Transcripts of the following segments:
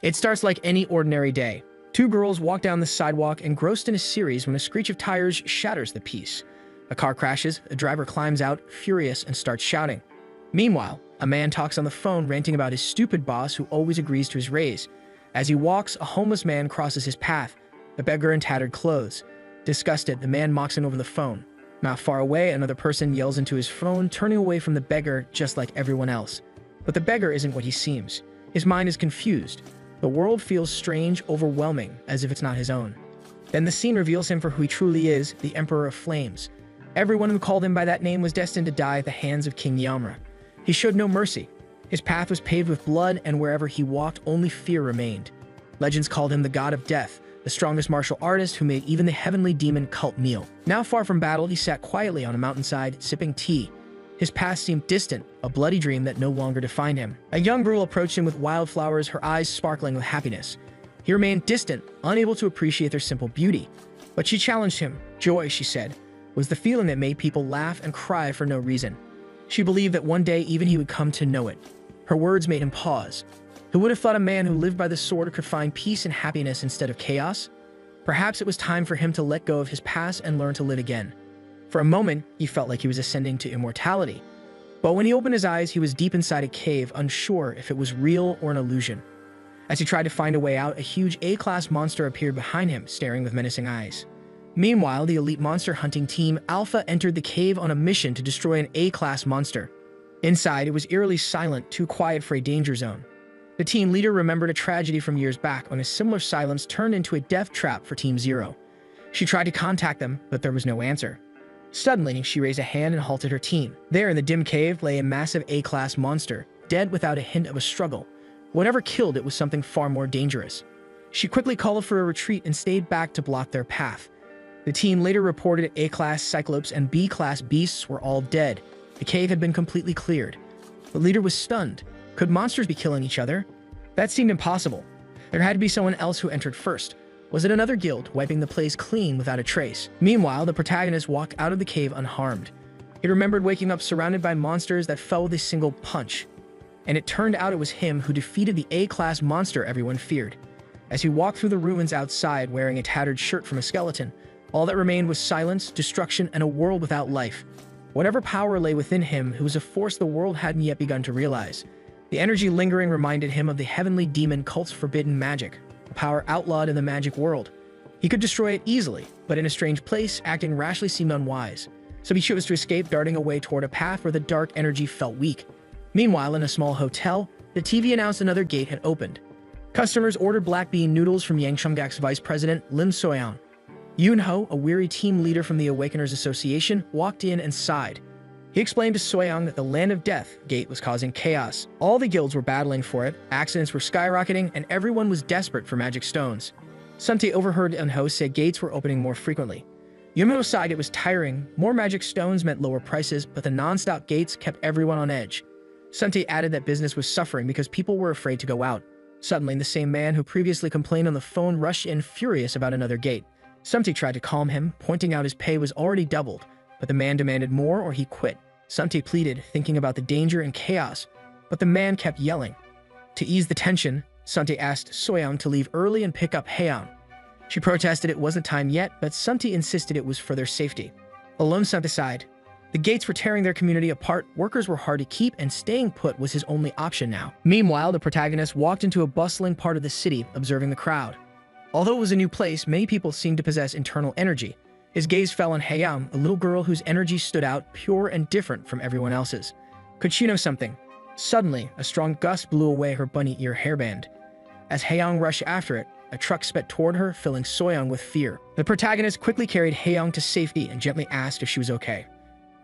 It starts like any ordinary day. Two girls walk down the sidewalk engrossed in a series when a screech of tires shatters the peace. A car crashes, a driver climbs out, furious, and starts shouting. Meanwhile, a man talks on the phone ranting about his stupid boss who always agrees to his raise. As he walks, a homeless man crosses his path, a beggar in tattered clothes. Disgusted, the man mocks him over the phone. Not far away, another person yells into his phone, turning away from the beggar just like everyone else. But the beggar isn't what he seems. His mind is confused. The world feels strange, overwhelming, as if it's not his own. Then the scene reveals him for who he truly is, the Emperor of Flames. Everyone who called him by that name was destined to die at the hands of King Yamra. He showed no mercy. His path was paved with blood, and wherever he walked, only fear remained. Legends called him the God of Death, the strongest martial artist who made even the heavenly demon cult kneel. Now far from battle, he sat quietly on a mountainside, sipping tea. His past seemed distant, a bloody dream that no longer defined him. A young girl approached him with wildflowers, her eyes sparkling with happiness. He remained distant, unable to appreciate their simple beauty. But she challenged him. Joy, she said, was the feeling that made people laugh and cry for no reason. She believed that one day even he would come to know it. Her words made him pause. Who would have thought a man who lived by the sword could find peace and happiness instead of chaos? Perhaps it was time for him to let go of his past and learn to live again. For a moment, he felt like he was ascending to immortality. But when he opened his eyes, he was deep inside a cave, unsure if it was real or an illusion. As he tried to find a way out, a huge A-class monster appeared behind him, staring with menacing eyes. Meanwhile, the elite monster hunting team Alpha entered the cave on a mission to destroy an A-class monster. Inside, it was eerily silent, too quiet for a danger zone. The team leader remembered a tragedy from years back when a similar silence turned into a death trap for Team Zero. She tried to contact them, but there was no answer. Suddenly, she raised a hand and halted her team. There in the dim cave lay a massive A-class monster, dead without a hint of a struggle. Whatever killed it was something far more dangerous. She quickly called for a retreat and stayed back to block their path. The team later reported A-class cyclops and B-class beasts were all dead. The cave had been completely cleared. The leader was stunned. Could monsters be killing each other? That seemed impossible. There had to be someone else who entered first. Was it another guild, wiping the place clean without a trace? Meanwhile, the protagonist walked out of the cave unharmed. He remembered waking up surrounded by monsters that fell with a single punch. And it turned out it was him who defeated the A-class monster everyone feared. As he walked through the ruins outside wearing a tattered shirt from a skeleton, all that remained was silence, destruction, and a world without life. Whatever power lay within him, who was a force the world hadn't yet begun to realize. The energy lingering reminded him of the heavenly demon cult's forbidden magic, a power outlawed in the magic world. He could destroy it easily, but in a strange place, acting rashly seemed unwise. So he chose to escape, darting away toward a path where the dark energy felt weak. Meanwhile, in a small hotel, the TV announced another gate had opened. Customers ordered black bean noodles from Yangchunggak's vice president, Lim Soyeon. Yoon-ho, a weary team leader from the Awakeners Association, walked in and sighed. He explained to Soyeon that the Land of Death gate was causing chaos. All the guilds were battling for it, accidents were skyrocketing, and everyone was desperate for magic stones. Suntae overheard Yoon-ho say gates were opening more frequently. Yoon-ho sighed it was tiring. More magic stones meant lower prices, but the non-stop gates kept everyone on edge. Suntae added that business was suffering because people were afraid to go out. Suddenly, the same man who previously complained on the phone rushed in furious about another gate. Suntae tried to calm him, pointing out his pay was already doubled, but the man demanded more or he quit. Suntae pleaded, thinking about the danger and chaos, but the man kept yelling. To ease the tension, Suntae asked Soyeon to leave early and pick up Haeyeon. She protested it wasn't time yet, but Suntae insisted it was for their safety. Alone Suntae sighed. The gates were tearing their community apart, workers were hard to keep, and staying put was his only option now. Meanwhile, the protagonist walked into a bustling part of the city, observing the crowd. Although it was a new place, many people seemed to possess internal energy. His gaze fell on Haeyeon, a little girl whose energy stood out, pure and different from everyone else's. Could she know something? Suddenly, a strong gust blew away her bunny ear hairband. As Haeyeon rushed after it, a truck sped toward her, filling Soyeon with fear. The protagonist quickly carried Haeyeon to safety and gently asked if she was okay.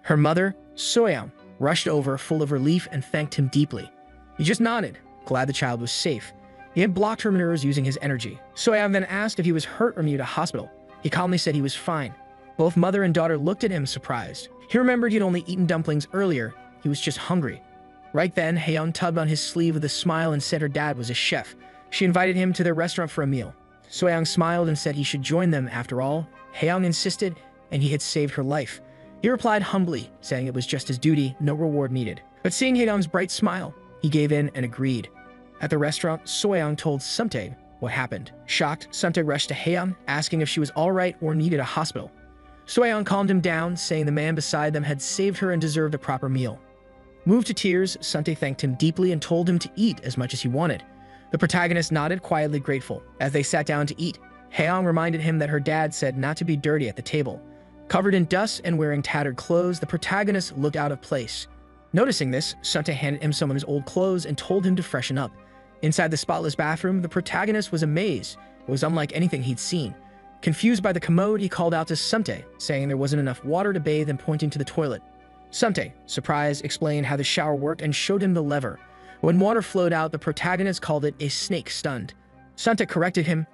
Her mother, Soyeon, rushed over, full of relief, and thanked him deeply. He just nodded, glad the child was safe. He had blocked her mirrors using his energy. Soyeon then asked if he was hurt or needed a hospital. He calmly said he was fine. Both mother and daughter looked at him surprised. He remembered he'd only eaten dumplings earlier. He was just hungry. Right then, Haeyeon tugged on his sleeve with a smile and said her dad was a chef. She invited him to their restaurant for a meal. Soyeon smiled and said he should join them after all. Haeyeon insisted, and he had saved her life. He replied humbly, saying it was just his duty, no reward needed. But seeing Haeyeon's bright smile, he gave in and agreed. At the restaurant, Soyoung told Sumtae what happened. Shocked, Sumtae rushed to Haeyeon, asking if she was alright or needed a hospital. Soyoung calmed him down, saying the man beside them had saved her and deserved a proper meal. Moved to tears, Sumtae thanked him deeply and told him to eat as much as he wanted. The protagonist nodded, quietly grateful. As they sat down to eat, Haeyeon reminded him that her dad said not to be dirty at the table. Covered in dust and wearing tattered clothes, the protagonist looked out of place. Noticing this, Sumtae handed him some of his old clothes and told him to freshen up. Inside the spotless bathroom, the protagonist was amazed. It was unlike anything he'd seen. Confused by the commode, he called out to Sumtae, saying there wasn't enough water to bathe and pointing to the toilet. Sumtae, surprised, explained how the shower worked and showed him the lever. When water flowed out, the protagonist called it a snake, stunned. Sumtae corrected him.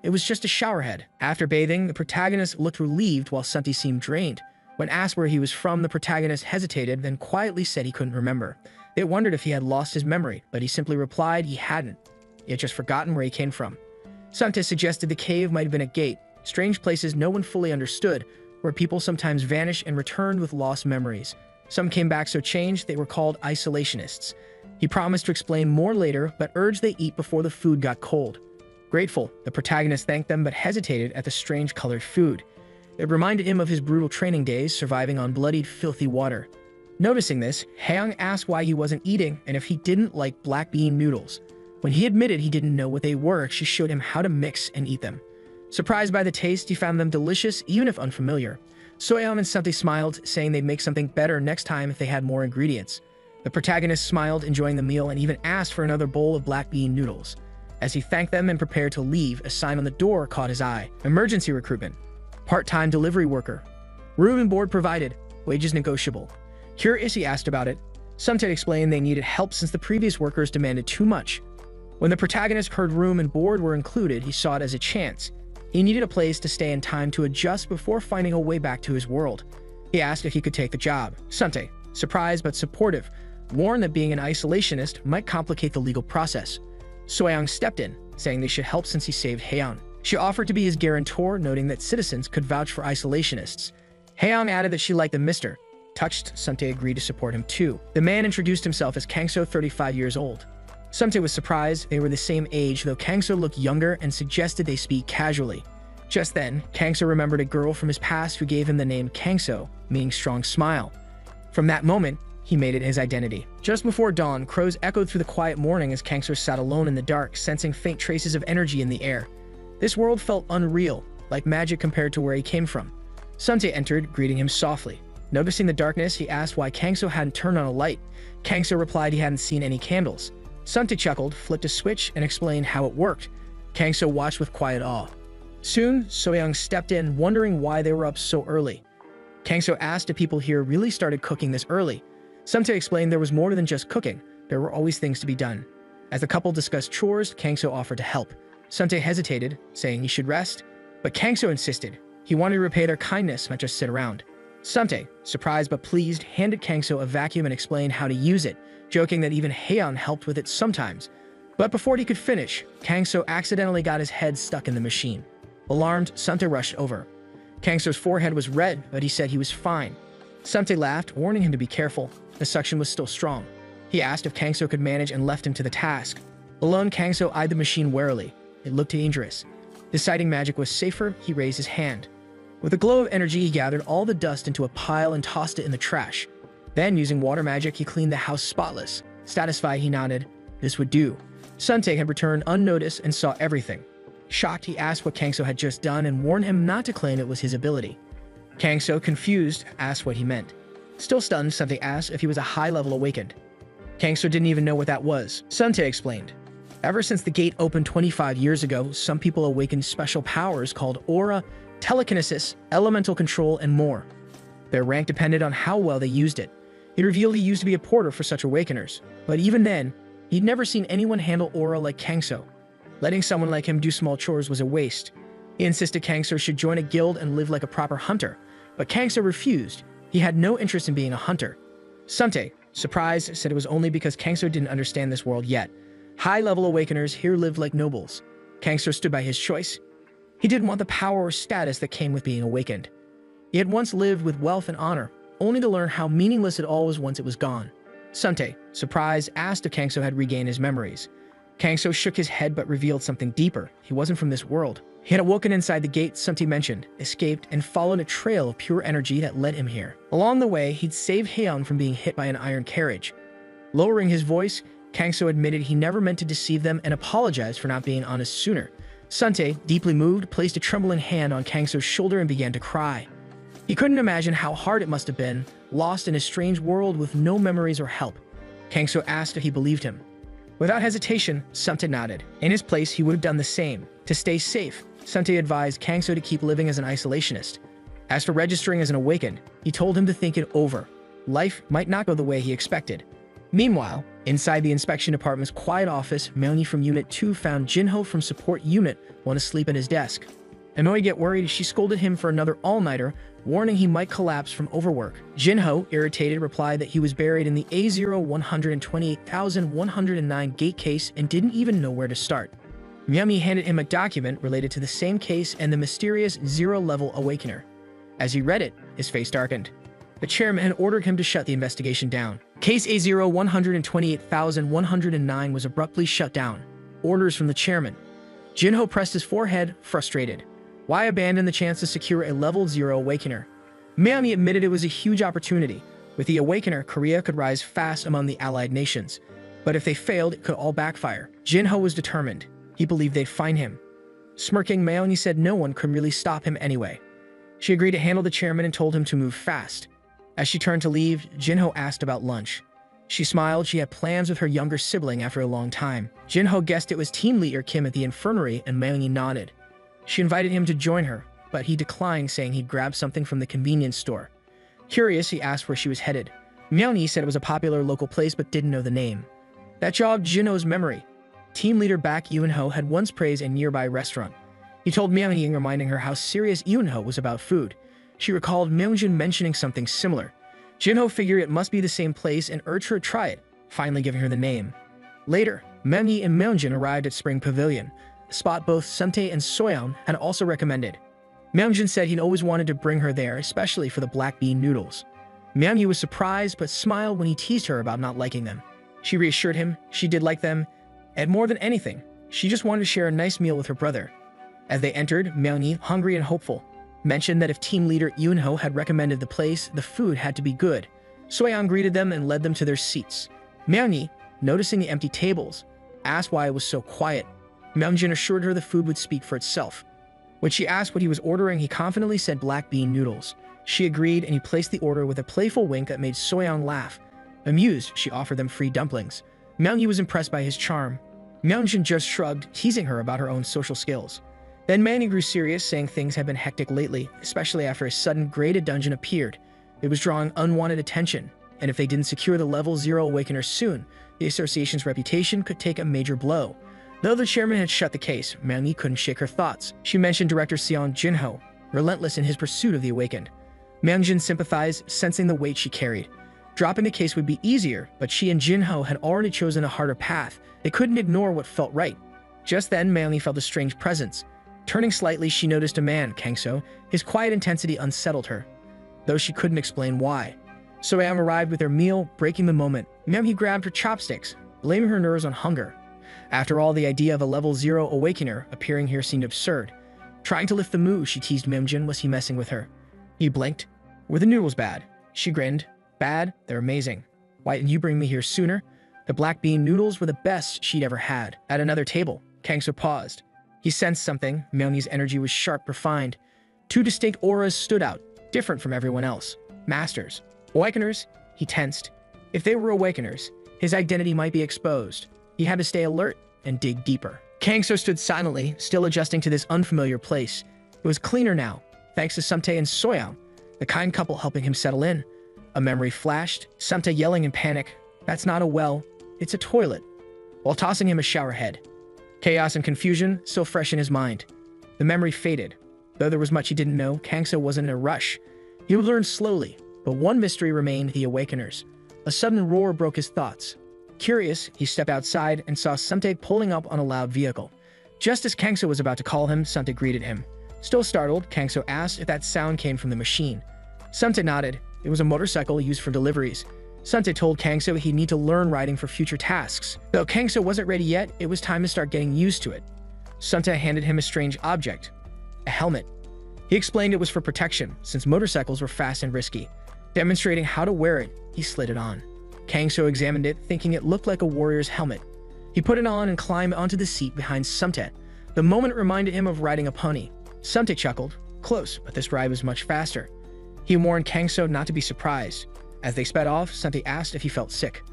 It was just a shower head. After bathing, the protagonist looked relieved while Sumtae seemed drained. When asked where he was from, the protagonist hesitated, then quietly said he couldn't remember. They wondered if he had lost his memory, but he simply replied he hadn't. He had just forgotten where he came from. Sumtae suggested the cave might have been a gate, strange places no one fully understood, where people sometimes vanish and returned with lost memories. Some came back so changed they were called isolationists. He promised to explain more later, but urged they eat before the food got cold. Grateful, the protagonist thanked them but hesitated at the strange colored food. It reminded him of his brutal training days, surviving on bloodied, filthy water. Noticing this, Haeyeon asked why he wasn't eating and if he didn't like black bean noodles. When he admitted he didn't know what they were, she showed him how to mix and eat them. Surprised by the taste, he found them delicious, even if unfamiliar. Soyeon and Sumtae smiled, saying they'd make something better next time if they had more ingredients. The protagonist smiled, enjoying the meal, and even asked for another bowl of black bean noodles. As he thanked them and prepared to leave, a sign on the door caught his eye. Emergency recruitment. Part-time delivery worker. Room and board provided. Wages negotiable. Curious, he asked about it. Sumtae explained they needed help since the previous workers demanded too much. When the protagonist heard room and board were included, he saw it as a chance. He needed a place to stay in time to adjust before finding a way back to his world. He asked if he could take the job. Sumtae, surprised but supportive, warned that being an isolationist might complicate the legal process. Soyoung stepped in, saying they should help since he saved Haeyeon. She offered to be his guarantor, noting that citizens could vouch for isolationists. Haeyeon added that she liked the mister. Touched, Sumtae agreed to support him too. The man introduced himself as Kangso, 35 years old. Sumtae was surprised they were the same age, though Kangso looked younger and suggested they speak casually. Just then, Kangso remembered a girl from his past who gave him the name Kangso, meaning strong smile. From that moment, he made it his identity. Just before dawn, crows echoed through the quiet morning as Kangso sat alone in the dark, sensing faint traces of energy in the air. This world felt unreal, like magic compared to where he came from. Sumtae entered, greeting him softly. Noticing the darkness, he asked why Kangso hadn't turned on a light. Kangso replied he hadn't seen any candles. Sumtae chuckled, flipped a switch, and explained how it worked. Kangso watched with quiet awe. Soon, Soyoung stepped in, wondering why they were up so early. Kangso asked if people here really started cooking this early. Sumtae explained there was more than just cooking. There were always things to be done. As the couple discussed chores, Kangso offered to help. Sumtae hesitated, saying he should rest, but Kangso insisted. He wanted to repay their kindness, not just sit around. Sumtae, surprised but pleased, handed Kangso a vacuum and explained how to use it, joking that even Haeyeon helped with it sometimes. But before he could finish, Kangso accidentally got his head stuck in the machine. Alarmed, Sumtae rushed over. Kangso's forehead was red, but he said he was fine. Sumtae laughed, warning him to be careful. The suction was still strong. He asked if Kangso could manage and left him to the task. Alone, Kangso eyed the machine warily. It looked dangerous. Deciding magic was safer, he raised his hand. With a glow of energy, he gathered all the dust into a pile and tossed it in the trash. Then, using water magic, he cleaned the house spotless. Satisfied, he nodded. This would do. Sumtae had returned unnoticed and saw everything. Shocked, he asked what Kangso had just done and warned him not to claim it was his ability. Kangso, confused, asked what he meant. Still stunned, Sumtae asked if he was a high-level awakened. Kangso didn't even know what that was. Sumtae explained. Ever since the gate opened 25 years ago, some people awakened special powers called aura, telekinesis, elemental control, and more. Their rank depended on how well they used it. He revealed he used to be a porter for such awakeners, but even then, he'd never seen anyone handle aura like Kangso. Letting someone like him do small chores was a waste. He insisted Kangso should join a guild and live like a proper hunter, but Kangso refused. He had no interest in being a hunter. Sumtae, surprised, said it was only because Kangso didn't understand this world yet. High-level awakeners here lived like nobles. Kangso stood by his choice. He didn't want the power or status that came with being awakened. He had once lived with wealth and honor, only to learn how meaningless it all was once it was gone. Sumtae, surprised, asked if Kangso had regained his memories. Kangso shook his head but revealed something deeper. He wasn't from this world. He had awoken inside the gate Sumte mentioned, escaped, and followed a trail of pure energy that led him here. Along the way, he'd saved Heian from being hit by an iron carriage. Lowering his voice, Kangso admitted he never meant to deceive them and apologized for not being honest sooner. Sumte, deeply moved, placed a trembling hand on Kangso's shoulder and began to cry. He couldn't imagine how hard it must have been, lost in a strange world with no memories or help. Kangso asked if he believed him. Without hesitation, Sumte nodded. In his place, he would have done the same. To stay safe, Sumte advised Kangso to keep living as an isolationist. As for registering as an awakened, he told him to think it over. Life might not go the way he expected. Meanwhile, inside the inspection department's quiet office, Meoni from Unit 2 found Jinho from Support Unit 1 asleep at his desk. Annoyed yet worried, she scolded him for another all-nighter, warning he might collapse from overwork. Jinho, irritated, replied that he was buried in the A0-128,109 gate case and didn't even know where to start. Meoni handed him a document related to the same case and the mysterious zero-level awakener. As he read it, his face darkened. The chairman had ordered him to shut the investigation down. Case A0-128,109 was abruptly shut down. Orders from the chairman. Jinho pressed his forehead, frustrated. Why abandon the chance to secure a level 0 awakener? Meoni admitted it was a huge opportunity. With the awakener, Korea could rise fast among the allied nations. But if they failed, it could all backfire. Jinho was determined. He believed they'd find him. Smirking, Meoni said no one could really stop him anyway. She agreed to handle the chairman and told him to move fast. As she turned to leave, Jinho asked about lunch. She smiled. She had plans with her younger sibling after a long time. Jinho guessed it was team leader Kim at the infirmary, and Meoni nodded. She invited him to join her, but he declined, saying he'd grab something from the convenience store. Curious, he asked where she was headed. Meoni said it was a popular local place but didn't know the name. That jogged Jinho's memory. Team leader Bak Eunho had once praised a nearby restaurant. He told Meoni, reminding her how serious Eunho was about food. She recalled Myungjin mentioning something similar. Jinho figured it must be the same place and urged her to try it, finally giving her the name. Later, Meoni and Myungjin arrived at Spring Pavilion, a spot both Sumte and Soyeon had also recommended. Myungjin said he'd always wanted to bring her there, especially for the black bean noodles. Meoni was surprised but smiled when he teased her about not liking them. She reassured him she did like them, and more than anything, she just wanted to share a nice meal with her brother. As they entered, Meoni, hungry and hopeful, mentioned that if team leader Eunho had recommended the place, the food had to be good. Soyeon greeted them and led them to their seats. Meoni, noticing the empty tables, asked why it was so quiet. Myungjin assured her the food would speak for itself. When she asked what he was ordering, he confidently said black bean noodles. She agreed, and he placed the order with a playful wink that made Soyeon laugh. Amused, she offered them free dumplings. Meoni was impressed by his charm. Myungjin just shrugged, teasing her about her own social skills. Then Meoni grew serious, saying things had been hectic lately, especially after a sudden graded dungeon appeared. It was drawing unwanted attention, and if they didn't secure the level 0 awakener soon, the association's reputation could take a major blow. Though the chairman had shut the case, Meoni couldn't shake her thoughts. She mentioned Director Seon Jinho, relentless in his pursuit of the awakened. Myungjin sympathized, sensing the weight she carried. Dropping the case would be easier, but she and Jinho had already chosen a harder path. They couldn't ignore what felt right. Just then, Meoni felt a strange presence. Turning slightly, she noticed a man, Kangso. His quiet intensity unsettled her, though she couldn't explain why. Soyeon arrived with their meal, breaking the moment. Meoni grabbed her chopsticks, blaming her nerves on hunger. After all, the idea of a level 0 awakener appearing here seemed absurd. Trying to lift the mood, she teased Myungjin, was he messing with her? He blinked. Were the noodles bad? She grinned. Bad? They're amazing. Why didn't you bring me here sooner? The black bean noodles were the best she'd ever had. At another table, Kangso paused. He sensed something. Meoni's energy was sharp, refined. Two distinct auras stood out, different from everyone else. Masters. Awakeners? He tensed. If they were awakeners, his identity might be exposed. He had to stay alert and dig deeper. Kangso stood silently, still adjusting to this unfamiliar place. It was cleaner now, thanks to Sumte and Soyeon, the kind couple helping him settle in. A memory flashed, Sumte yelling in panic, "That's not a well, it's a toilet," while tossing him a shower head. Chaos and confusion still fresh in his mind. The memory faded. Though there was much he didn't know, Kangso wasn't in a rush. He would learn slowly, but one mystery remained: the Awakeners. A sudden roar broke his thoughts. Curious, he stepped outside and saw Sumte pulling up on a loud vehicle. Just as Kangso was about to call him, Sumte greeted him. Still startled, Kangso asked if that sound came from the machine. Sumte nodded. It was a motorcycle used for deliveries. Sante told Kangso he'd need to learn riding for future tasks. Though Kangso wasn't ready yet, it was time to start getting used to it. Sante handed him a strange object, a helmet. He explained it was for protection, since motorcycles were fast and risky. Demonstrating how to wear it, he slid it on. Kangso examined it, thinking it looked like a warrior's helmet. He put it on and climbed onto the seat behind Sante. The moment reminded him of riding a pony. Sante chuckled. Close, but this ride was much faster. He warned Kangso not to be surprised. As they sped off, Sante asked if he felt sick.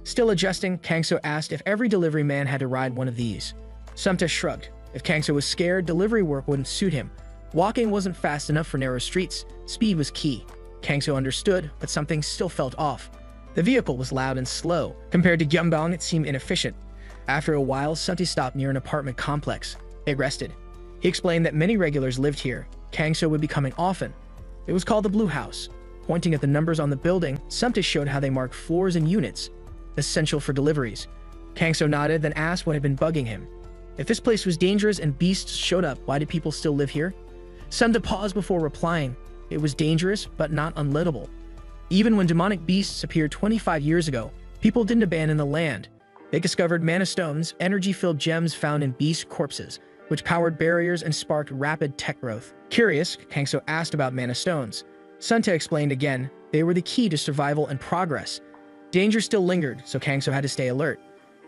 Still adjusting, Kangso asked if every delivery man had to ride one of these. Sante shrugged. If Kangso was scared, delivery work wouldn't suit him. Walking wasn't fast enough for narrow streets. Speed was key. Kangso understood, but something still felt off. The vehicle was loud and slow. Compared to Gyeongbang, it seemed inefficient. After a while, Sante stopped near an apartment complex. It rested. He explained that many regulars lived here. Kangso would be coming often. It was called the Blue House. Pointing at the numbers on the building, Sante showed how they marked floors and units, essential for deliveries. Kangso nodded, then asked what had been bugging him. If this place was dangerous and beasts showed up, why did people still live here? Sante paused before replying. It was dangerous, but not unlivable. Even when demonic beasts appeared 25 years ago, people didn't abandon the land. They discovered mana stones, energy-filled gems found in beast corpses, which powered barriers and sparked rapid tech growth. Curious, Kangso asked about mana stones. Sante explained again, they were the key to survival and progress. Danger still lingered, so Kangso had to stay alert.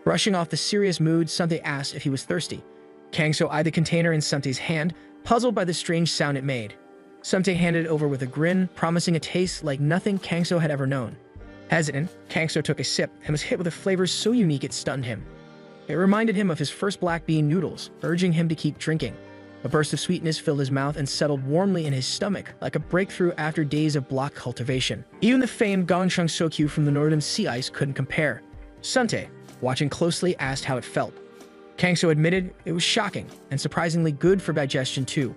Brushing off the serious mood, Sante asked if he was thirsty. Kangso eyed the container in Sante's hand, puzzled by the strange sound it made. Sante handed it over with a grin, promising a taste like nothing Kangso had ever known. Hesitant, Kangso took a sip and was hit with a flavor so unique it stunned him. It reminded him of his first black bean noodles, urging him to keep drinking. A burst of sweetness filled his mouth and settled warmly in his stomach, like a breakthrough after days of block cultivation. Even the famed Gongchang Sokyu from the northern sea ice couldn't compare. Sante, watching closely, asked how it felt. Kangso admitted it was shocking and surprisingly good for digestion too.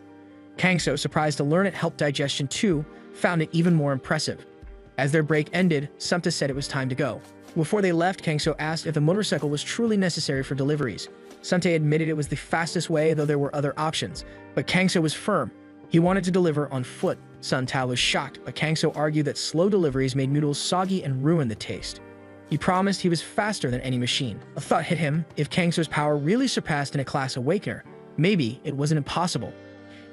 Kangso, surprised to learn it helped digestion too, found it even more impressive. As their break ended, Sante said it was time to go. Before they left, Kangso asked if the motorcycle was truly necessary for deliveries. Sante admitted it was the fastest way, though there were other options. But Kangso was firm. He wanted to deliver on foot. Sun Tao was shocked, but Kangso argued that slow deliveries made noodles soggy and ruined the taste. He promised he was faster than any machine. A thought hit him. If Kangso's power really surpassed in a class awakener, maybe it wasn't impossible.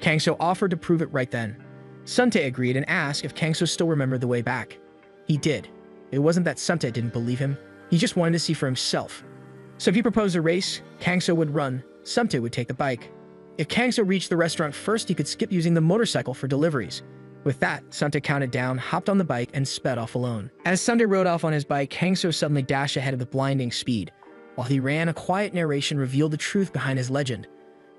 Kangso offered to prove it right then. Sante agreed and asked if Kangso still remembered the way back. He did. It wasn't that Sante didn't believe him. He just wanted to see for himself. So if he proposed a race, Kangso would run, Sante would take the bike. If Kangso reached the restaurant first, he could skip using the motorcycle for deliveries. With that, Sante counted down, hopped on the bike, and sped off alone. As Sante rode off on his bike, Kangso suddenly dashed ahead of the blinding speed. While he ran, a quiet narration revealed the truth behind his legend.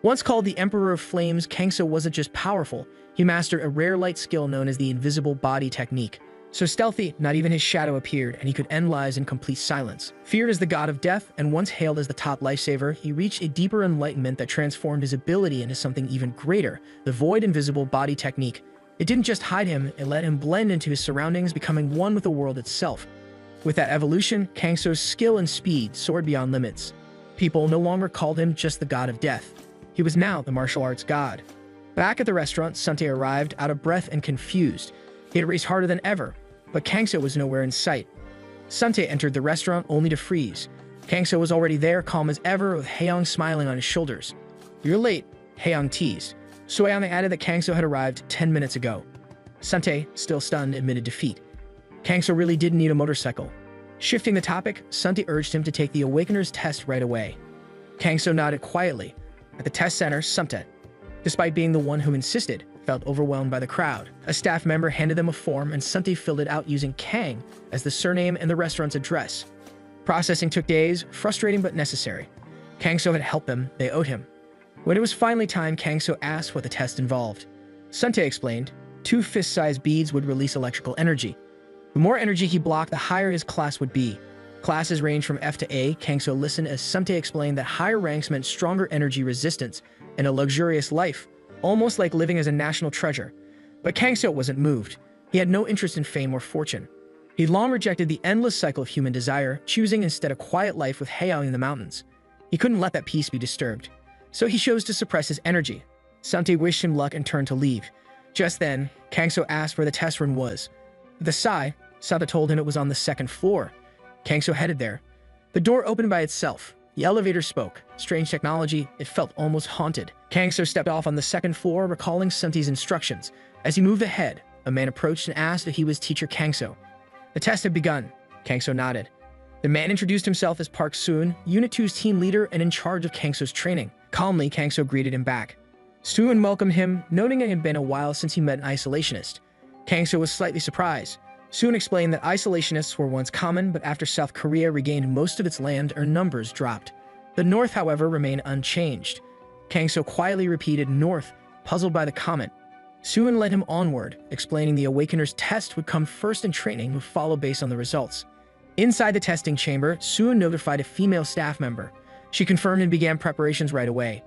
Once called the Emperor of Flames, Kangso wasn't just powerful, he mastered a rare light skill known as the invisible body technique. So stealthy, not even his shadow appeared, and he could end lives in complete silence. Feared as the god of death, and once hailed as the top lifesaver, he reached a deeper enlightenment that transformed his ability into something even greater, the void invisible body technique. It didn't just hide him, it let him blend into his surroundings, becoming one with the world itself. With that evolution, Kangso's skill and speed soared beyond limits. People no longer called him just the god of death. He was now the martial arts god. Back at the restaurant, Sante arrived, out of breath and confused. He had raced harder than ever, but Kangso was nowhere in sight. Sante entered the restaurant only to freeze. Kangso was already there, calm as ever, with Haeyang smiling on his shoulders. "You're late," Haeyang teased. Soyeon added that Kangso had arrived 10 minutes ago. Sante, still stunned, admitted defeat. Kangso really did need a motorcycle. Shifting the topic, Sante urged him to take the Awakener's test right away. Kangso nodded quietly. At the test center, Sante, despite being the one who insisted, felt overwhelmed by the crowd. A staff member handed them a form and Sante filled it out using Kang as the surname and the restaurant's address. Processing took days, frustrating but necessary. Kangso had helped them, they owed him. When it was finally time, Kangso asked what the test involved. Sante explained, 2 fist-sized beads would release electrical energy. The more energy he blocked, the higher his class would be. Classes range from F to A. Kangso listened as Sante explained that higher ranks meant stronger energy resistance and a luxurious life, almost like living as a national treasure. But Kangso wasn't moved. He had no interest in fame or fortune. He'd long rejected the endless cycle of human desire, choosing instead a quiet life with Haeyang in the mountains. He couldn't let that peace be disturbed, so he chose to suppress his energy. Sante wished him luck and turned to leave. Just then, Kangso asked where the test run was. With a sigh, Sata told him it was on the second floor. Kangso headed there. The door opened by itself. The elevator spoke. Strange technology, it felt almost haunted. Kangso stepped off on the second floor, recalling Sunti's instructions. As he moved ahead, a man approached and asked if he was teacher Kangso. The test had begun. Kangso nodded. The man introduced himself as Park Soon, Unit 2's team leader and in charge of Kangso's training. Calmly, Kangso greeted him back. Soon welcomed him, noting it had been a while since he met an isolationist. Kangso was slightly surprised. Soon explained that isolationists were once common, but after South Korea regained most of its land, their numbers dropped. The North, however, remained unchanged. Kangso quietly repeated North, puzzled by the comment. Soon led him onward, explaining the Awakener's test would come first and training would follow based on the results. Inside the testing chamber, Soon notified a female staff member. She confirmed and began preparations right away.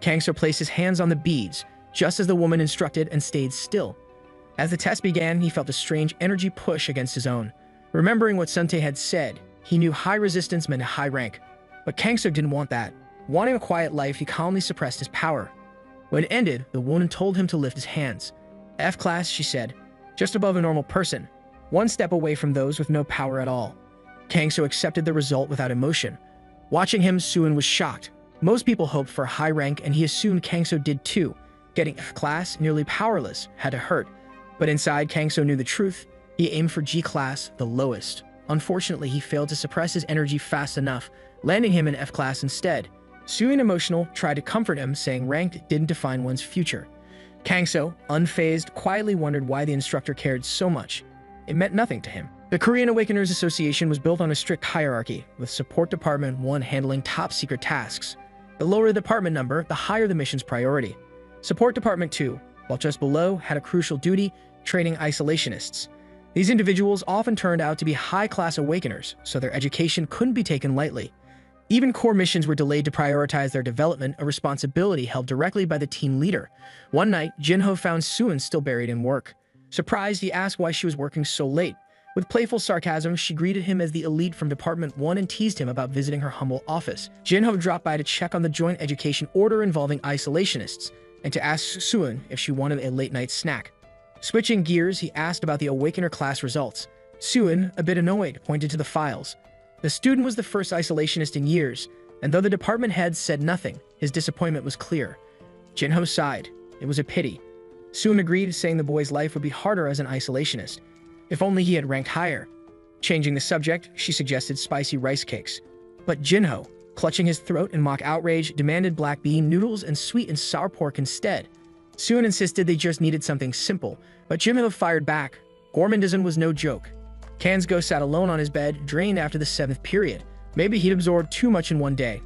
Kangso placed his hands on the beads, just as the woman instructed, and stayed still. As the test began, he felt a strange energy push against his own. Remembering what Suntae had said, he knew high resistance meant a high rank. But Kangso didn't want that. Wanting a quiet life, he calmly suppressed his power. When it ended, the woman told him to lift his hands. F class, she said, just above a normal person, one step away from those with no power at all. Kangso accepted the result without emotion. Watching him, Soon was shocked. Most people hoped for a high rank, and he assumed Kangso did too. Getting F class, nearly powerless, had to hurt. But inside, Kangso knew the truth. He aimed for G class, the lowest. Unfortunately, he failed to suppress his energy fast enough, landing him in F class instead. Soon, emotional, tried to comfort him, saying rank didn't define one's future. Kangso, unfazed, quietly wondered why the instructor cared so much. It meant nothing to him. The Korean Awakeners Association was built on a strict hierarchy, with Support Department 1 handling top-secret tasks. The lower the department number, the higher the mission's priority. Support Department 2, while just below, had a crucial duty, training isolationists. These individuals often turned out to be high-class Awakeners, so their education couldn't be taken lightly. Even core missions were delayed to prioritize their development, a responsibility held directly by the team leader. One night, Jinho found Soon still buried in work. Surprised, he asked why she was working so late. With playful sarcasm, she greeted him as the elite from Department 1 and teased him about visiting her humble office. Jinho dropped by to check on the joint education order involving isolationists, and to ask Soon if she wanted a late-night snack. Switching gears, he asked about the Awakener class results. Soon, a bit annoyed, pointed to the files. The student was the first isolationist in years, and though the department head said nothing, his disappointment was clear. Jinho sighed. It was a pity. Soon agreed, saying the boy's life would be harder as an isolationist. If only he had ranked higher. Changing the subject, she suggested spicy rice cakes. But Jinho, clutching his throat in mock outrage, demanded black bean noodles and sweet and sour pork instead. Soon insisted they just needed something simple, but Jinho fired back. Gourmandism was no joke. Kanzgo sat alone on his bed, drained after the 7th period. Maybe he'd absorbed too much in one day.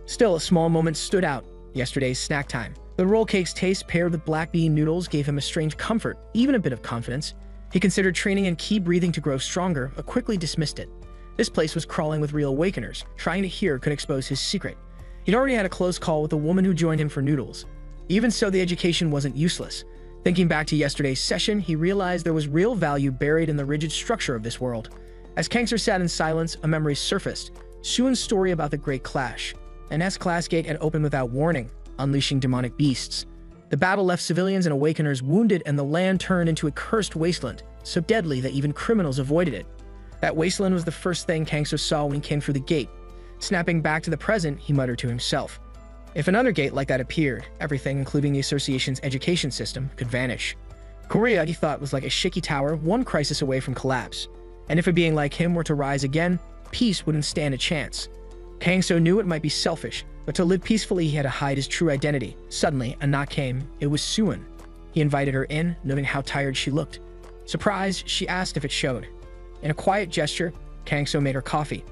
Still, a small moment stood out. Yesterday's snack time. The roll cake's taste paired with black bean noodles gave him a strange comfort, even a bit of confidence. He considered training and key breathing to grow stronger, but quickly dismissed it. This place was crawling with real Awakeners. Trying to hear could expose his secret. He'd already had a close call with a woman who joined him for noodles. Even so, the education wasn't useless. Thinking back to yesterday's session, he realized there was real value buried in the rigid structure of this world. As Kangser sat in silence, a memory surfaced. Suin's story about the Great Clash. An S-class gate had opened without warning, unleashing demonic beasts. The battle left civilians and Awakeners wounded, and the land turned into a cursed wasteland, so deadly that even criminals avoided it. That wasteland was the first thing Kangser saw when he came through the gate. Snapping back to the present, he muttered to himself. If another gate like that appeared, everything, including the association's education system, could vanish. Korea, he thought, was like a shaky tower, one crisis away from collapse. And if a being like him were to rise again, peace wouldn't stand a chance. Kangso knew it might be selfish, but to live peacefully he had to hide his true identity. Suddenly, a knock came. It was Suin. He invited her in, noting how tired she looked. Surprised, she asked if it showed. In a quiet gesture, Kangso made her coffee.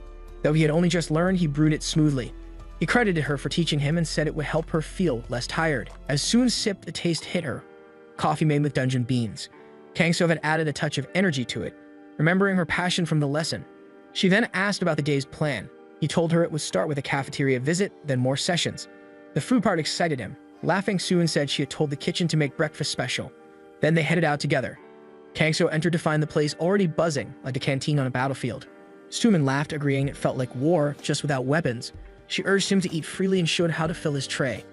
Though he had only just learned, he brewed it smoothly. He credited her for teaching him and said it would help her feel less tired. As Soon sipped, the taste hit her. Coffee made with dungeon beans. Kangso had added a touch of energy to it, remembering her passion from the lesson. She then asked about the day's plan. He told her it would start with a cafeteria visit, then more sessions. The food part excited him. Laughing, Suin said she had told the kitchen to make breakfast special. Then they headed out together. Kangso entered to find the place already buzzing, like a canteen on a battlefield. Sumin laughed, agreeing it felt like war, just without weapons. She urged him to eat freely and showed how to fill his tray.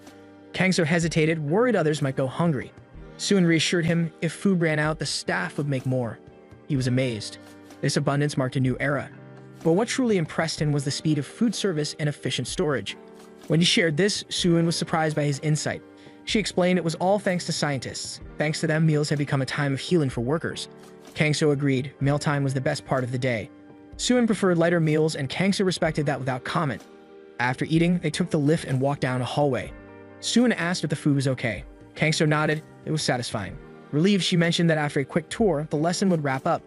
Kangso hesitated, worried others might go hungry. Suin reassured him if food ran out, the staff would make more. He was amazed. This abundance marked a new era. But what truly impressed him was the speed of food service and efficient storage. When he shared this, Suin was surprised by his insight. She explained it was all thanks to scientists. Thanks to them, meals had become a time of healing for workers. Kangso agreed. Mealtime was the best part of the day. Suin preferred lighter meals, and Kangso respected that without comment. After eating, they took the lift and walked down a hallway. Suin asked if the food was okay. Kangso nodded. It was satisfying. Relieved, she mentioned that after a quick tour, the lesson would wrap up.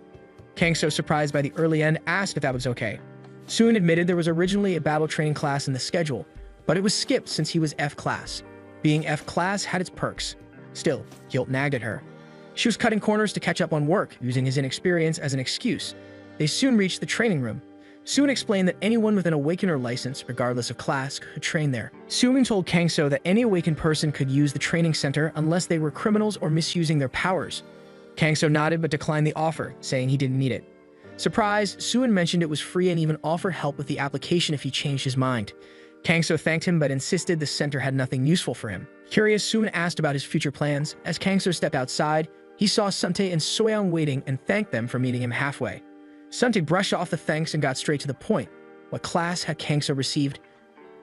Kangso, surprised by the early end, asked if that was okay. Suin admitted there was originally a battle training class in the schedule, but it was skipped since he was F class. Being F class had its perks. Still, guilt nagged at her. She was cutting corners to catch up on work, using his inexperience as an excuse. They soon reached the training room. Suin explained that anyone with an Awakener license, regardless of class, could train there. Suin told Kangso that any awakened person could use the training center unless they were criminals or misusing their powers. Kangso nodded but declined the offer, saying he didn't need it. Surprised, Suin mentioned it was free and even offered help with the application if he changed his mind. Kangso thanked him but insisted the center had nothing useful for him. Curious, Suin asked about his future plans. As Kangso stepped outside, he saw Sante and Soyoung waiting and thanked them for meeting him halfway. Sante brushed off the thanks and got straight to the point. What class had Kangso received?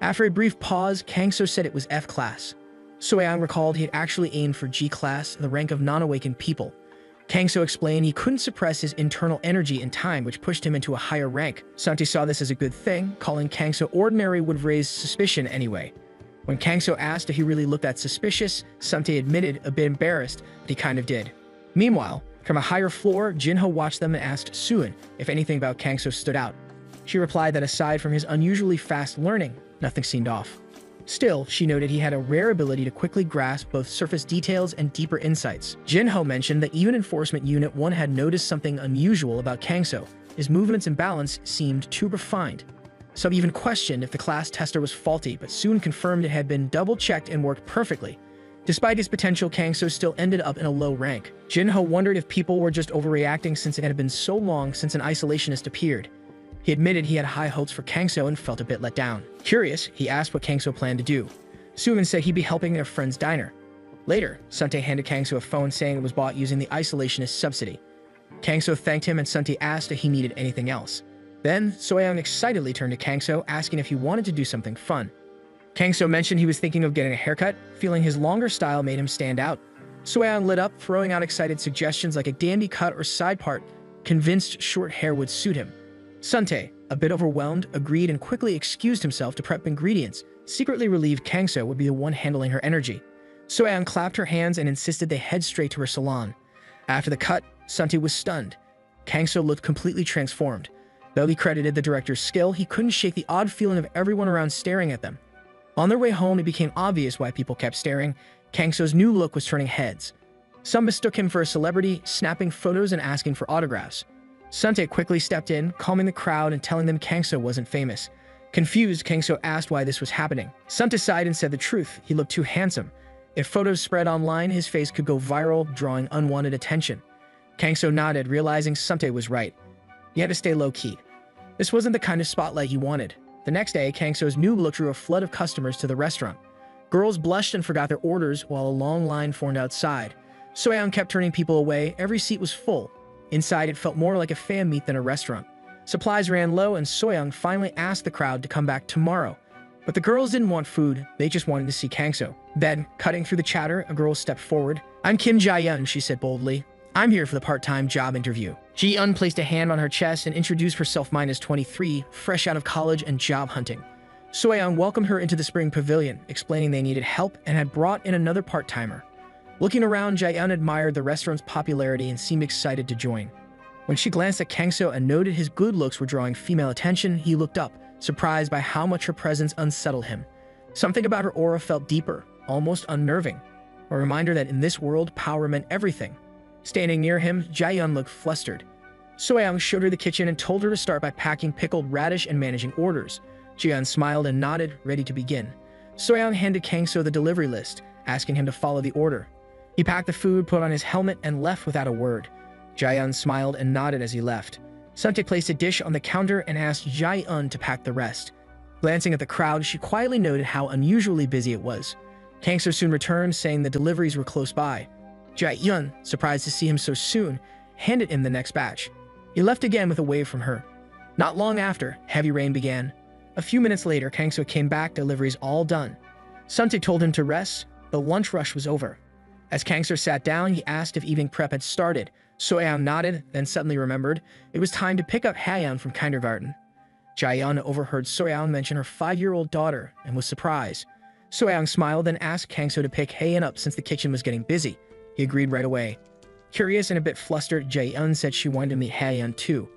After a brief pause, Kangso said it was F class. Soyoung recalled he had actually aimed for G class, the rank of non-awakened people. Kangso explained he couldn't suppress his internal energy in time, which pushed him into a higher rank. Sante saw this as a good thing. Calling Kangso ordinary would raise suspicion anyway. When Kangso asked if he really looked that suspicious, Sante admitted, a bit embarrassed, but he kind of did. Meanwhile, from a higher floor, Jinho watched them and asked Suin if anything about Kangso stood out. She replied that aside from his unusually fast learning, nothing seemed off. Still, she noted he had a rare ability to quickly grasp both surface details and deeper insights. Jinho mentioned that even Enforcement Unit 1 had noticed something unusual about Kangso. His movements and balance seemed too refined. Some even questioned if the class tester was faulty, but soon confirmed it had been double-checked and worked perfectly. Despite his potential, Kangso still ended up in a low rank. Jinho wondered if people were just overreacting since it had been so long since an isolationist appeared. He admitted he had high hopes for Kangso and felt a bit let down. Curious, he asked what Kangso planned to do. Suin said he'd be helping their friend's diner. Later, Sante handed Kangso a phone saying it was bought using the isolationist subsidy. Kangso thanked him and Sante asked if he needed anything else. Then, Soyoung excitedly turned to Kangso, asking if he wanted to do something fun. Kangso mentioned he was thinking of getting a haircut, feeling his longer style made him stand out. Soyoung lit up, throwing out excited suggestions like a dandy cut or side part, convinced short hair would suit him. Sante, a bit overwhelmed, agreed and quickly excused himself to prep ingredients, secretly relieved Kangso would be the one handling her energy. Soyoung clapped her hands and insisted they head straight to her salon. After the cut, Sante was stunned. Kangso looked completely transformed. Though he credited the director's skill, he couldn't shake the odd feeling of everyone around staring at them. On their way home, it became obvious why people kept staring. Kangso's new look was turning heads. Some mistook him for a celebrity, snapping photos and asking for autographs. Sante quickly stepped in, calming the crowd and telling them Kangso wasn't famous. Confused, Kangso asked why this was happening. Sante sighed and said the truth. He looked too handsome. If photos spread online, his face could go viral, drawing unwanted attention. Kangso nodded, realizing Sante was right. He had to stay low-key. This wasn't the kind of spotlight he wanted. The next day, Kangso's new look drew a flood of customers to the restaurant. Girls blushed and forgot their orders while a long line formed outside. Soyoung kept turning people away. Every seat was full. Inside, it felt more like a fan meet than a restaurant. Supplies ran low, and Soyoung finally asked the crowd to come back tomorrow. But the girls didn't want food, they just wanted to see Kangso. Then, cutting through the chatter, a girl stepped forward. "I'm Kim Jae-yeon," she said boldly. "I'm here for the part-time job interview." Ji-eun placed a hand on her chest and introduced herself -23, fresh out of college and job hunting. Soyoung welcomed her into the spring pavilion, explaining they needed help and had brought in another part-timer. Looking around, Jae-yeon admired the restaurant's popularity and seemed excited to join. When she glanced at Kangso and noted his good looks were drawing female attention, he looked up, surprised by how much her presence unsettled him. Something about her aura felt deeper, almost unnerving, a reminder that in this world, power meant everything. Standing near him, Jae-yeon looked flustered. Soyoung showed her the kitchen and told her to start by packing pickled radish and managing orders. Jae-yeon smiled and nodded, ready to begin. Soyoung handed Kangso the delivery list, asking him to follow the order. He packed the food, put on his helmet, and left without a word. Jae-yeon smiled and nodded as he left. Sante placed a dish on the counter and asked Jae-yeon to pack the rest. Glancing at the crowd, she quietly noted how unusually busy it was. Kangso soon returned, saying the deliveries were close by. Jae-yeon, surprised to see him so soon, handed him the next batch. He left again with a wave from her. Not long after, heavy rain began. A few minutes later, Kangso came back, deliveries all done. Suntae told him to rest. The lunch rush was over. As Kangso sat down, he asked if evening prep had started. Soyeon nodded, then suddenly remembered it was time to pick up Haeyeon from kindergarten. Jaeyeon overheard Soyeon mention her 5-year-old daughter and was surprised. Soyeon smiled, then asked Kangso to pick Haeyeon up since the kitchen was getting busy. He agreed right away. Curious and a bit flustered, Jaeyeon said she wanted to meet Haeyeon too.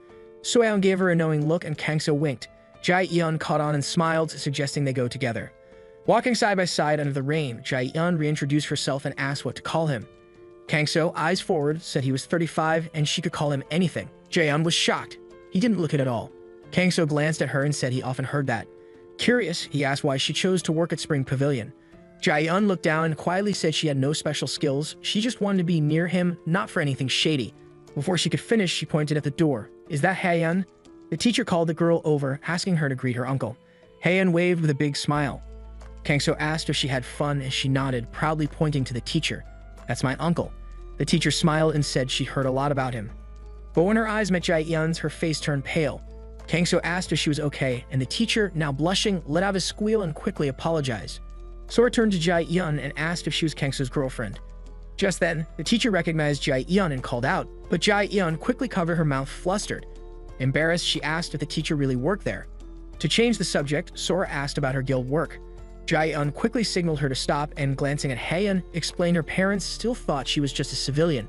Soyeon gave her a knowing look and Kangso winked. Jaeyeon caught on and smiled, suggesting they go together. Walking side by side under the rain, Jaeyeon reintroduced herself and asked what to call him. Kangso, eyes forward, said he was 35 and she could call him anything. Jaeyeon was shocked. He didn't look it at all. Kangso glanced at her and said he often heard that. Curious, he asked why she chose to work at Spring Pavilion. Jaeyeon looked down and quietly said she had no special skills. She just wanted to be near him, not for anything shady. Before she could finish, she pointed at the door. Is that Haeyeon? The teacher called the girl over, asking her to greet her uncle. Haeyeon waved with a big smile. Kangso asked if she had fun and she nodded, proudly pointing to the teacher. That's my uncle. The teacher smiled and said she heard a lot about him. But when her eyes met Jaeyeon's, her face turned pale. Kangso asked if she was okay, and the teacher, now blushing, let out a squeal and quickly apologized. Sora turned to Jaeyeon and asked if she was Kangso's girlfriend. Just then, the teacher recognized Jaeyeon and called out, but Jaeyeon quickly covered her mouth, flustered. Embarrassed, she asked if the teacher really worked there. To change the subject, Sora asked about her guild work. Jaeyeon quickly signaled her to stop and, glancing at Haeyeon, explained her parents still thought she was just a civilian.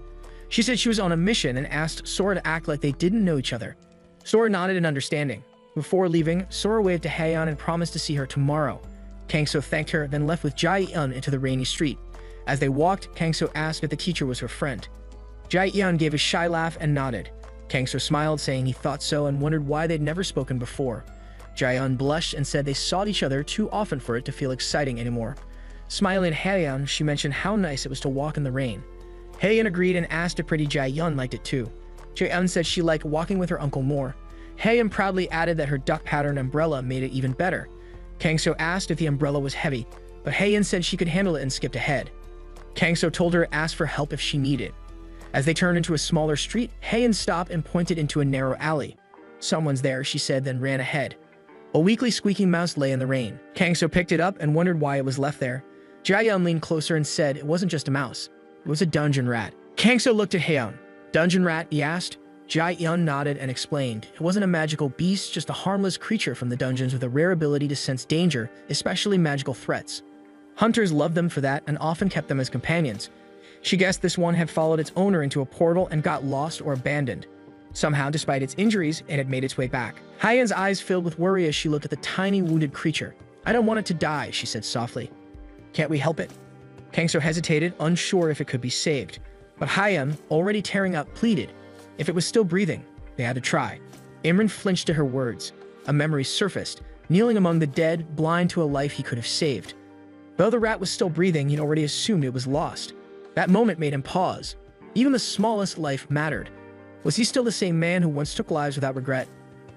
She said she was on a mission and asked Sora to act like they didn't know each other. Sora nodded in understanding. Before leaving, Sora waved to Haeyeon and promised to see her tomorrow. Kangso thanked her, then left with Jaeyeon into the rainy street. As they walked, Kangso asked if the teacher was her friend. Jaeyeon gave a shy laugh and nodded. Kangso smiled, saying he thought so and wondered why they'd never spoken before. Jaeyeon blushed and said they saw each other too often for it to feel exciting anymore. Smiling at Haeyeon, she mentioned how nice it was to walk in the rain. Haeyeon agreed and asked if pretty Jaeyeon liked it too. Jaeyeon said she liked walking with her uncle more. Haeyeon proudly added that her duck pattern umbrella made it even better. Kangso asked if the umbrella was heavy, but Haeyeon said she could handle it and skipped ahead. Kangso told her to ask for help if she needed. As they turned into a smaller street, Haeyeon stopped and pointed into a narrow alley. Someone's there, she said, then ran ahead. A weakly squeaking mouse lay in the rain. Kangso picked it up and wondered why it was left there. Jaeyeon leaned closer and said it wasn't just a mouse. It was a dungeon rat. Kangso looked at Haeyeon. Dungeon rat, he asked. Jaeyeon nodded and explained. It wasn't a magical beast, just a harmless creature from the dungeons with a rare ability to sense danger, especially magical threats. Hunters loved them for that and often kept them as companions. She guessed this one had followed its owner into a portal and got lost or abandoned. Somehow, despite its injuries, it had made its way back. Haeyeon's eyes filled with worry as she looked at the tiny, wounded creature. I don't want it to die, she said softly. Can't we help it? Kangso hesitated, unsure if it could be saved. But Haeyeon, already tearing up, pleaded. If it was still breathing, they had to try. Imran flinched at her words. A memory surfaced, kneeling among the dead, blind to a life he could have saved. Though the rat was still breathing, he'd already assumed it was lost. That moment made him pause. Even the smallest life mattered. Was he still the same man who once took lives without regret?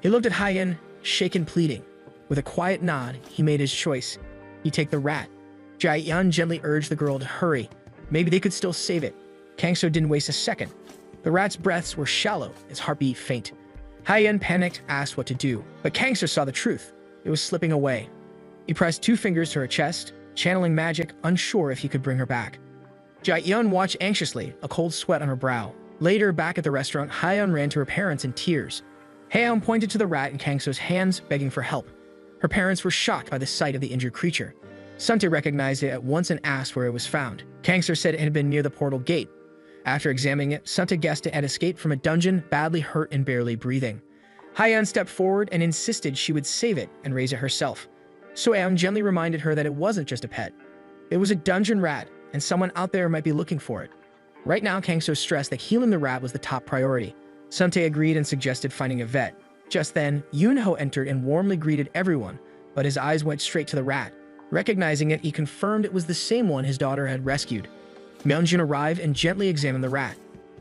He looked at Haeyeon, shaken, pleading. With a quiet nod, he made his choice. He'd take the rat. Jaeyeon gently urged the girl to hurry. Maybe they could still save it. Kangso didn't waste a second. The rat's breaths were shallow, its heartbeat faint. Haeyeon panicked, asked what to do, but Kangso saw the truth. It was slipping away. He pressed 2 fingers to her chest, channeling magic, unsure if he could bring her back. Jaeyeon watched anxiously, a cold sweat on her brow. Later, back at the restaurant, Haeyeon ran to her parents in tears. Haeyeon pointed to the rat in Kangso's hands, begging for help. Her parents were shocked by the sight of the injured creature. Suntae recognized it at once and asked where it was found. Kangso said it had been near the portal gate. After examining it, Suntae guessed it had escaped from a dungeon, badly hurt and barely breathing. Haeyeon stepped forward and insisted she would save it and raise it herself. Soyeon gently reminded her that it wasn't just a pet. It was a dungeon rat, and someone out there might be looking for it. Right now, Kangso stressed that healing the rat was the top priority. Suntae agreed and suggested finding a vet. Just then, Yoonho entered and warmly greeted everyone, but his eyes went straight to the rat. Recognizing it, he confirmed it was the same one his daughter had rescued. Myeonjin arrived and gently examined the rat.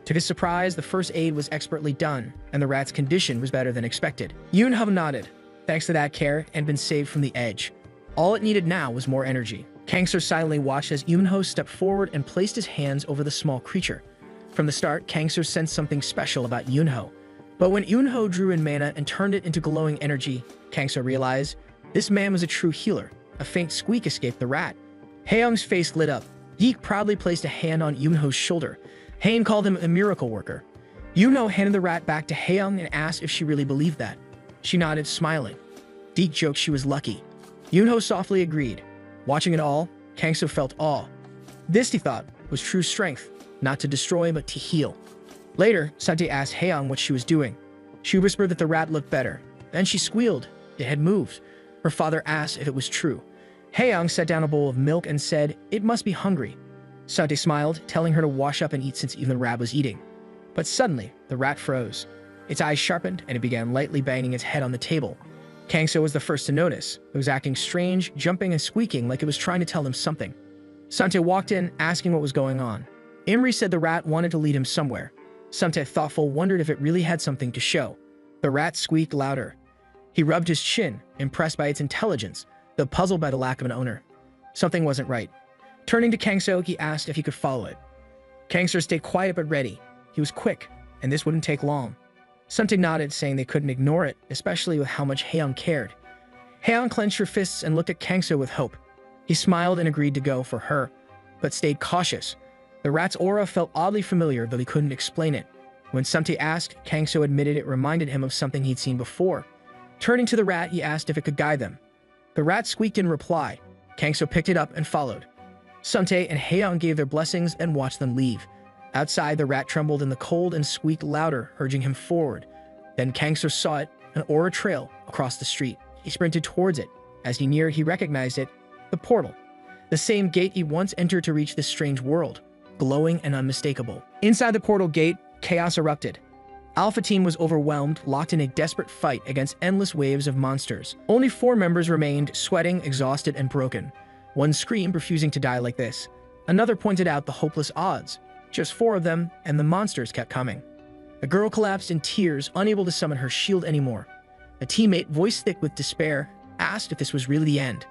To his surprise, the first aid was expertly done, and the rat's condition was better than expected. Yoonho nodded. Thanks to that care, it had been saved from the edge. All it needed now was more energy. Kangso silently watched as Yoonho stepped forward and placed his hands over the small creature. From the start, Kangso sensed something special about Yoonho. But when Yunho drew in mana and turned it into glowing energy, Kangso realized this man was a true healer. A faint squeak escaped the rat. Haeyoung's face lit up. Yeek proudly placed a hand on Yunho's shoulder. Haein called him a miracle worker. Yunho handed the rat back to Haeyoung and asked if she really believed that. She nodded, smiling. Yeek joked she was lucky. Yunho softly agreed. Watching it all, Kangso felt awe. This, he thought, was true strength, not to destroy but to heal. Later, Sante asked Haeyoung what she was doing. She whispered that the rat looked better. Then she squealed. It had moved. Her father asked if it was true. Haeyoung set down a bowl of milk and said, "It must be hungry." Sante smiled, telling her to wash up and eat since even the rat was eating. But suddenly, the rat froze. Its eyes sharpened, and it began lightly banging its head on the table. Kangso was the first to notice. It was acting strange, jumping and squeaking like it was trying to tell him something. Sante walked in, asking what was going on. Imri said the rat wanted to lead him somewhere. Sante, thoughtful, wondered if it really had something to show. The rat squeaked louder. He rubbed his chin, impressed by its intelligence, though puzzled by the lack of an owner. Something wasn't right. Turning to Kangso, he asked if he could follow it. Kangso stayed quiet but ready. He was quick, and this wouldn't take long. Sante nodded, saying they couldn't ignore it, especially with how much Haeyoung cared. Haeyoung clenched her fists and looked at Kangso with hope. He smiled and agreed to go for her, but stayed cautious. The rat's aura felt oddly familiar, though he couldn't explain it. When Sante asked, Kangso admitted it reminded him of something he'd seen before. Turning to the rat, he asked if it could guide them. The rat squeaked in reply. Kangso picked it up and followed. Sante and Haeyoung gave their blessings and watched them leave. Outside, the rat trembled in the cold and squeaked louder, urging him forward. Then Kangso saw it, an aura trail across the street. He sprinted towards it. As he neared, he recognized it, the portal. The same gate he once entered to reach this strange world, glowing and unmistakable. Inside the portal gate, chaos erupted. Alpha Team was overwhelmed, locked in a desperate fight against endless waves of monsters. Only 4 members remained, sweating, exhausted, and broken. One screamed, refusing to die like this. Another pointed out the hopeless odds. Just 4 of them, and the monsters kept coming. A girl collapsed in tears, unable to summon her shield anymore. A teammate, voice thick with despair, asked if this was really the end.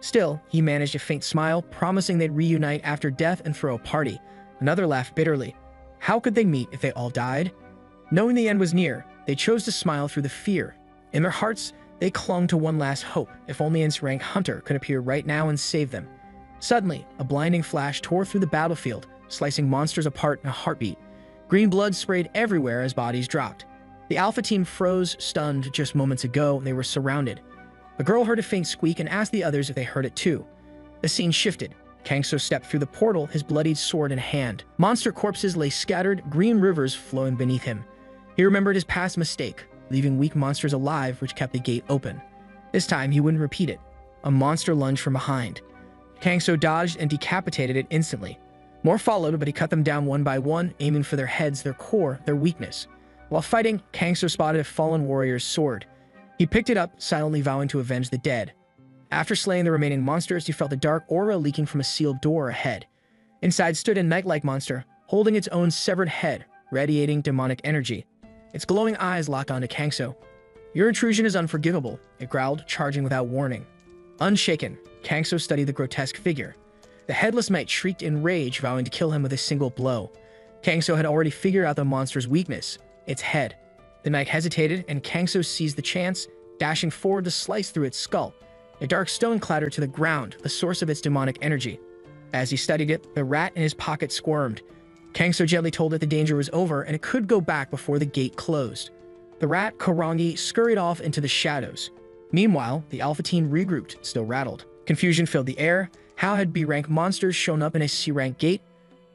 Still, he managed a faint smile, promising they'd reunite after death and throw a party. Another laughed bitterly. How could they meet if they all died? Knowing the end was near, they chose to smile through the fear. In their hearts, they clung to one last hope, if only its rank Hunter could appear right now and save them. Suddenly, a blinding flash tore through the battlefield, slicing monsters apart in a heartbeat. Green blood sprayed everywhere as bodies dropped. The Alpha Team froze, stunned. Just moments ago, they were surrounded. A girl heard a faint squeak and asked the others if they heard it too. The scene shifted. Kangso stepped through the portal, his bloodied sword in hand. Monster corpses lay scattered, green rivers flowing beneath him. He remembered his past mistake, leaving weak monsters alive, which kept the gate open. This time, he wouldn't repeat it. A monster lunged from behind. Kangso dodged and decapitated it instantly. More followed, but he cut them down one by one, aiming for their heads, their core, their weakness. While fighting, Kangso spotted a fallen warrior's sword. He picked it up, silently vowing to avenge the dead. After slaying the remaining monsters, he felt a dark aura leaking from a sealed door ahead. Inside stood a knight-like monster, holding its own severed head, radiating demonic energy. Its glowing eyes locked onto Kangso. "Your intrusion is unforgivable," it growled, charging without warning. Unshaken, Kangso studied the grotesque figure. The headless knight shrieked in rage, vowing to kill him with a single blow. Kangso had already figured out the monster's weakness, its head. The knight hesitated, and Kangso seized the chance, dashing forward to slice through its skull. A dark stone clattered to the ground, the source of its demonic energy. As he studied it, the rat in his pocket squirmed. Kangso gently told it the danger was over, and it could go back before the gate closed. The rat, Korangi, scurried off into the shadows. Meanwhile, the Alpha Team regrouped, still rattled. Confusion filled the air. How had B-rank monsters shown up in a C-rank gate?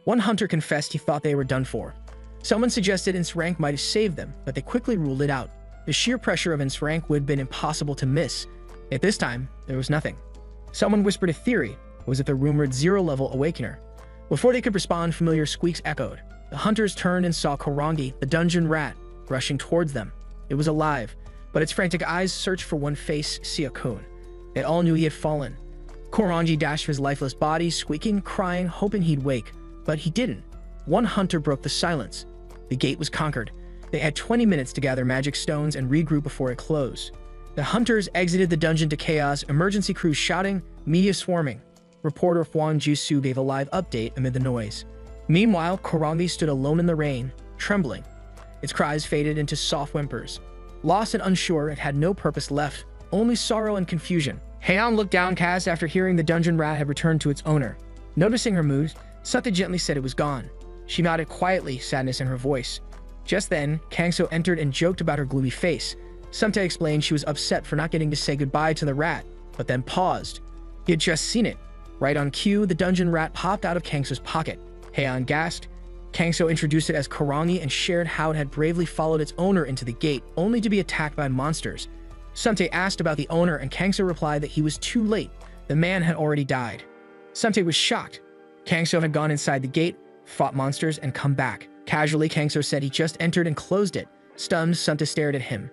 One hunter confessed he thought they were done for. Someone suggested In's rank might have saved them, but they quickly ruled it out. The sheer pressure of In's rank would have been impossible to miss. At this time, there was nothing. Someone whispered a theory. Was it the rumored 0-level Awakener? Before they could respond, familiar squeaks echoed. The hunters turned and saw Korangi, the dungeon rat, rushing towards them. It was alive, but its frantic eyes searched for one face, Siakun. They all knew he had fallen. Korangi dashed for his lifeless body, squeaking, crying, hoping he'd wake. But he didn't. One hunter broke the silence. The gate was conquered. They had 20 minutes to gather magic stones and regroup before it closed. The hunters exited the dungeon to chaos, emergency crews shouting, media swarming. Reporter Huang Jisu gave a live update amid the noise. Meanwhile, Korangi stood alone in the rain, trembling. Its cries faded into soft whimpers. Lost and unsure, it had no purpose left, only sorrow and confusion. Haeyeon looked downcast after hearing the dungeon rat had returned to its owner. Noticing her mood, Sante gently said it was gone. She nodded quietly, sadness in her voice. Just then, Kangso entered and joked about her gloomy face. Sante explained she was upset for not getting to say goodbye to the rat, but then paused. He had just seen it. Right on cue, the dungeon rat popped out of Kangso's pocket. Haeyeon gasped. Kangso introduced it as Karangi and shared how it had bravely followed its owner into the gate, only to be attacked by monsters. Sante asked about the owner, and Kangso replied that he was too late. The man had already died. Sante was shocked. Kangso had gone inside the gate, fought monsters, and come back. Casually, Kangso said he just entered and closed it. Stunned, Sante stared at him.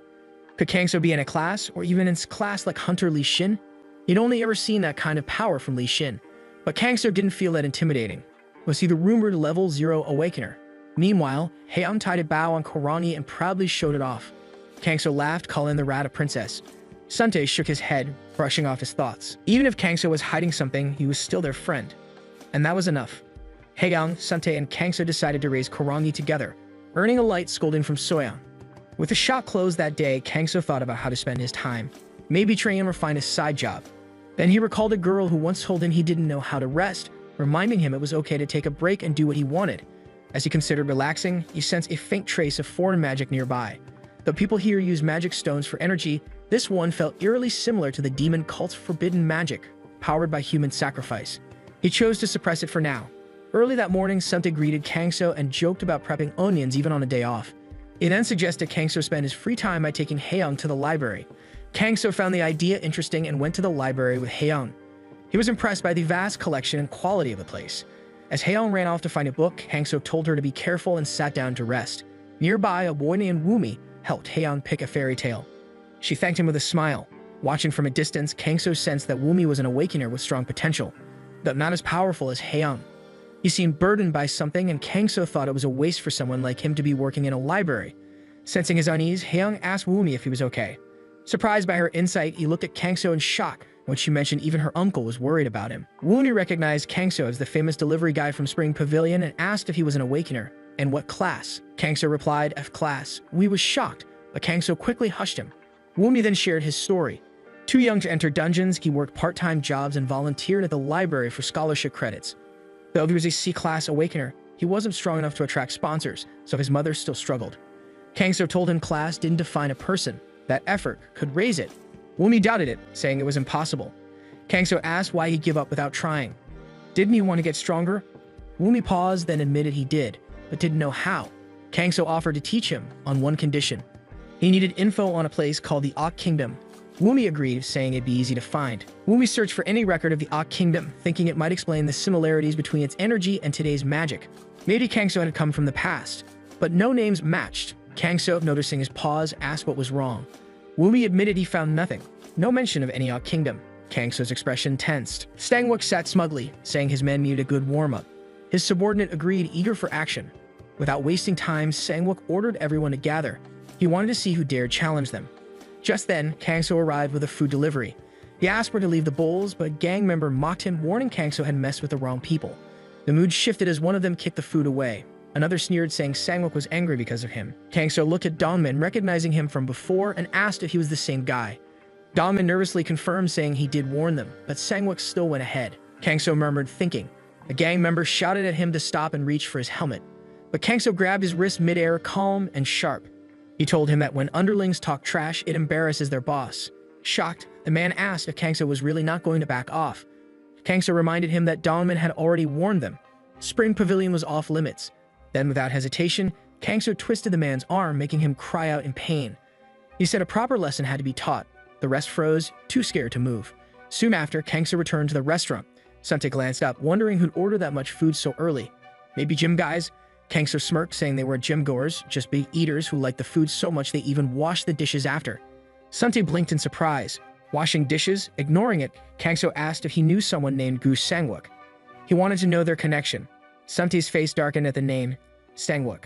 Could Kangso be in a class, or even in class like Hunter Lee Shin? He'd only ever seen that kind of power from Lee Shin. But Kangso didn't feel that intimidating. Was he the rumored level 0 awakener? Meanwhile, Haeyeon tied a bow on Karangi and proudly showed it off. Kangso laughed, calling the rat a princess. Sante shook his head, brushing off his thoughts. Even if Kangso was hiding something, he was still their friend. And that was enough. Haeyeon, Sante, and Kangso decided to raise Karangi together, earning a light scolding from Soyeon. With the shop closed that day, Kangso thought about how to spend his time. Maybe train him or find a side job. Then he recalled a girl who once told him he didn't know how to rest, reminding him it was okay to take a break and do what he wanted. As he considered relaxing, he sensed a faint trace of foreign magic nearby. Though people here use magic stones for energy, this one felt eerily similar to the demon cult's forbidden magic, powered by human sacrifice. He chose to suppress it for now. Early that morning, Sante greeted Kangso and joked about prepping onions even on a day off. He then suggested Kangso spend his free time by taking Haeyeon to the library. Kangso found the idea interesting and went to the library with Haeyeon. He was impressed by the vast collection and quality of the place. As Haeyeon ran off to find a book, Kangso told her to be careful and sat down to rest. Nearby, a boy named Woomi helped Haeyeon pick a fairy tale. She thanked him with a smile. Watching from a distance, Kangso sensed that Woomi was an awakener with strong potential, but not as powerful as Haeyeon. He seemed burdened by something, and Kangso thought it was a waste for someone like him to be working in a library. Sensing his unease, Haeyeon asked Woomi if he was okay. Surprised by her insight, he looked at Kangso in shock when she mentioned even her uncle was worried about him. Woomi recognized Kangso as the famous delivery guy from Spring Pavilion and asked if he was an awakener, and what class. Kangso replied, F class. Woomi was shocked, but Kangso quickly hushed him. Woomi then shared his story. Too young to enter dungeons, he worked part-time jobs and volunteered at the library for scholarship credits. Though he was a C-class awakener, he wasn't strong enough to attract sponsors, so his mother still struggled. Kangso told him class didn't define a person, that effort could raise it. Woomi doubted it, saying it was impossible. Kangso asked why he'd give up without trying. Didn't he want to get stronger? Woomi paused, then admitted he did, but didn't know how. Kangso offered to teach him on one condition. He needed info on a place called the Ak Kingdom. Woomi agreed, saying it'd be easy to find. Woomi searched for any record of the Ak Kingdom, thinking it might explain the similarities between its energy and today's magic. Maybe Kangso had come from the past, but no names matched. Kangso, noticing his pause, asked what was wrong. Woomi admitted he found nothing. No mention of any Ak Kingdom. Kangso's expression tensed. Stangwook sat smugly, saying his men needed a good warm-up. His subordinate agreed, eager for action. Without wasting time, Stangwook ordered everyone to gather. He wanted to see who dared challenge them. Just then, Kangso arrived with a food delivery. He asked where to leave the bowls, but a gang member mocked him, warning Kangso had messed with the wrong people. The mood shifted as one of them kicked the food away. Another sneered, saying Stangwook was angry because of him. Kangso looked at Dongmin, recognizing him from before, and asked if he was the same guy. Dongmin nervously confirmed, saying he did warn them, but Stangwook still went ahead. Kangso murmured, thinking. A gang member shouted at him to stop and reach for his helmet. But Kangso grabbed his wrist midair, calm and sharp. He told him that when underlings talk trash, it embarrasses their boss. Shocked, the man asked if Kangso was really not going to back off. Kangso reminded him that Dongmin had already warned them. Spring Pavilion was off limits. Then, without hesitation, Kangso twisted the man's arm, making him cry out in pain. He said a proper lesson had to be taught. The rest froze, too scared to move. Soon after, Kangso returned to the restaurant. Sante glanced up, wondering who'd order that much food so early. Maybe gym guys? Kangso smirked, saying they were gym goers, just big eaters who liked the food so much they even washed the dishes after. Sante blinked in surprise. Washing dishes, ignoring it, Kangso asked if he knew someone named Gu Stangwook. He wanted to know their connection. Sante's face darkened at the name, Stangwook.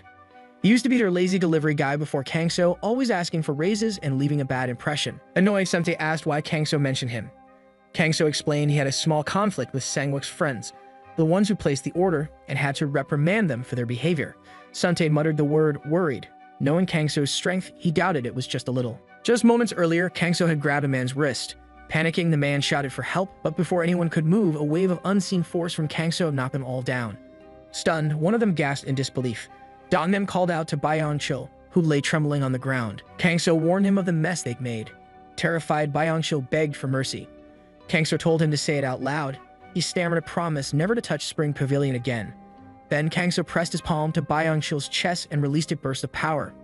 He used to be their lazy delivery guy before Kangso, always asking for raises and leaving a bad impression. Annoyed, Sante asked why Kangso mentioned him. Kangso explained he had a small conflict with Stangwook's friends, the ones who placed the order, and had to reprimand them for their behavior. Sante muttered the word worried. Knowing Kangso's strength, he doubted it was just a little. Just moments earlier, Kangso had grabbed a man's wrist. Panicking, the man shouted for help, but before anyone could move, a wave of unseen force from Kangso knocked them all down. Stunned, one of them gasped in disbelief. Dongnam called out to Byong-chul, who lay trembling on the ground. Kangso warned him of the mess they'd made. Terrified, Byong-chul begged for mercy. Kangso told him to say it out loud. He stammered a promise never to touch Spring Pavilion again. Then Kangso pressed his palm to Byong-chul's chest and released a burst of power.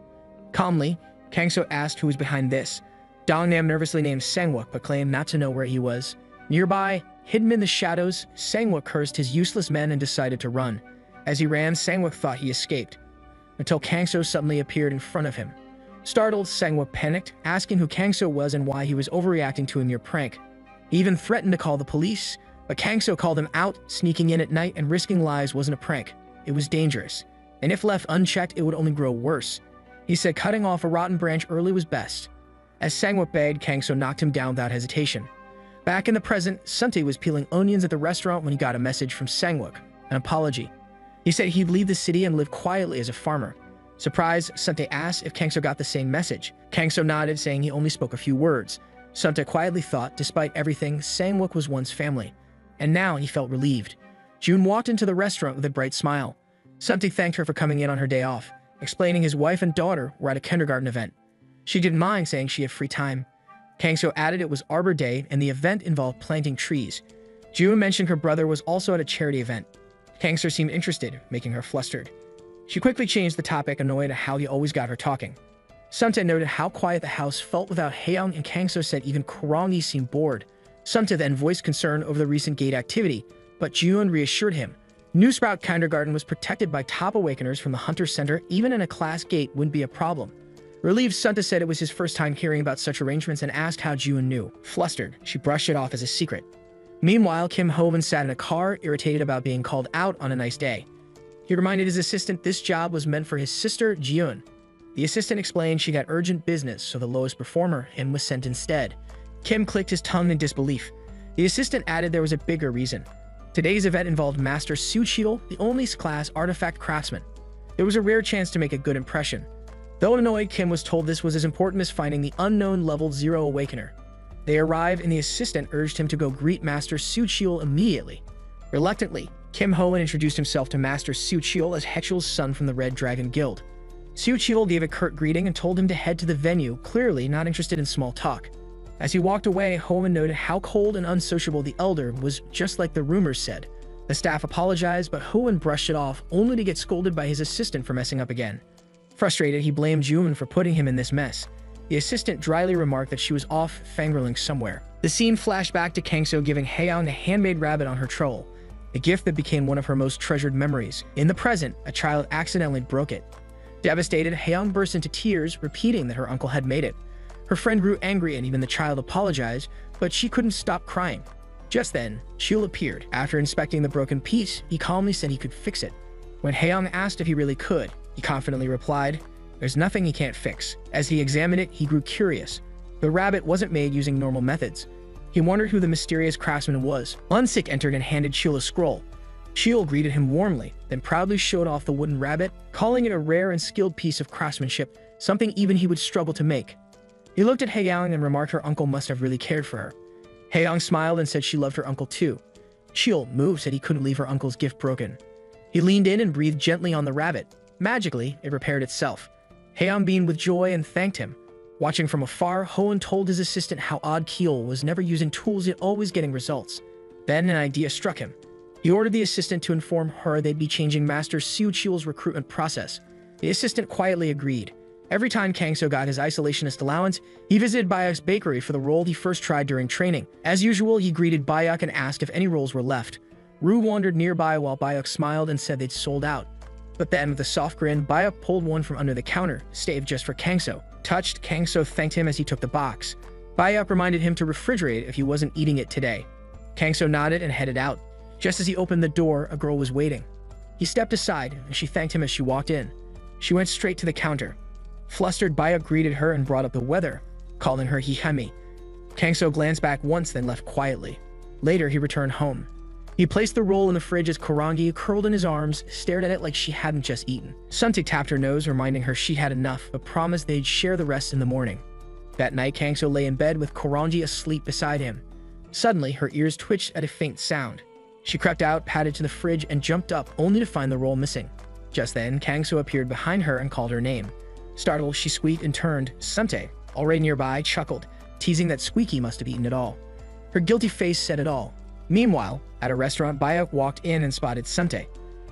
Calmly, Kangso asked who was behind this. Dongnam nervously named Sangwook, but claimed not to know where he was. Nearby, hidden in the shadows, Sangwook cursed his useless men and decided to run. As he ran, Sangwook thought he escaped, until Kangso suddenly appeared in front of him. Startled, Sangwook panicked, asking who Kangso was and why he was overreacting to a mere prank. He even threatened to call the police, but Kangso called him out. Sneaking in at night and risking lives wasn't a prank. It was dangerous, and if left unchecked, it would only grow worse. He said cutting off a rotten branch early was best. As Sangwook begged, Kangso knocked him down without hesitation. Back in the present, Suntae was peeling onions at the restaurant when he got a message from Sangwook, an apology. He said he'd leave the city and live quietly as a farmer. Surprised, Suntae asked if Kangso got the same message. Kangso nodded, saying he only spoke a few words. Suntae quietly thought, despite everything, Sangwook was one's family. And now he felt relieved. June walked into the restaurant with a bright smile. Suntae thanked her for coming in on her day off, explaining his wife and daughter were at a kindergarten event. She didn't mind, saying she had free time. Kangso added it was Arbor Day and the event involved planting trees. June mentioned her brother was also at a charity event. Kangso seemed interested, making her flustered. She quickly changed the topic, annoyed at how he always got her talking. Suntae noted how quiet the house felt without Haeyoung, and Kangso said even Kurangi seemed bored. Suntae then voiced concern over the recent gate activity, but June reassured him. New Sprout Kindergarten was protected by top awakeners from the Hunter Center. Even in a class gate wouldn't be a problem. Relieved, Suntae said it was his first time hearing about such arrangements and asked how June knew. Flustered, she brushed it off as a secret. Meanwhile, Kim Hovan sat in a car, irritated about being called out on a nice day. He reminded his assistant this job was meant for his sister, Jiun. The assistant explained she got urgent business, so the lowest performer, Him, was sent instead. Kim clicked his tongue in disbelief. The assistant added there was a bigger reason. Today's event involved Master Suchil, the only class artifact craftsman. It was a rare chance to make a good impression. Though annoyed, Kim was told this was as important as finding the unknown level 0 awakener. They arrived and the assistant urged him to go greet Master Suchil immediately. Reluctantly, Kim Hoen introduced himself to Master Suchil as Hechul's son from the Red Dragon Guild. Suchil gave a curt greeting and told him to head to the venue, clearly not interested in small talk. As he walked away, Hoen noted how cold and unsociable the elder was, just like the rumors said. The staff apologized, but Hoen brushed it off, only to get scolded by his assistant for messing up again. Frustrated, he blamed June for putting him in this mess. The assistant dryly remarked that she was off fangirling somewhere. The scene flashed back to Kangso giving Haeyoung a handmade rabbit on her troll, a gift that became one of her most treasured memories. In the present, a child accidentally broke it. Devastated, Haeyoung burst into tears, repeating that her uncle had made it. Her friend grew angry and even the child apologized, but she couldn't stop crying. Just then, Chul appeared. After inspecting the broken piece, he calmly said he could fix it. When Haeyoung asked if he really could, he confidently replied, "There's nothing he can't fix." As he examined it, he grew curious. The rabbit wasn't made using normal methods. He wondered who the mysterious craftsman was. Unsik entered and handed Chul a scroll. Chul greeted him warmly, then proudly showed off the wooden rabbit, calling it a rare and skilled piece of craftsmanship, something even he would struggle to make. He looked at Haeyoung and remarked her uncle must have really cared for her. Haeyoung smiled and said she loved her uncle too. Chul, moved, said he couldn't leave her uncle's gift broken. He leaned in and breathed gently on the rabbit. Magically, it repaired itself. Haeyoung beamed with joy and thanked him. Watching from afar, Hoen told his assistant how odd Keel was never using tools yet always getting results. Then an idea struck him. He ordered the assistant to inform her they'd be changing Master Suchil's recruitment process. The assistant quietly agreed. Every time Kangso got his isolationist allowance, he visited Bayuk's bakery for the role he first tried during training. As usual, he greeted Bayuk and asked if any roles were left. Rue wandered nearby while Bayuk smiled and said they'd sold out. But then, with a soft grin, Bayuk pulled one from under the counter, staved just for Kangso. Touched, Kangso thanked him as he took the box. Bayuk reminded him to refrigerate it if he wasn't eating it today. Kangso nodded and headed out. Just as he opened the door, a girl was waiting. He stepped aside, and she thanked him as she walked in. She went straight to the counter. Flustered, Bayuk greeted her and brought up the weather, calling her Hihami. Kangso glanced back once, then left quietly. Later, he returned home. He placed the roll in the fridge as Kurangi, curled in his arms, stared at it like she hadn't just eaten. Suntae tapped her nose, reminding her she had enough, but promised they'd share the rest in the morning. That night, Kangso lay in bed with Kurangi asleep beside him. Suddenly, her ears twitched at a faint sound. She crept out, padded to the fridge, and jumped up, only to find the roll missing. Just then, Kangso appeared behind her and called her name. Startled, she squeaked and turned. Suntae, already nearby, chuckled, teasing that Squeaky must have eaten it all. Her guilty face said it all. Meanwhile, at a restaurant, Bayok walked in and spotted Suntae.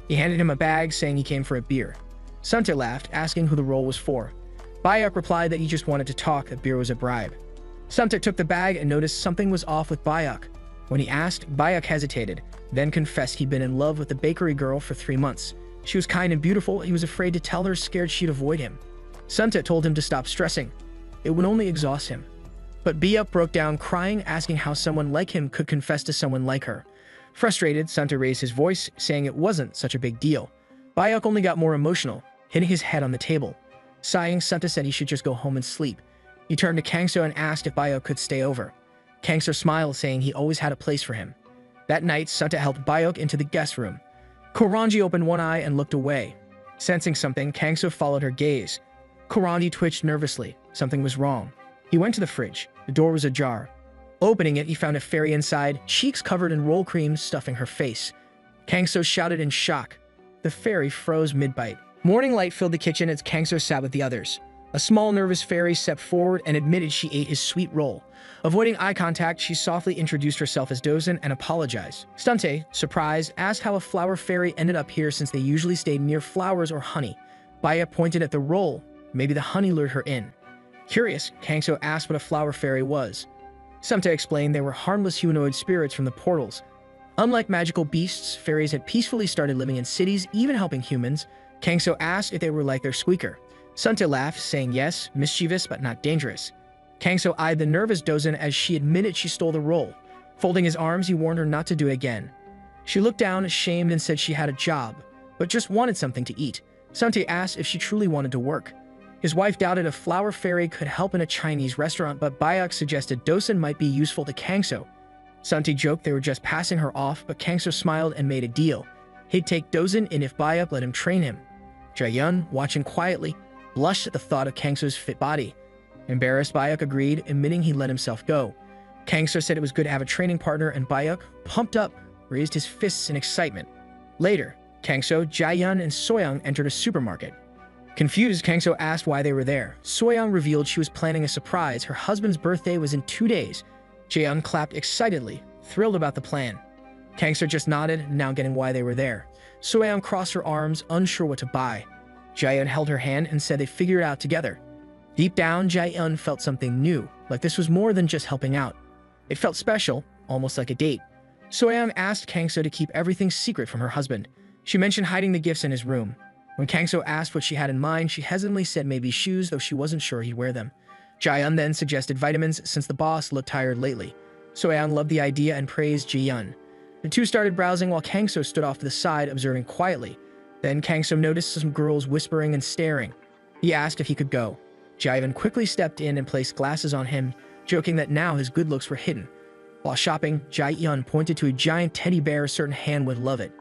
He handed him a bag, saying he came for a beer. Suntae laughed, asking who the roll was for. Bayok replied that he just wanted to talk, that beer was a bribe. Suntae took the bag and noticed something was off with Bayok. When he asked, Bayok hesitated, then confessed he'd been in love with the bakery girl for 3 months. She was kind and beautiful. He was afraid to tell her, scared she'd avoid him. Suntae told him to stop stressing. It would only exhaust him. But Bayok broke down, crying, asking how someone like him could confess to someone like her. Frustrated, Suntae raised his voice, saying it wasn't such a big deal. Bayok only got more emotional, hitting his head on the table. Sighing, Suntae said he should just go home and sleep. He turned to Kangso and asked if Bayok could stay over. Kangso smiled, saying he always had a place for him. That night, Suntae helped Bayok into the guest room. Kurangi opened one eye and looked away. Sensing something, Kangso followed her gaze. Kurangi twitched nervously. Something was wrong. He went to the fridge. The door was ajar. Opening it, he found a fairy inside, cheeks covered in roll cream stuffing her face. Kangso shouted in shock. The fairy froze mid-bite. Morning light filled the kitchen as Kangso sat with the others. A small, nervous fairy stepped forward and admitted she ate his sweet roll. Avoiding eye contact, she softly introduced herself as Dozin and apologized. Suntae, surprised, asked how a flower fairy ended up here since they usually stayed near flowers or honey. Bayok pointed at the roll. Maybe the honey lured her in. Curious, Kangso asked what a flower fairy was. Suntae explained they were harmless humanoid spirits from the portals. Unlike magical beasts, fairies had peacefully started living in cities, even helping humans. Kangso asked if they were like their squeaker. Suntae laughed, saying yes, mischievous but not dangerous. Kangso eyed the nervous Dozin as she admitted she stole the roll. Folding his arms, he warned her not to do it again. She looked down, ashamed, and said she had a job, but just wanted something to eat. Suntae asked if she truly wanted to work. His wife doubted a flower fairy could help in a Chinese restaurant, but Bayok suggested Dozin might be useful to Kangso. Suntae joked they were just passing her off, but Kangso smiled and made a deal. He'd take Dozin in if Bayok let him train him. Jae-yun, watching quietly, blushed at the thought of Kangso's fit body. Embarrassed, Bayok agreed, admitting he let himself go. Kangso said it was good to have a training partner, and Bayok, pumped up, raised his fists in excitement. Later, Kangso, Jae-yun, and Soyoung entered a supermarket. Confused, Kangso asked why they were there. Soyoung revealed she was planning a surprise. Her husband's birthday was in 2 days. Jae-yun clapped excitedly, thrilled about the plan. Kangso just nodded, now getting why they were there. Soyoung crossed her arms, unsure what to buy. Jae-yun held her hand and said they'd figure it out together. Deep down, Jae-yun felt something new, like this was more than just helping out. It felt special, almost like a date. Soyoung asked Kangso to keep everything secret from her husband. She mentioned hiding the gifts in his room. When Kangso asked what she had in mind, she hesitantly said maybe shoes, though she wasn't sure he'd wear them. Jae-yun then suggested vitamins, since the boss looked tired lately. Soyoung loved the idea and praised Jae-yun. The two started browsing while Kangso stood off to the side, observing quietly. Then Kangso noticed some girls whispering and staring. He asked if he could go. Jae-yun quickly stepped in and placed glasses on him, joking that now his good looks were hidden. While shopping, Jae-yun pointed to a giant teddy bear a certain hand would love it.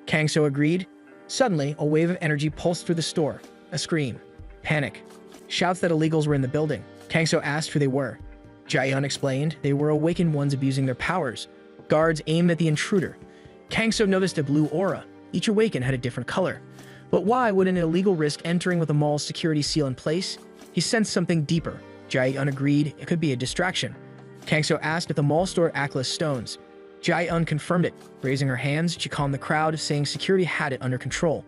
Kangso agreed. Suddenly, a wave of energy pulsed through the store. A scream. Panic. Shouts that illegals were in the building. Kangso asked who they were. Jae-yun explained they were awakened ones abusing their powers. Guards aimed at the intruder. Kangso noticed a blue aura. Each awakened had a different color. But why would an illegal risk entering with a mall's security seal in place? He sensed something deeper. Jae-yun agreed it could be a distraction. Kangso asked if the mall stored Ackless stones. Jae-yun confirmed it. Raising her hands, she calmed the crowd, saying security had it under control.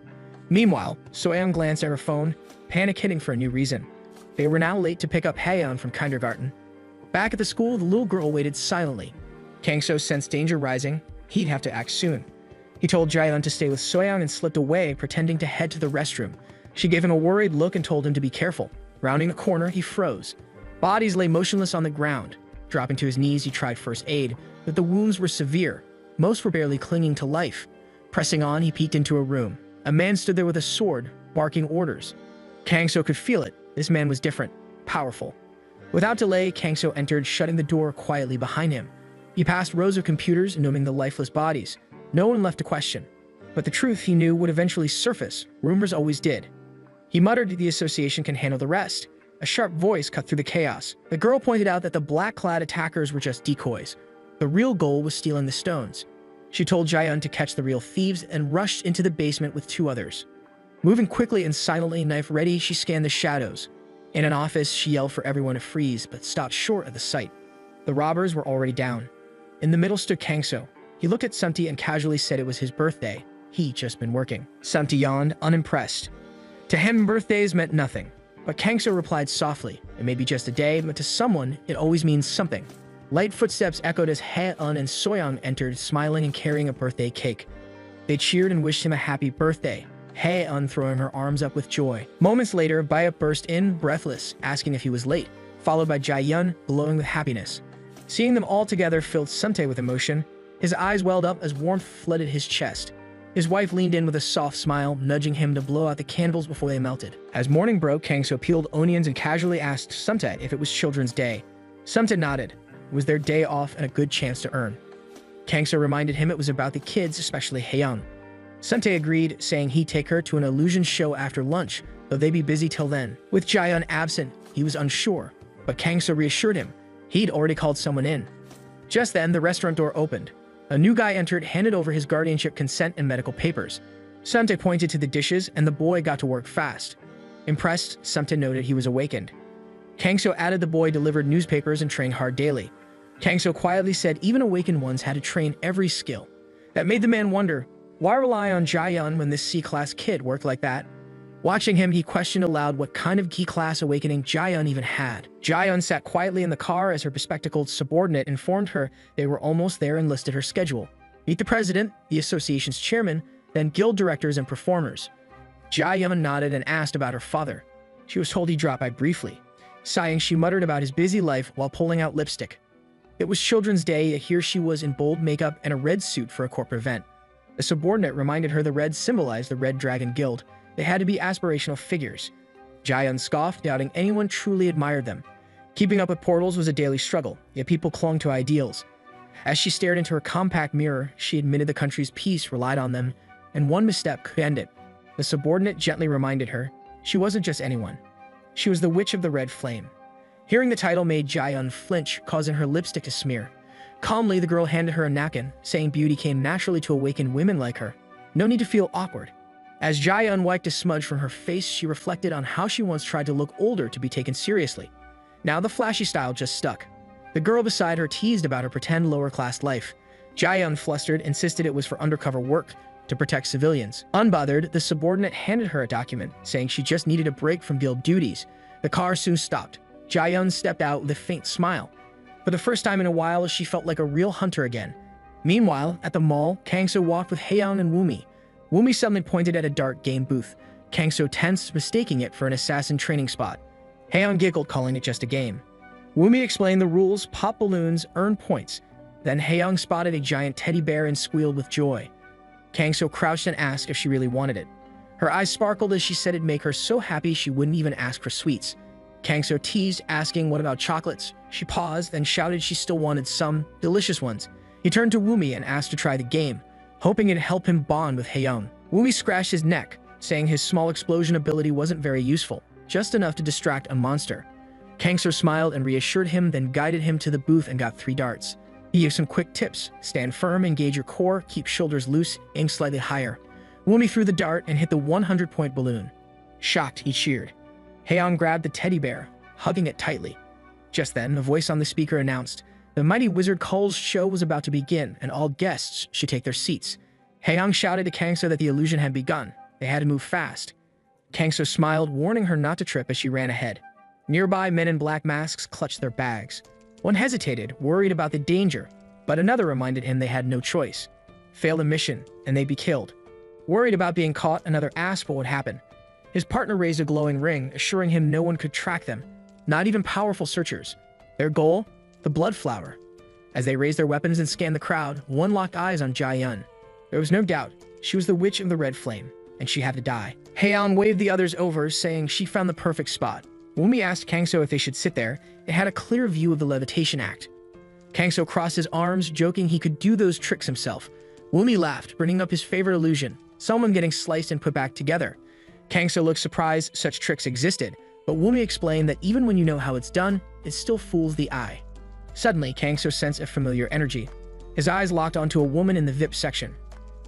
Meanwhile, Soyoung glanced at her phone, panic hitting for a new reason. They were now late to pick up Haeyeon from kindergarten. Back at the school, the little girl waited silently. Kangso sensed danger rising. He'd have to act soon. He told Jae-yun to stay with Soyoung and slipped away, pretending to head to the restroom. She gave him a worried look and told him to be careful. Rounding the corner, he froze. Bodies lay motionless on the ground. Dropping to his knees, he tried first aid, but the wounds were severe. Most were barely clinging to life. Pressing on, he peeked into a room. A man stood there with a sword, barking orders. Kangso could feel it. This man was different, powerful. Without delay, Kangso entered, shutting the door quietly behind him. He passed rows of computers, numbing the lifeless bodies. No one left to question. But the truth he knew would eventually surface. Rumors always did. He muttered the association can handle the rest. A sharp voice cut through the chaos. The girl pointed out that the black-clad attackers were just decoys. The real goal was stealing the stones. She told Jaehyun to catch the real thieves and rushed into the basement with 2 others. Moving quickly and silently, knife ready, she scanned the shadows. In an office, she yelled for everyone to freeze, but stopped short at the sight. The robbers were already down. In the middle stood Kangso. He looked at Sumti and casually said it was his birthday. He'd just been working. Sumti yawned, unimpressed. To him, birthdays meant nothing. But Kangso replied softly, it may be just a day, but to someone, it always means something. Light footsteps echoed as Hae-eun and Soyoung entered, smiling and carrying a birthday cake. They cheered and wished him a happy birthday, Hae-eun throwing her arms up with joy. Moments later, Baya burst in, breathless, asking if he was late, followed by Jaehyun, glowing with happiness. Seeing them all together filled Sumtae with emotion. His eyes welled up as warmth flooded his chest. His wife leaned in with a soft smile, nudging him to blow out the candles before they melted. As morning broke, Kangso peeled onions and casually asked Sumtae if it was Children's Day. Sumtae nodded. It was their day off and a good chance to earn. Kangso reminded him it was about the kids, especially Haeyoung. Sumtae agreed, saying he'd take her to an illusion show after lunch, though they'd be busy till then. With Jaehyun absent, he was unsure, but Kangso reassured him. He'd already called someone in. Just then, the restaurant door opened. A new guy entered, handed over his guardianship consent and medical papers. Sumtae pointed to the dishes, and the boy got to work fast. Impressed, Sumtae noted he was awakened. Kangso added the boy delivered newspapers and trained hard daily. Kangso quietly said even awakened ones had to train every skill. That made the man wonder, why rely on Jaehyun when this C-class kid worked like that? Watching him, he questioned aloud what kind of key-class awakening Jaehyun even had. Jaehyun sat quietly in the car as her bespectacled subordinate informed her they were almost there and listed her schedule. Meet the president, the association's chairman, then guild directors and performers. Jaehyun nodded and asked about her father. She was told he dropped by briefly. Sighing, she muttered about his busy life while pulling out lipstick. It was Children's Day, yet here she was in bold makeup and a red suit for a corporate event. The subordinate reminded her the red symbolized the Red Dragon Guild. They had to be aspirational figures. Jaehyun scoffed, doubting anyone truly admired them. Keeping up with portals was a daily struggle, yet people clung to ideals. As she stared into her compact mirror, she admitted the country's peace relied on them, and one misstep could end it. The subordinate gently reminded her, she wasn't just anyone. She was the Witch of the Red Flame. Hearing the title made Jaehyun flinch, causing her lipstick to smear. Calmly, the girl handed her a napkin, saying beauty came naturally to awaken women like her. No need to feel awkward. As Jaehyun wiped a smudge from her face, she reflected on how she once tried to look older to be taken seriously. Now the flashy style just stuck. The girl beside her teased about her pretend lower-class life. Jaehyun, flustered, insisted it was for undercover work, to protect civilians. Unbothered, the subordinate handed her a document, saying she just needed a break from guild duties. The car soon stopped. Jaehyun stepped out with a faint smile. For the first time in a while, she felt like a real hunter again. Meanwhile, at the mall, Kangso walked with Haeyoung and Woomi. Woomi suddenly pointed at a dark game booth. Kangso tensed, mistaking it for an assassin training spot. Haeyoung giggled, calling it just a game. Woomi explained the rules: pop balloons, earn points. Then Haeyoung spotted a giant teddy bear and squealed with joy. Kangso crouched and asked if she really wanted it. Her eyes sparkled as she said it'd make her so happy she wouldn't even ask for sweets. Kangso teased, asking what about chocolates. She paused, then shouted she still wanted some delicious ones. He turned to Woomi and asked to try the game, hoping it'd help him bond with Haeyoung. Woomi scratched his neck, saying his small explosion ability wasn't very useful, just enough to distract a monster. Kangso smiled and reassured him, then guided him to the booth and got 3 darts. He gave some quick tips: stand firm, engage your core, keep shoulders loose, aim slightly higher. Woomi threw the dart and hit the 100-point balloon. Shocked, he cheered. Haeyoung grabbed the teddy bear, hugging it tightly. Just then, a voice on the speaker announced, the Mighty Wizard Cull's show was about to begin, and all guests should take their seats. Haeyoung shouted to Kangso that the illusion had begun. They had to move fast. Kangso smiled, warning her not to trip as she ran ahead. Nearby, men in black masks clutched their bags. One hesitated, worried about the danger, but another reminded him they had no choice. Fail the mission, and they'd be killed. Worried about being caught, another asked what would happen. His partner raised a glowing ring, assuring him no one could track them, not even powerful searchers. Their goal? The blood flower. As they raised their weapons and scanned the crowd, one locked eyes on Jaehyun. There was no doubt, she was the Witch of the Red Flame, and she had to die. Haeyoung waved the others over, saying she found the perfect spot. Woomi asked Kangso if they should sit there. It had a clear view of the levitation act. Kangso crossed his arms, joking he could do those tricks himself, Woomi laughed, bringing up his favorite illusion, someone getting sliced and put back together. Kangso looked surprised such tricks existed, but Woomi explained that even when you know how it's done, it still fools the eye. Suddenly, Kangso sensed a familiar energy. His eyes locked onto a woman in the VIP section.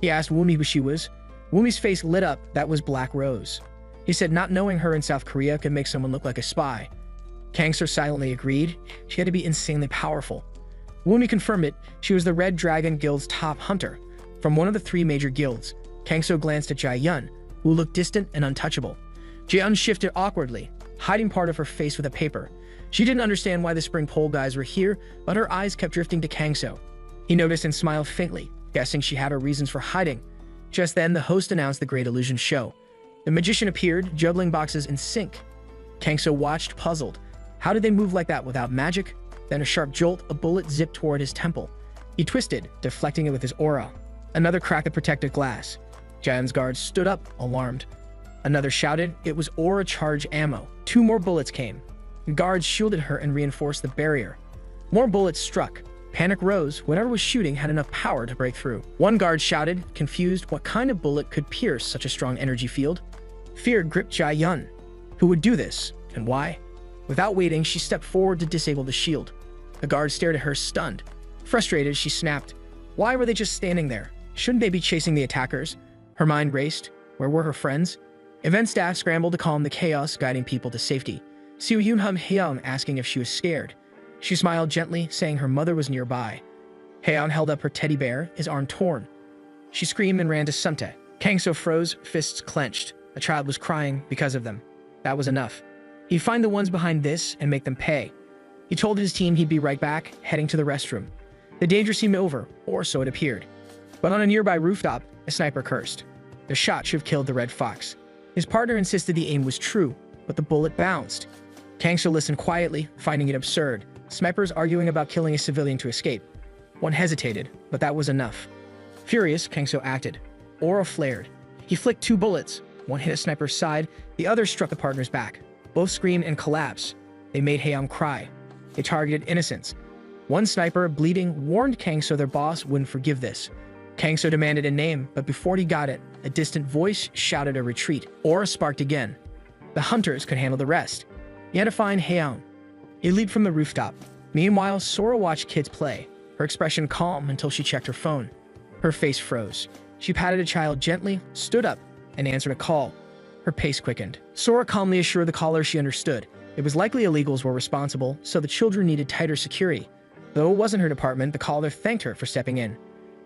He asked Woomi who she was. Woomi's face lit up. That was Black Rose. He said not knowing her in South Korea could make someone look like a spy. Kangso silently agreed. She had to be insanely powerful. Woomi confirmed it. She was the Red Dragon Guild's top hunter. From one of the 3 major guilds, Kangso glanced at Jae-yun, who looked distant and untouchable. Jae-yun shifted awkwardly, hiding part of her face with a paper. She didn't understand why the spring pole guys were here, but her eyes kept drifting to Kangso. He noticed and smiled faintly, guessing she had her reasons for hiding. Just then, the host announced the Great Illusion Show. The magician appeared, juggling boxes in sync. Kangso watched, puzzled. How did they move like that without magic? Then a sharp jolt, a bullet zipped toward his temple. He twisted, deflecting it with his aura. Another crack of protective glass. Jae-yun's guards stood up, alarmed. Another shouted. It was aura charge ammo. 2 more bullets came. The guards shielded her and reinforced the barrier. More bullets struck. Panic rose. Whatever was shooting had enough power to break through. One guard shouted, confused, what kind of bullet could pierce such a strong energy field? Fear gripped Jae-yun. Who would do this, and why? Without waiting, she stepped forward to disable the shield. The guard stared at her, stunned. Frustrated, she snapped. Why were they just standing there? Shouldn't they be chasing the attackers? Her mind raced. Where were her friends? Event staff scrambled to calm the chaos, guiding people to safety. Seo Yoon Hyun asking if she was scared. She smiled gently, saying her mother was nearby. Haeyeon held up her teddy bear, his arm torn. She screamed and ran to Sumte. Kangso froze, fists clenched. A child was crying because of them. That was enough. He'd find the ones behind this and make them pay. He told his team he'd be right back, heading to the restroom. The danger seemed over, or so it appeared. But on a nearby rooftop, a sniper cursed. The shot should have killed the Red Fox. His partner insisted the aim was true, but the bullet bounced. Kangso listened quietly, finding it absurd. Snipers arguing about killing a civilian to escape. One hesitated, but that was enough. Furious, Kangso acted. Aura flared. He flicked 2 bullets. One hit a sniper's side, the other struck the partner's back. Both screamed and collapsed. They made Haeyeon cry. They targeted innocents. One sniper, bleeding, warned Kangso their boss wouldn't forgive this. Kangso demanded a name, but before he got it, a distant voice shouted a retreat. Aura sparked again. The hunters could handle the rest. He had to find Haeyeon. He leaped from the rooftop. Meanwhile, Sora watched kids play, her expression calm until she checked her phone. Her face froze. She patted a child gently, stood up, and answered a call. Her pace quickened. Sora calmly assured the caller she understood. It was likely illegals were responsible, so the children needed tighter security. Though it wasn't her department, the caller thanked her for stepping in.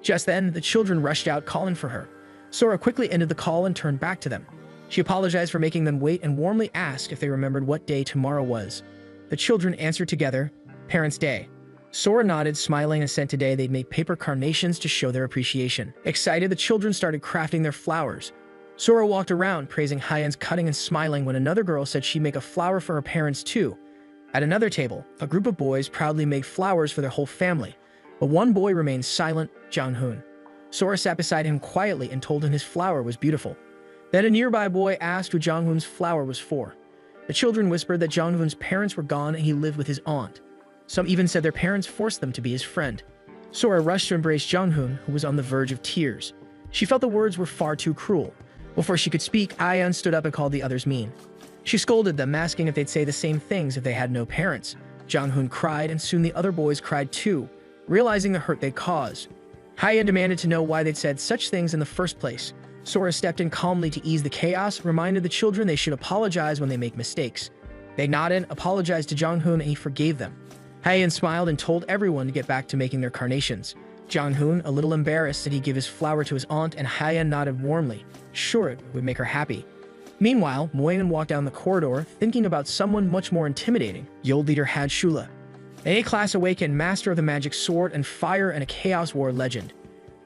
Just then, the children rushed out calling for her. Sora quickly ended the call and turned back to them. She apologized for making them wait and warmly asked if they remembered what day tomorrow was. The children answered together, Parents' Day. Sora nodded, smiling, and said today they'd make paper carnations to show their appreciation. Excited, the children started crafting their flowers. Sora walked around, praising Hyeon's cutting and smiling when another girl said she'd make a flower for her parents too. At another table, a group of boys proudly made flowers for their whole family, but one boy remained silent, Jong-hoon. Sora sat beside him quietly and told him his flower was beautiful. Then a nearby boy asked who Jong-hoon's flower was for. The children whispered that Jong-hoon's parents were gone and he lived with his aunt. Some even said their parents forced them to be his friend. Sora rushed to embrace Jong-hoon, who was on the verge of tears. She felt the words were far too cruel. Before she could speak, Ayeon stood up and called the others mean. She scolded them, asking if they'd say the same things if they had no parents. Jong-hoon cried, and soon the other boys cried too, realizing the hurt they'd caused. Hyeon demanded to know why they'd said such things in the first place. Sora stepped in calmly to ease the chaos, reminded the children they should apologize when they make mistakes. They nodded, apologized to Jong-hoon, and he forgave them. Hyeon smiled and told everyone to get back to making their carnations. Jong-hoon, a little embarrassed, said he'd give his flower to his aunt, and Hyeon nodded warmly. Sure, it would make her happy. Meanwhile, Moyeon walked down the corridor, thinking about someone much more intimidating. Guild leader Had Shula, an A-class awakened master of the magic sword and fire and a chaos war legend.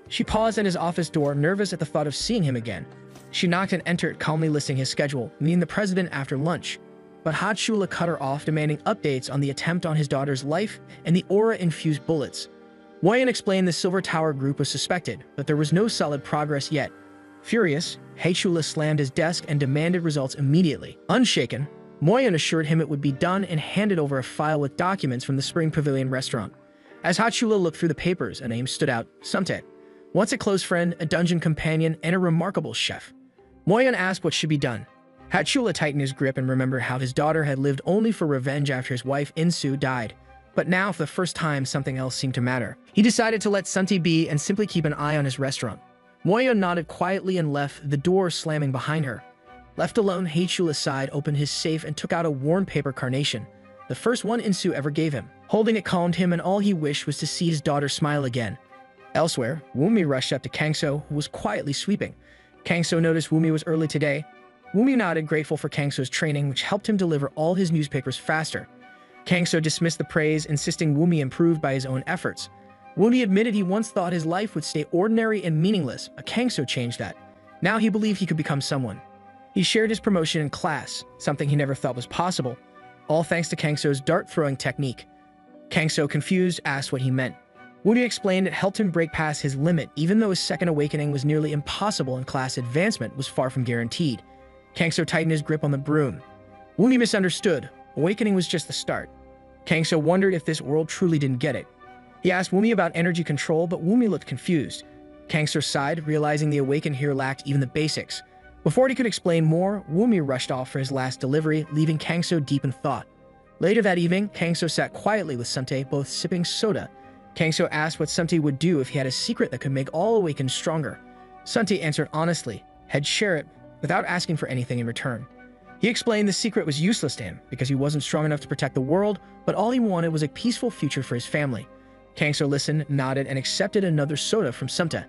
She paused at his office door, nervous at the thought of seeing him again. She knocked and entered, calmly listing his schedule, meeting the president after lunch. But Had Shula cut her off, demanding updates on the attempt on his daughter's life and the aura-infused bullets. Moyeon explained the Silver Tower group was suspected, but there was no solid progress yet. Furious, Shula slammed his desk and demanded results immediately. Unshaken, Moyeon assured him it would be done and handed over a file with documents from the Spring Pavilion restaurant. As Shula looked through the papers, a name stood out, Sumte. Once a close friend, a dungeon companion, and a remarkable chef. Moyon asked what should be done. Hatsula tightened his grip and remembered how his daughter had lived only for revenge after his wife Insu died. But now, for the first time, something else seemed to matter. He decided to let Sunti be and simply keep an eye on his restaurant. Moyon nodded quietly and left, the door slamming behind her. Left alone, Hatsula sighed, opened his safe, and took out a worn paper carnation, the first one Insu ever gave him. Holding it calmed him, and all he wished was to see his daughter smile again. Elsewhere, Wumi rushed up to Kangso, who was quietly sweeping. Kangso noticed Wumi was early today. Wumi nodded, grateful for Kangso's training, which helped him deliver all his newspapers faster. Kangso dismissed the praise, insisting Wumi improved by his own efforts. Wumi admitted he once thought his life would stay ordinary and meaningless, but Kangso changed that. Now he believed he could become someone. He shared his promotion in class, something he never thought was possible, all thanks to Kangso's dart-throwing technique. Kangso, confused, asked what he meant. Wumi explained it helped him break past his limit, even though his second awakening was nearly impossible and class advancement was far from guaranteed. Kangso tightened his grip on the broom. Wumi misunderstood. Awakening was just the start. Kangso wondered if this world truly didn't get it. He asked Wumi about energy control, but Wumi looked confused. Kangso sighed, realizing the awakened here lacked even the basics. Before he could explain more, Wumi rushed off for his last delivery, leaving Kangso deep in thought. Later that evening, Kangso sat quietly with Sunte, both sipping soda. Kangso asked what Sunte would do if he had a secret that could make all awakened stronger. Sunte answered honestly, he'd share it, without asking for anything in return. He explained the secret was useless to him, because he wasn't strong enough to protect the world, but all he wanted was a peaceful future for his family. Kangso listened, nodded, and accepted another soda from Sunte.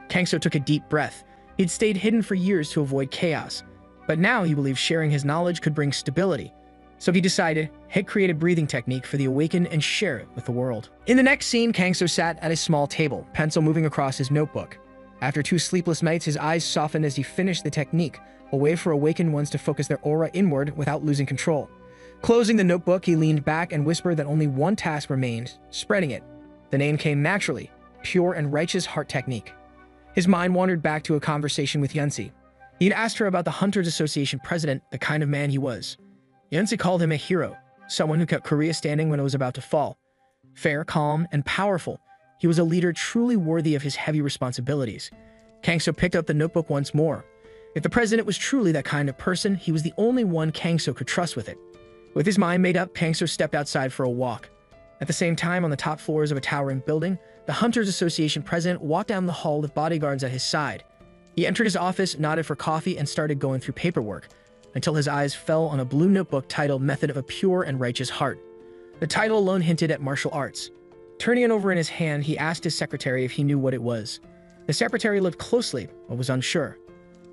Kangso took a deep breath. He'd stayed hidden for years to avoid chaos, but now he believed sharing his knowledge could bring stability. So he decided, he'd create a breathing technique for the awakened and share it with the world. In the next scene, Kangso sat at a small table, pencil moving across his notebook. After 2 sleepless nights, his eyes softened as he finished the technique, a way for awakened ones to focus their aura inward without losing control. Closing the notebook, he leaned back and whispered that only one task remained, spreading it. The name came naturally, Pure and Righteous Heart Technique. His mind wandered back to a conversation with Yunsi. He'd asked her about the Hunters Association president, the kind of man he was. Yunsi called him a hero, someone who kept Korea standing when it was about to fall. Fair, calm, and powerful, he was a leader truly worthy of his heavy responsibilities. Kangso picked up the notebook once more. If the president was truly that kind of person, he was the only one Kangso could trust with it. With his mind made up, Kangso stepped outside for a walk. At the same time, on the top floors of a towering building, the Hunters Association president walked down the hall with bodyguards at his side. He entered his office, nodded for coffee, and started going through paperwork, until his eyes fell on a blue notebook titled Method of a Pure and Righteous Heart. The title alone hinted at martial arts. Turning it over in his hand, he asked his secretary if he knew what it was. The secretary looked closely, but was unsure.